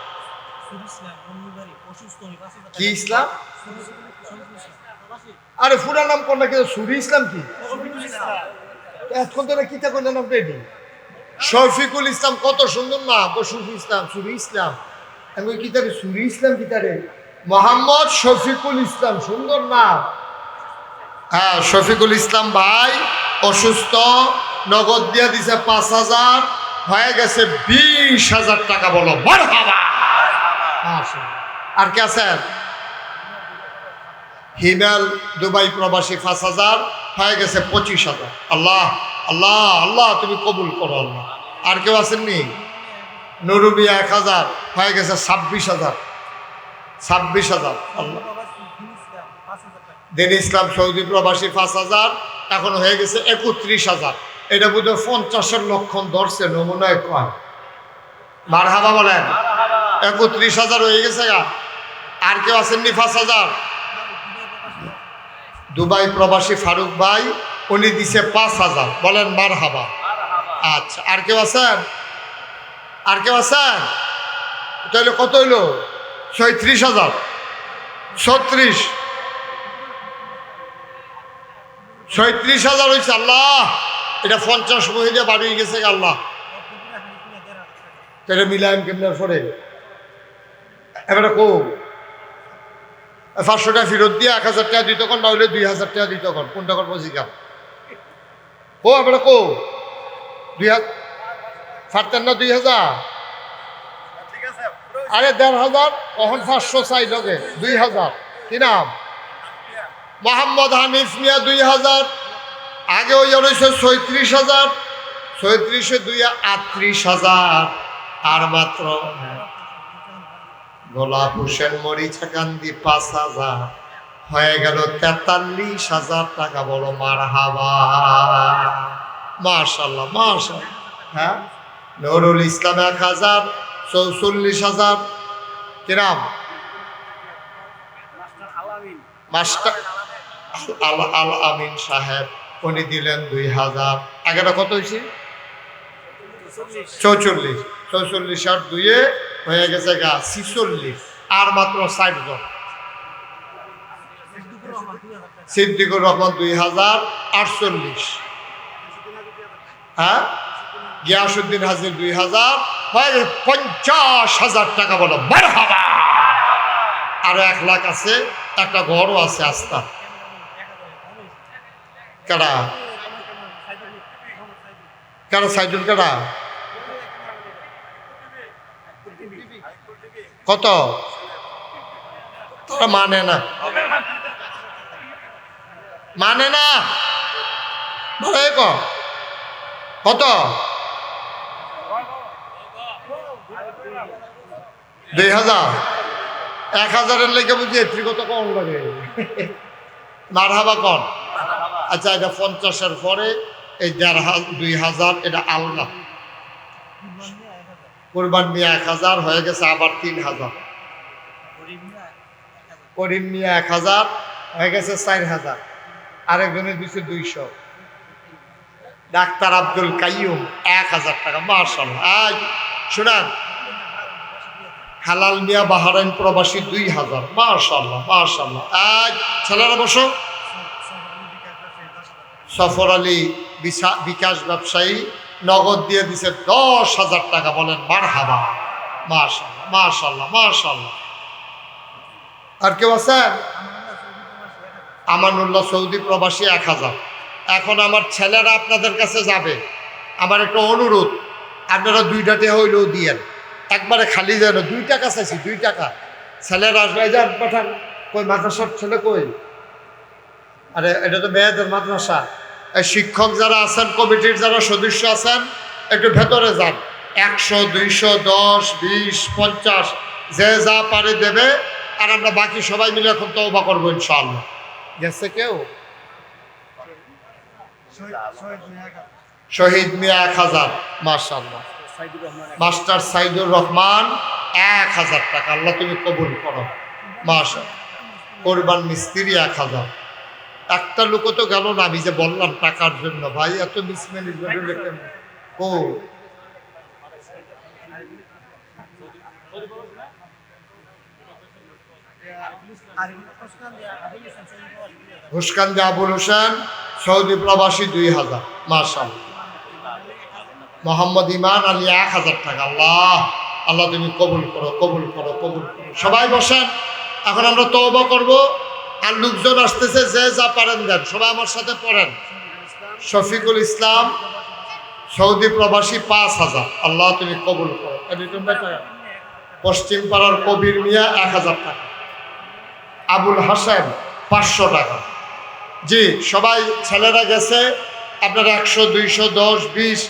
কি ইসলাম? আরে পুরা নাম কোন না, কিন্তু সুরি ইসলাম কি? এখন তো কিতা কইলেন নাম রেডি? শফিকুল ইসলাম, কত সুন্দর না? সুফি ইসলাম, সুরি ইসলাম। আমি কিতারে সুরি ইসলাম, কিতারে মোহাম্মদ শফিকুল ইসলাম, সুন্দর নাম। হ্যাঁ, শফিকুল ইসলাম ভাই অসুস্থ, নগদ দিয়া দিছে 5,000, হয়ে গেছে 20,000 টাকা। বলো মারহাবা। আর কে আছেন? হিমেল দুবাই প্রবাসী 5,000, হয়ে গেছে 25,000। আল্লাহ আল্লাহ আল্লাহ, তুমি কবুল করো আল্লাহ। আর কেউ আসেননি? নুরুবিয়া 1,000, হয়ে গেছে 26,000। 26,000। আল্লাহ। দিন ইসলাম সৌদি প্রবাসী 5,000, এখন হয়ে গেছে 31,000। এটা বুঝে 50-এর লক্ষণ ধরছে, নমুনায় কয়। মারহাবা বলেন। 31,000 হয়ে গেছে গা। আর কেউ আসেননি? 5,000। দুবাই প্রবাসী ফারুক ভাই, উনি দিছে 5,000। বলেন মারহাবা। আচ্ছা, আর কেউ আছেন? আর কেউ আছেন? তাহলে কত হইলো? 36,000। 36,000 হয়েছে। আল্লাহ, এটা 50 মহিলা বাড়ি গেছে। আল্লাহ, এটা মিলাম কেমন পরে? এবারে কো 500 টাকা ফেরত দিয়ে 1,000 টাকা দিত কোন, নইলে 2,000 টাকা দিত কোন? কোনটা করবো জিজ্ঞা কো? এবারে কো 2,000 ফারতেন না? 2,000। আরে 1,500, কখন 500 চাই লগে 2,000। কি নাম? মোহাম্মদ হানিফ মিয়া 2,000। আগে ওই রয়েছে 36,000। 36-এ 2 38,000। আর মাত্র গোলাপ হোসেন মরিচাকান্দি 5,000, হয়ে গেল 43,000 টাকা। বলো মারহাবা। মাশাআল্লাহ মাশাআল্লাহ। হ্যাঁ, নুরুল ইসলাম 1,000, 44,000। কি নাম? মাস্টার আল আল আমিন সাহেব, উনি দিলেন 2000। আগেটা কত হয়েছে? 44। 44 আর 2 হয়ে গেছে 46। আর মাত্র 60 জন। সিদ্দিকুর রহমান 2048। হ্যাঁ, গিয়াসউদ্দিন হাজির 2000, 50,000 টাকা। বলো মারহাবা। আরো 1 লাখ আছে, একটা ঘরও আছে আস্থা। কারা কারা? সাইদুল কারা? কত? তারা মানে না, মানে না। কত? 2000। 1000-এর লেগে বুঝি এত্রি কত কম লাগে। মারহাবা কর। আচ্ছা, এটা 50-এর পরে এই 2000, এটা আলগা। কোরবান মিয়া 1000 হয়ে গেছে, আবার 3000। করিম মিয়া 1000 হয়ে গেছে 4000। আরেকজনের দিচ্ছে 200। ডাক্তার আব্দুল কাইয়ুম 1000 টাকা। মাশাআল্লাহ। শোনান, হালাল মিয়া বাহারাইন প্রবাসী 2000। মাশাআল্লাহ মাশাআল্লাহ। ছেলেরা বসো। সফর আলী বিকাশ ব্যবসায়ী নগদ দিয়ে দিছে 10,000 টাকা। বলেন মারহাবা। মাশাআল্লাহ মাশাআল্লাহ মাশাআল্লাহ। আর কেউ আছেন? আমানুল্লাহ সৌদি প্রবাসী 1000। এখন আমার ছেলেরা আপনাদের কাছে যাবে, আমার একটা অনুরোধ, আপনারা 2টা টাকা হইলেও দিয়েন। একবারে খালি যেন 2 টাকা চাইছি, 2 টাকা। ছেলেরা আসবে, যান পাঠান। কই মাদ্রাসার ছেলে কই? আরে এটা তো মেয়েদের মাদ্রাসা। শিক্ষক যারা আছেন, কমিটির যারা সদস্য আছেন, একটু ভেতরে যান। 100, 200, 10, 20, 50 যে যা পারে দেবে। আর আমরা বাকি সবাই মিলে এখন তওবা করবো ইনশাআল্লাহ। গেছে কেউ? শহীদ মিয়া 1000। মাশাআল্লাহ। মাস্টার সাইদুর রহমান 1000 টাকা। আল্লাহ তুমি কবুল করো। মাশাআল্লাহ। কোরবান মিস্ত্রি 1000। একটা লোক তো গেল না, আমি যে বললাম টাকার জন্য। ভাই এত মিসমেলি লেখেন। ও হুসকান্দি আবুল হোসেন সৌদি প্রবাসী 2000। মাশাআল্লাহ। মোহাম্মদ ইমান আলী 1000 টাকা। আল্লাহ আল্লাহ তুমি কবুল করো, কবুল করো, কবুল করো। সবাই বসেন, এখন আমরা তওবা করব। আর লোকজন আসতেছে, যে যা পারেন দেন। সবাই আমার সাথে পড়েন। শফিকুল ইসলাম সৌদি প্রবাসী 5000। আল্লাহ তুমি কবুল করো। পশ্চিম পাড়ার কবির মিয়া 1000 টাকা। আবুল হাসেন 500 টাকা। জি, সবাই ছেলেরা গেছে। আপনারা 100, 200, 10, 20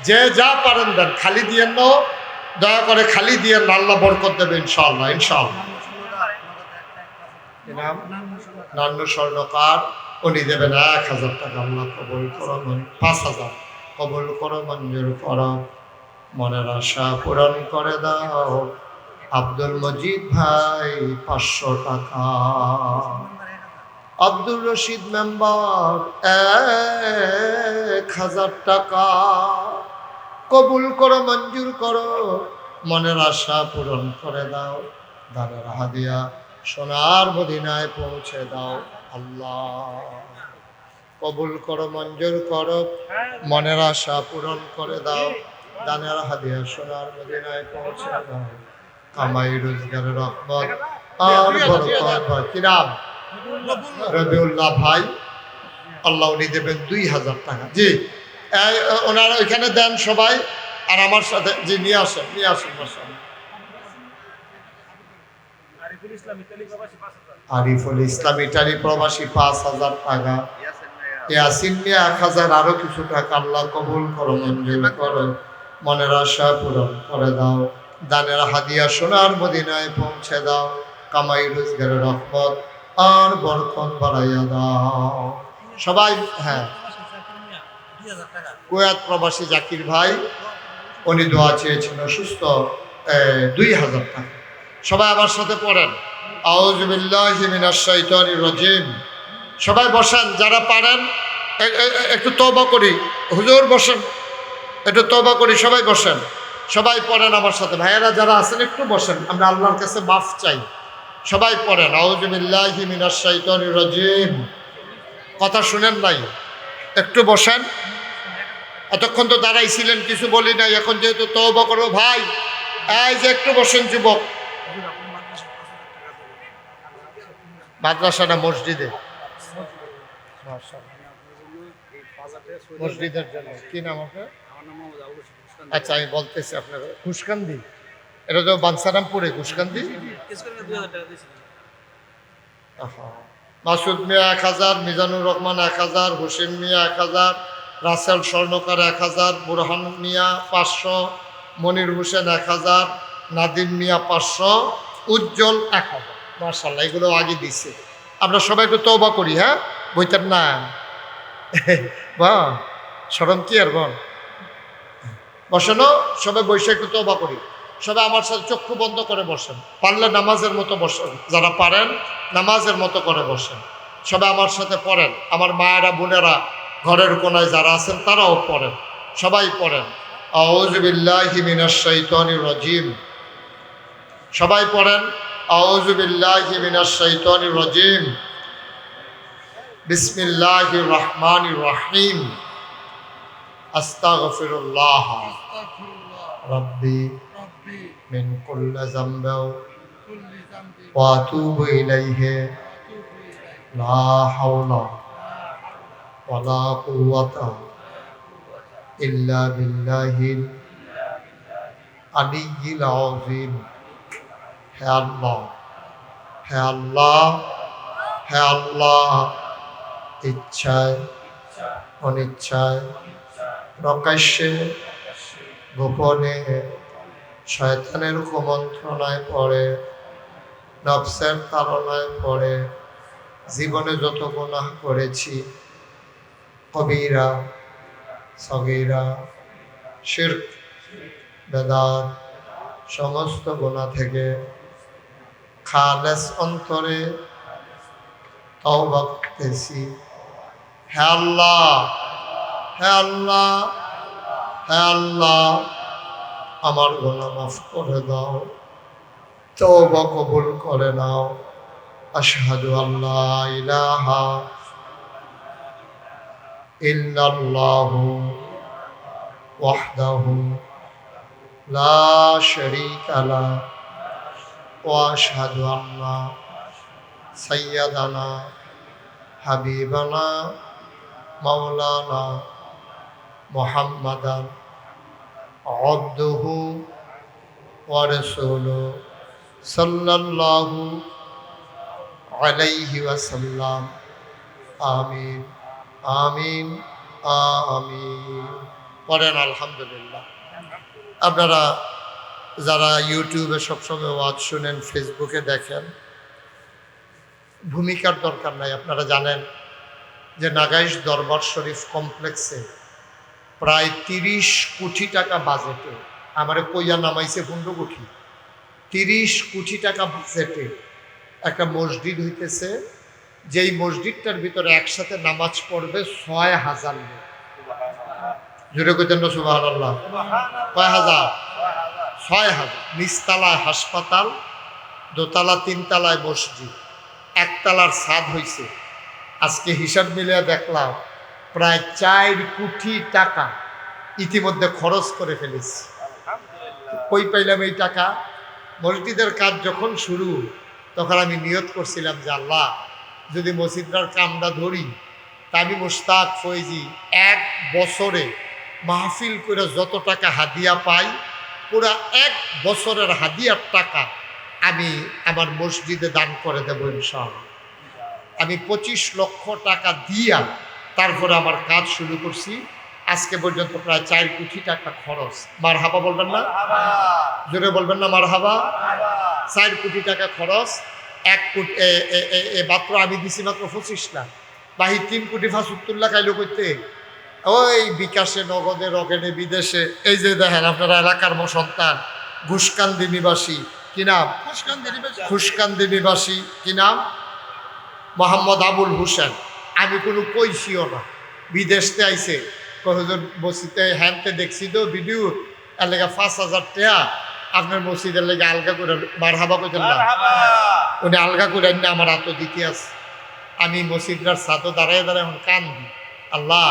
যে যা পারেন দেন। খালি দিয়েন না, দয়া করে খালি দিয়েন না। আল্লাহ বরকত দেবে ইনশাআল্লাহ ইনশাআল্লাহ। নান্নু স্বর্ণকার, উনি দেবেন 1000 টাকা। আল্লাহ কবুল করো। 5000 কবুল করো, মঞ্জুর করো। মনের আশা পূরণ করে দাও। আব্দুল মজিদ ভাই 500 টাকা। আব্দুল রশিদ মেম্বার 1000 টাকা। কবুল করো, মঞ্জুর করো। মনের আশা পূরণ করে দাও। দানের হাদিয়া সোনার মদিনায় পৌঁছে দাও। আল্লাহ কবুল করো, মঞ্জুর করো। মনের আশা পূরণ করে দাও। দানের হাদিয়া সোনার মদিনায় পৌঁছে দাও। কামাই রোজগারের রহমত আর বরকত। কি নাম? রবিউল্লাহ ভাই। আল্লাহ উনি দেবেন 2000 টাকা। জি, ওনারা ওইখানে দেন সবাই। আর আমার সাথে জি নিয়ে আসেন, নিয়ে আসেন। আরিফুল ইসলাম ইটালি প্রবাসী 5000 টাকা। ইয়াসিন মিয়া 1000। আরো কিছু টাকা। আল্লাহ কবুল করো, মঞ্জুর করো। মনের আশা পূরণ করে দাও। দানের হাদিয়া সোনার মদিনায় পৌঁছে দাও। কামাই রোজগারের রহমত আর বরকত বাড়াইয়া দাও। সবাই হ্যাঁ। কুয়েত প্রবাসী জাকির ভাই, উনি দোয়া চেয়েছেন অসুস্থ, 2000 টাকা। সবাই আমার সাথে পড়েন। আউযু বিল্লাহি মিনাশ শাইতানির রাজিম। সবাই বসেন, যারা পারেন একটু তওবা করি। হুজুর বসেন, একটু তওবা করি, সবাই বসেন, সবাই পড়েন আমার সাথে। ভাইয়েরা যারা আছেন একটু বসেন, আমরা আল্লাহর কাছে মাফ চাই। সবাই পড়েন, আউযু বিল্লাহি মিনাশ শাইতানির রাজিম। কথা শুনেন নাই, একটু বসেন। এতক্ষণ তো দাঁড়াইছিলেন, কিছু বলি নাই, এখন যেহেতু তওবা করো ভাই, এই যে একটু বসেন যুবক। মাদ্রাসা না মসজিদে? মসজিদের জন্য। কি নাম আপনার? আচ্ছা, আমি বলতেছি আপনার ঘুষকান্দি, এটা তো বাঞ্ছারামপুরে ঘুষকান্দি। মাসুদ মিয়া 1000, মিজানুর রহমান 1000, হুসেন মিয়া 1000, রাসেল স্বর্ণকার 1000, বুরহান মিয়া 500, মনির হোসেন 1000, নাদিম মিয়া 500, উজ্জ্বল 1000। মাশাআল্লাহ, এগুলো আগে দিছে। আমরা সবাই একটু তওবা করি। হ্যাঁ, বইটার নাম বা শরম কি আর বল। বসেন, সবাই বসে একটু তওবা করি। সবাই আমার সাথে চক্ষু বন্ধ করে বসেন, পারলে নামাজের মতো বসেন, যারা পারেন নামাজের মতো করে বসেন। সবাই আমার সাথে পড়েন, আমার মায়েরা বোনেরা ঘরের কোনায় যারা আছেন তারাও পড়েন, সবাই পড়েন। আউযু বিল্লাহি মিনাশ শাইতানির রাজিম। সবাই পড়েন, আউযু বিল্লাহি মিনাশ শাইতানির রাজিম। বিসমিল্লাহির রহমানির রহিম। আস্তাগফিরুল্লাহ রাব্বি মিন কুল্লি যামবিন ওয়া আতুবু ইলাইহি লা হাওলা ওয়ালা কুওয়াতা ইল্লা বিল্লাহিল আলিয়্যিল আযীম। হে আল্লাহ, হে আল্লাহ, হে আল্লাহ, ইচ্ছায় অনিচ্ছায় প্রকাশ্যে গোপনে শয়তানের কুমন্ত্রণায় পড়ে, নফসের তাড়নায় পড়ে জীবনে যত গুনাহ করেছি, কবিরা সগীরা শিরক বেদাত সমস্ত গুনাহ থেকে খালেস অন্তরে তওবা করতেছি। হে আল্লাহ, হে আল্লাহ, হে আল্লাহ, আমার গুনাহ মাফ করে দাও, তওবা কবুল করে নাও। আশহাদু আল্লা ইলাহা ইল্লাল্লাহু ওয়াহদাহু লা শারীকা লাহু ওয়া আশহাদু আন্না সাইয়্যিদানা হাবিবানা মাওলানা মুহাম্মাদান আবদুহু ওয়া রাসূলুহু সাল্লাল্লাহু আলাইহি ওয়াসাল্লাম। আমিন, আমিন, আমিন। পড়েন আলহামদুলিল্লাহ। আপনারা যারা ইউটিউবে সবসময় ওয়াজ শুনেন, ফেসবুকে দেখেন, ভূমিকার দরকার নাই। আপনারা জানেন যে নাগাইশ দরবার শরীফ কমপ্লেক্সে প্রায় 30 কোটি টাকা বাজেটে, আমারে কইয়া নামাইছে 15 কোটি, 30 কোটি টাকা বাজেটে একটা মসজিদ হইতেছে, যেই মসজিদটার ভিতরে একসাথে নামাজ পড়বে 6000 লোক। জুড়ে কইতেন না সুবহানাল্লাহ? কয় হাজার? 6000। নিচতলায় হাসপাতাল, দোতলা তিনতলায় মসজিদ, একতলার ছাদ হইছে। আজকে হিসাব মিলিয়ে দেখলাম প্রায় 4 কোটি টাকা ইতিমধ্যে খরচ করে ফেলেছি। কই পাইলাম এই টাকা? মসজিদের কাজ যখন শুরু তখন আমি নিয়ত করছিলাম যে আল্লাহ, যদি মসজিদটার কামটা ধরি তা আমি মুশতাক ফৈজি 1 বছরে মাহফিল করে যত টাকা হাদিয়া পাই, পুরা 1 বছরের হাদিয়ার টাকা আমি আমার মসজিদে দান করে দেবো ইনশাআল্লাহ। আমি 25 লক্ষ টাকা দিয়া তারপরে আমার কাজ শুরু করছি। আজকে পর্যন্ত প্রায় 4 কোটি টাকা খরচ। মারহাবা বলবেন না? জোরে বলবেন না মারহাবা? 4 কোটি টাকা খরচ। 1 কোটি মাত্র আমি দিছি মাত্র 25 লাখ। বাহি 3 কোটি 75 লাখ আইলো করতে ওই বিকাশে, নগদে, রগেনে, বিদেশে। এই যে দেখেন আপনারা এলাকার সন্তান, ঘুষকান্দি নিবাসী, কি নাম? ঘুষকান্দি নিবাসী, কি নাম? মোহাম্মদ আবুল হোসেন। আমি কোনো কইসিও না, বিদেশতে আইছে কতজন মসজিদে হ্যানতে দেখছি তো ভিডিও, এর লেগে 5,000 টাকা আপনার মসজিদের লেগে আলগা করে মারহাবা করতেন না, উনি আলগা করে না আমার হাতও দিতে আছে। আমি মসজিদের ছাদও দাঁড়ায় দাঁড়ায় এখন কান্দি, আল্লাহ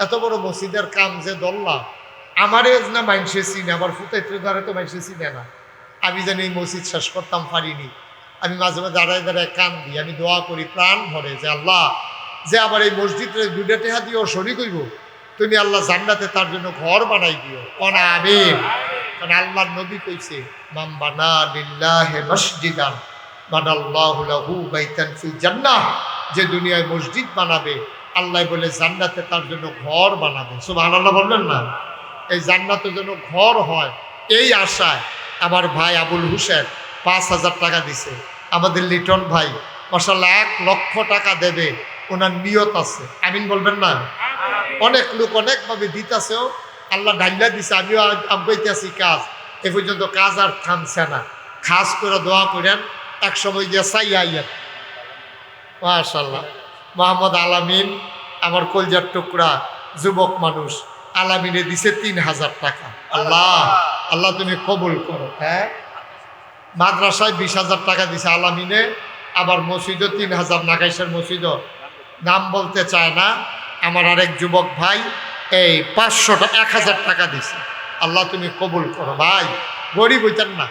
এত বড় মসজিদের কাম যে দল্লা আমার এজ না মাইনসে চিনে, আমার ফুটাইতে দ্বারা তো মাইনসে চিনে না। আমি জানি এই মসজিদ শেষ করতাম পারিনি, আমি মাঝে মাঝে দাঁড়ায় দাঁড়ায় কান্দি, আমি দোয়া করি প্রাণ ভরে যে আল্লাহ যে আবার এই মসজিদের দুটা টেহা দিয়েও শরীক হইব, তুমি আল্লাহ জান্নাতে তার জন্য ঘর বানাই দিও, অনা আমিন। কারণ আল্লাহর নবী কইছে মান বানা লিল্লাহি মসজিদান বানাল্লাহু লাহু বাইতান ফিল জান্নাহ, যে দুনিয়ায় মসজিদ বানাবে আল্লাহ বলে জান্নাতে তার জন্য ঘর বানাবে। সুবহানাল্লাহ বলবেন না? এই জান্নাতের জন্য ঘর হয়, এই আশায় আমার ভাই আবুল হোসেন 5,000 টাকা দিছে। আমাদের লিটন ভাই মাশাআল্লাহ 1 লক্ষ টাকা দেবে, ওনার নিয়ত আছে, আমিন বলবেন না? অনেক লোক অনেকভাবে দিতেছেও, আল্লাহ ডাইলা দিছে, আমিও আছি কাজ, এ পর্যন্ত কাজ আর থামছে না। খাস করে দোয়া করেন, এক সময় গিয়ে চাই আইয়েন। মাশাআল্লাহ মোহাম্মদ আলামিন আমার কলজার টুকরা যুবক মানুষ, আলামিনে দিছে 3,000 টাকা। আল্লাহ আল্লাহ তুমি কবুল করো। হ্যাঁ, মাদ্রাসায় 20,000 টাকা দিছে আলামিনে, আবার মসজিদও 3,000, নাগাইশের মসজিদও নাম বলতে চায় না। আমার আরেক যুবক ভাই এই 1,000 টাকা দিছে। আল্লাহ তুমি কবুল করো। ভাই গরিব হইতেন না,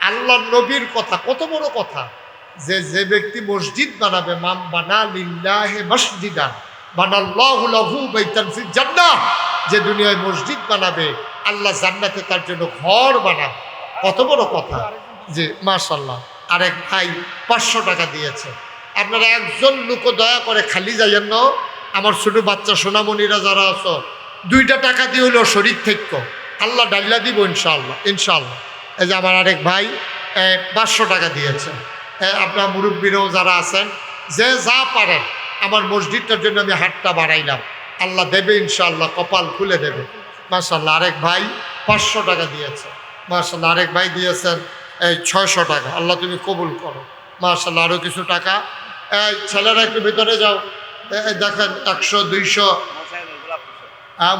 আল্লাহর নবীর কথা কত বড় কথা, যে যে ব্যক্তি মসজিদ বানাবে মান বানা লিল্লাহি মসজিদান বানাল্লাহু লাহু বাইতান ফিল জান্নাহ, যে দুনিয়ায় মসজিদ বানাবে আল্লাহ জান্নাতে তার জন্য ঘর বানাবে। কত বড় কথা। যে মাশাআল্লাহ আরেক ভাই 500 টাকা দিয়েছে। আপনারা একজন লোকও দয়া করে খালি যাইয়েন না। আমার ছোট বাচ্চা সোনামণিরা যারা আছো, 2টা টাকা দিয়ে হলেও শরীর থেকে আল্লাহ ডাইলা দিব ইনশাআল্লাহ, ইনশাআল্লাহ। এই যে আমার আরেক ভাই 500 টাকা দিয়েছেন। আপনার মুরব্বীরাও যারা আছেন, যে যা পারেন, আমার মসজিদটার জন্য আমি হাতটা বাড়াইলাম, আল্লাহ দেবে ইনশাআল্লাহ, কপাল খুলে দেবে। মাশাআল্লাহ আরেক ভাই 500 টাকা দিয়েছে। মাশাআল্লাহ আরেক ভাই দিয়েছেন 600 টাকা। আল্লাহ তুমি কবুল করো। মাশাআল্লাহ আরও কিছু টাকা। ছেলেরা একটু ভিতরে যাও, দেখেন 100 200।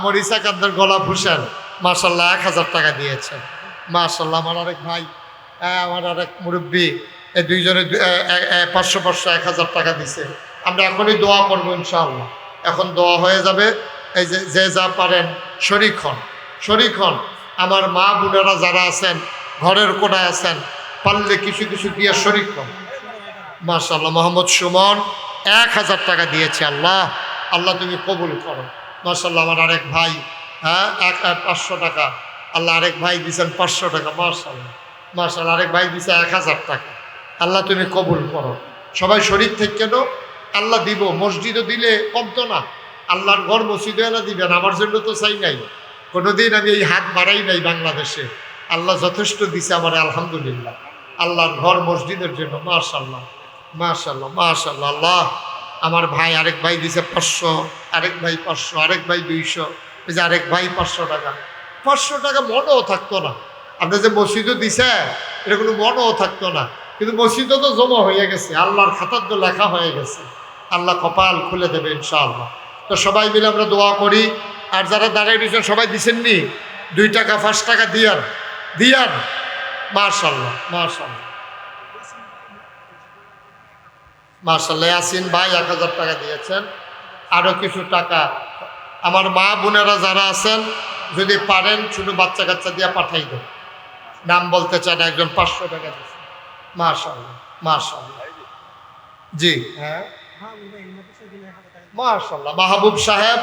মরিসা কান্দের গোলাপ হোসেন মাশাআল্লাহ 1,000 টাকা দিয়েছেন। মাশাআল্লাহ আমার আরেক ভাই, আমার আরেক মুরব্বী, এই দুইজনে 500 1,000 টাকা দিছে। আমরা এখনই দোয়া করবো ইনশাআল্লাহ, এখন দোয়া হয়ে যাবে। এই যে যা পারেন শরীক হন, শরীক হন। আমার মা বোনেরা যারা আছেন, ঘরের কোনায় আছেন, পারলে কিছু কিছু দিয়ে শরীক হন। মাশাআল্লাহ মোহাম্মদ সুমন 1,000 টাকা দিয়েছে। আল্লাহ আল্লাহ তুমি কবুল করো। মাশাআল্লাহ আমার আরেক ভাই 500 টাকা। আল্লাহ আরেক ভাই দিয়েছেন 500 টাকা। মাশাআল্লাহ মাশাআল্লাহ আরেক ভাই দিয়েছে 1,000 টাকা। আল্লাহ তুমি কবুল করো। সবাই শরীর থেকে কেন আল্লাহ দিব। মসজিদও দিলে কমতো না, আল্লাহর ঘর মসজিদে এনে দিবেন। আমার জন্য তো চাই নাই, কোনোদিন আমি এই হাত বাড়াই নাই বাংলাদেশে। আল্লাহ যথেষ্ট দিছে আমার, আলহামদুলিল্লাহ। আল্লাহর ঘর মসজিদের জন্য। মাশাআল্লাহ মাশাআল্লাহ মাশাআল্লাহ। আল্লাহ আমার ভাই আরেক ভাই দিছে 500, আরেক ভাই 500, আরেক ভাই 200, এই যে আরেক ভাই 500 টাকা। 500 টাকা মনেও থাকতো না। আপনি যে মসজিদও দিছে, এটা কোনো মনেও থাকতো না, কিন্তু মসজিদও তো জমা হয়ে গেছে, আল্লাহর খাতার তো লেখা হয়ে গেছে। আল্লাহ কপাল খুলে দেবে ইনশাআল্লাহ। তো সবাই মিলে আমরা দোয়া করি। আর যারা দাঁড়িয়ে দিয়েছেন সবাই দিছেননি, 2 টাকা 5 টাকা দিয়ান দিয়ান। মাশাআল্লাহ মাশাআল্লাহ মাশাআল্লাহ। ইয়াসিন ভাই 1,000 টাকা দিয়েছেন। আরও কিছু টাকা আমার মা বোনেরা যারা আছেন, যদি পারেন ছোটো বাচ্চা কাচ্চা দিয়ে পাঠাই দেন। নাম বলতে চান, একজন 500 টাকা দিয়েছেন। মাশাআল্লাহ মাশাআল্লাহ। জি হ্যাঁ মাশাআল্লাহ। মাহবুব সাহেব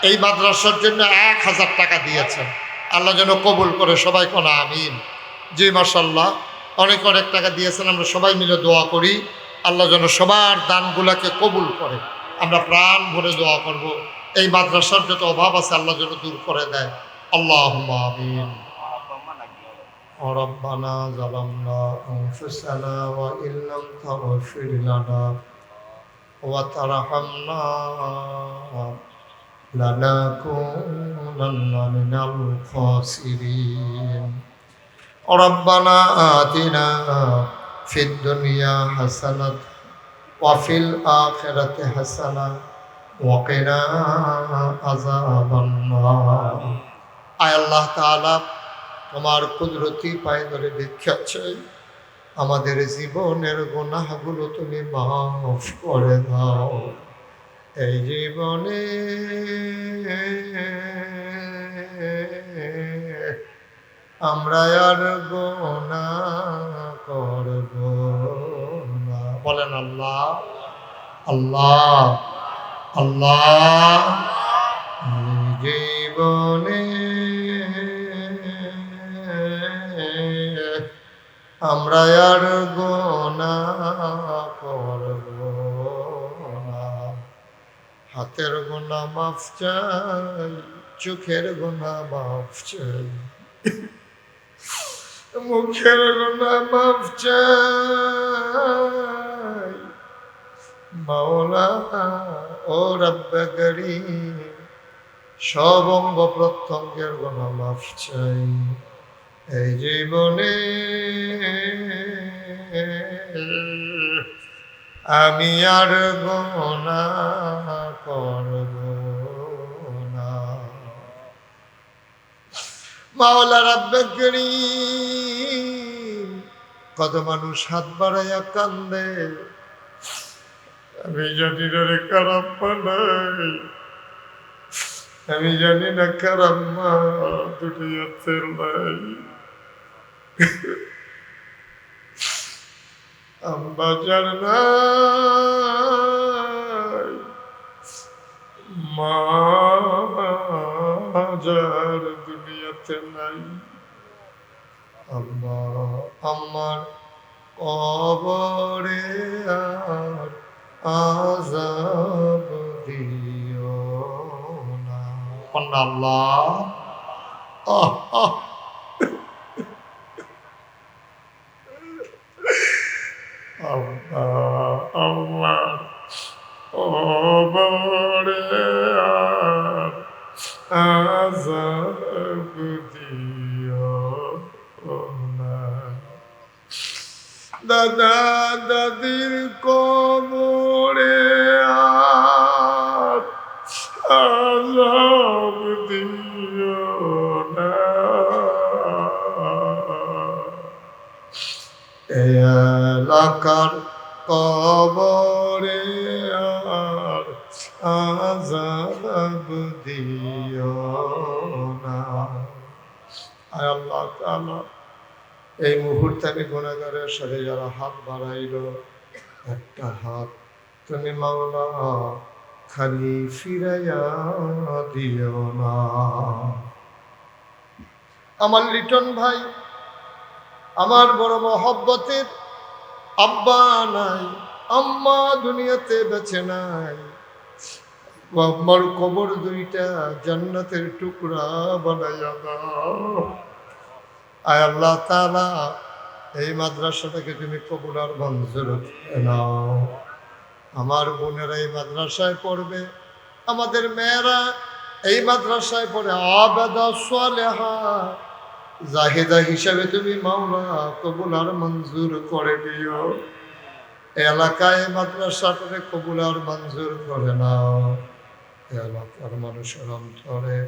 এই মাদ্রাসার জন্য 1,000 টাকা দিয়েছেন। আল্লাহ যেন কবুল করে, সবাই কোন আমিন। জি মাশাআল্লাহ অনেক অনেক টাকা দিয়েছেন। আমরা সবাই মিলে দোয়া করি আল্লাহ যেন সবার দানগুলাকে কবুল করে। আমরা প্রাণ ভরে দোয়া করব, এই মাদ্রাসার যত অভাব আছে আল্লাহ যেন দূর করে দেয়। আল্লাহুম্মা আমিন। রব্বানা যালামনা আনফুসানা ওয়া ইল্লাম তাগফির লানা ওয়া তারহামনা লানাকুনান্না মিনাল খাসিরিন। রব্বানা আতিনা ফিদ দুনিয়া হাসানাত ওয়া ফিল আখিরাতি হাসানাত وقنا عذاب النار আয় আল্লাহ তাআলা তোমার কুদরতি পায়ে ধরে ভিক্ষা চাই আমাদের জীবনের গুনাহগুলো তুমি মাফ করে দাও এই জীবনে আমরা আর গুনাহ করব না বলেন আল্লাহ আল্লাহ আল্লাহ এই জীবনে আমরা আর গুনাহ করব না হাতের গুনাহ মাফ চাই চোখের গুনাহ মাফ চাই মুখের গুনাহ মাফ চাই মাওলা ও রব্বে করিম সব অঙ্গ প্রত্যঙ্গের গুনাহ মাফ চাই এই জীবনে আমি আর গুনাহ করব না মাওলা রব্বে করিম কত মানুষ হাত বাড়াইয়া কান্দে আমি জানি না রে কারাম বানাই আমি জানি না কারাম মা দুটি হাতের নাই আম্বাজার নাই মাজার দুনিয়াতে নাই আল্লাহ আমার কবরে আর আযাব দিও না আল্লাহ আমার কবরে আর আযাব দিও না দাদা দাদির কবরে আর আযাব দিও না এলাকার কবরে আর আযাব দিও না আয় আল্লাহ তাআলা এই মুহূর্তে আমি গুনাহগারের সাথে যারা হাত বাড়াইল একটা হাত তুমি মাওলা খালি ফিরাইয়া দিও না আমার লিটন ভাই আমার বড় মহব্বতের আব্বা নাই আম্মা দুনিয়াতে বেঁচে নাই আমার কবর দুইটা জান্নাতের টুকরা বানাইয়া দাও আয় আল্লাহ তাআলা এই মাদ্রাসাটাকে তুমি কবুল আর মঞ্জুর করে নাও আমার বোনেরা এই মাদ্রাসায় পড়বে আমাদের মেয়েরা এই মাদ্রাসায় পড়ে আবেদা সালেহা জাহিদা হিসাবে তুমি মাওলা কবুল আর মঞ্জুর করে দিও এলাকায় মাদ্রাসাটাকে কবুল আর মঞ্জুর করে নাও এলাকার মানুষের অন্তরে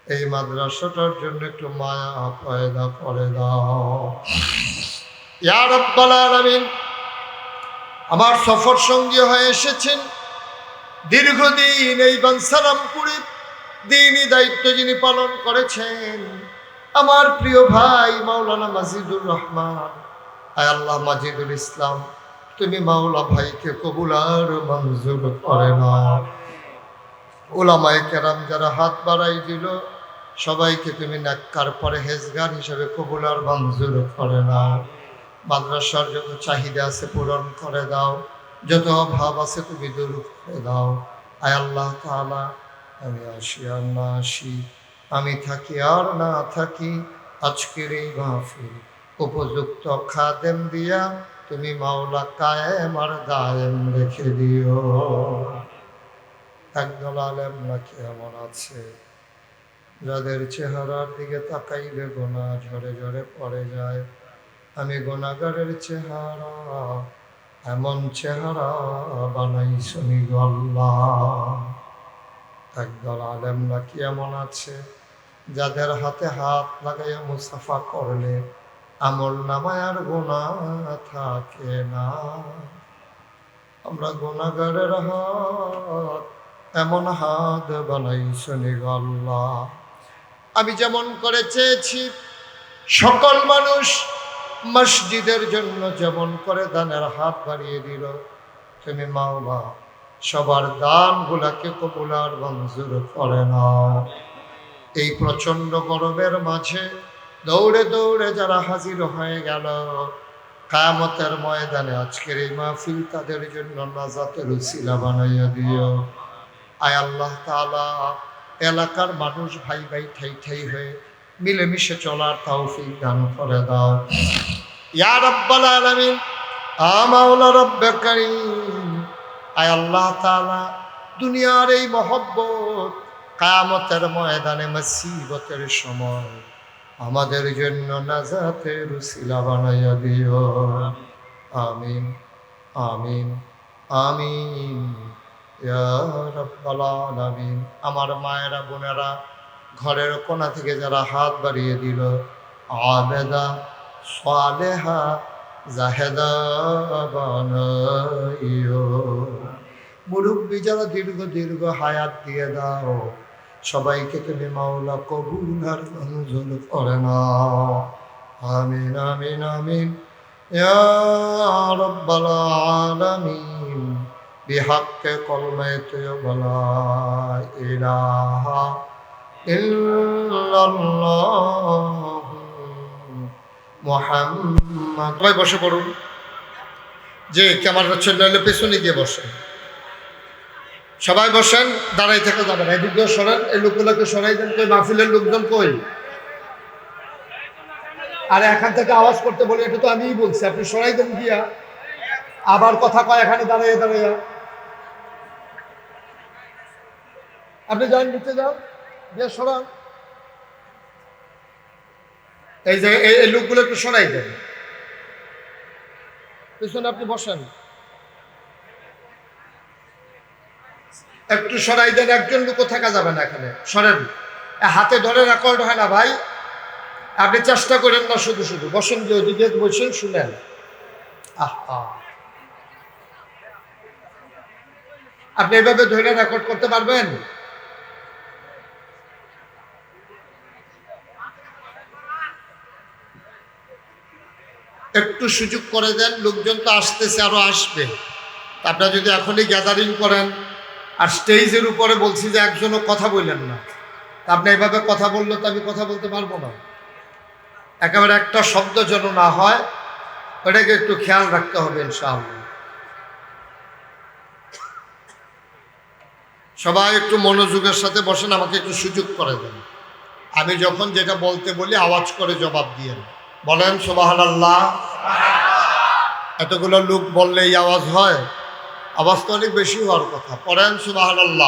এই মাদ্রাসাটার জন্য একটু মায়া পয়দা করে দাও ইয়া রাব্বাল আলামিন আমার সফর সঙ্গী হয়ে এসেছেন দীর্ঘদিন এই বানসারামপুরে দ্বীনি দায়িত্ব যিনি পালন করেছেন আমার প্রিয় ভাই মাওলানা মাজিদুর রহমান আয় আল্লাহ মাজিদুল ইসলাম তুমি মাওলা ভাইকে কবুল আর মঞ্জুর করে নাও উলামায়ে কেরাম যারা হাত বাড়াই দিল সবাইকে তুমি নেককার পরহেজগার হিসেবে কবুল আর মঞ্জুর করে নাও মাদ্রাসার যত চাহিদা আছে পূরণ করে দাও যত অভাব আছে তুমি দূর করে দাও আয় আল্লাহ তাআলা আমি আসি আর না আসি আমি থাকি আর না থাকি আজকের এই মাহফিল উপযুক্ত খাদেম দিয়া তুমি মাওলা কায়েম আর দায়েম রেখে দিও একদল আলেম নাকি এমন আছে যাদের চেহারার দিকে তাকাইলে গোনা ঝরে ঝরে পড়ে যায় আমি গুনাহগারের চেহারা এমন চেহারা বানাইছনি গো আল্লাহ একদল আলেমরা কি এমন আছে যাদের হাতে হাত লাগাইয়া মুসাফা করলে আমল নামায় আর গুনাহ থাকে না। আমরা গুনাহগারের হাত এমন হাত বানাইছনি গো আল্লাহ। আমি যেমন করে চেয়েছি সকল মানুষ মসজিদের জন্য যেমন করে দানের হাত বাড়িয়ে দিল, তুমি মাওলা সবার দানগুলাকে কবুল আর মঞ্জুর করে নাও। এই প্রচন্ড গরমের মাঝে দৌড়ে দৌড়ে যারা হাজির হয়ে গেল কিয়ামতের ময়দানে, আজকের এই মাহফিল তাদের জন্য নাজাতের উসিলা বানাইয়া দিও। আয় আল্লাহ তাআলা, এলাকার মানুষ ভাই ভাই ঠাই ঠাই হয়ে মিলেমিশে চলার তৌফিক দান করে দাও ইয়া রাব্বাল আলামিন। মাওলা রব্বে কারীম, আয় আল্লাহ তাআলা, দুনিয়ার এই মহব্বত কিয়ামতের ময়দানে মুসিবতের সময় আমাদের জন্য নাজাতের উসিলা বানাইয়া দিও। আমিন আমিন আমিন ইয়া রাব্বাল আলামিন। আমার মায়েরা বোনেরা ঘরের কোণা থেকে যারা হাত বাড়িয়ে দিল, আবেদা সালেহা জাহেদা বানাইও। মুরব্বী যারা দীর্ঘ দীর্ঘ হায়াত দিয়ে দাও, সবাইকে তুমি মাওলা কবুল আর মঞ্জুর করে নাও। আমিন আমিন আমিন ইয়া রাব্বাল আলামিন। বিহাক্কে কলমায়ে লা ইলাহা ইল্লাল্লাহ মুহাম্মদ। সবাই বসে পড়ুন। যে ক্যামেরা চলে পেছনে গিয়ে বসেন, সবাই বসেন, দাঁড়াই থেকে যাবেন। এই দিকে সরেন, এই লোকগুলোকে সরাই দেন। কই মাহফিলের লোকজন কই? আর এখান থেকে আওয়াজ করতে বলি, এটা তো আমিই বলছি, আপনি সরাই দেন গিয়া। আবার কথা কয় এখানে দাঁড়াইয়া দাঁড়াইয়া। আপনি যান, নিচে যান, গিয়ে সরান। এই যে এই লোকগুলো একটু সরাই দেন, পিছনে আপনি বসেন, একটু সরাই দেন। একজন লোকও থাকা যাবে না এখানে, সরেন। হাতে ধরে রেকর্ড হয় না ভাই, আপনি চেষ্টা করেন না, শুধু শুধু বসেন, যে ওদিকে বসেন, শুনেন। আপনি এভাবে ধরে রেকর্ড করতে পারবেন? একটু সুযোগ করে দেন, লোকজন তো আসতেছে, আরো আসবে। আপনারা যদি এখনই গ্যাদারিং করেন, আর স্টেজের উপরে বলছি যে একজনও কথা বললেন না, আপনি এভাবে কথা বললে তো আমি কথা বলতে পারবো না। একেবারে একটা শব্দ যেন না হয়, ওটাকে একটু খেয়াল রাখতে হবে ইনশাআল্লাহ। সবাই একটু মনোযোগের সাথে বসেন, আমাকে একটু সুযোগ করে দেন। আমি যখন যেটা বলতে বলি আওয়াজ করে জবাব দিয়েন। বলেন সুবহানাল্লাহ। এতগুলো লোক বললে এই আওয়াজ হয়? আওয়াজ তো অনেক বেশি হওয়ার কথা। পড়েন সুবহানাল্লাহ।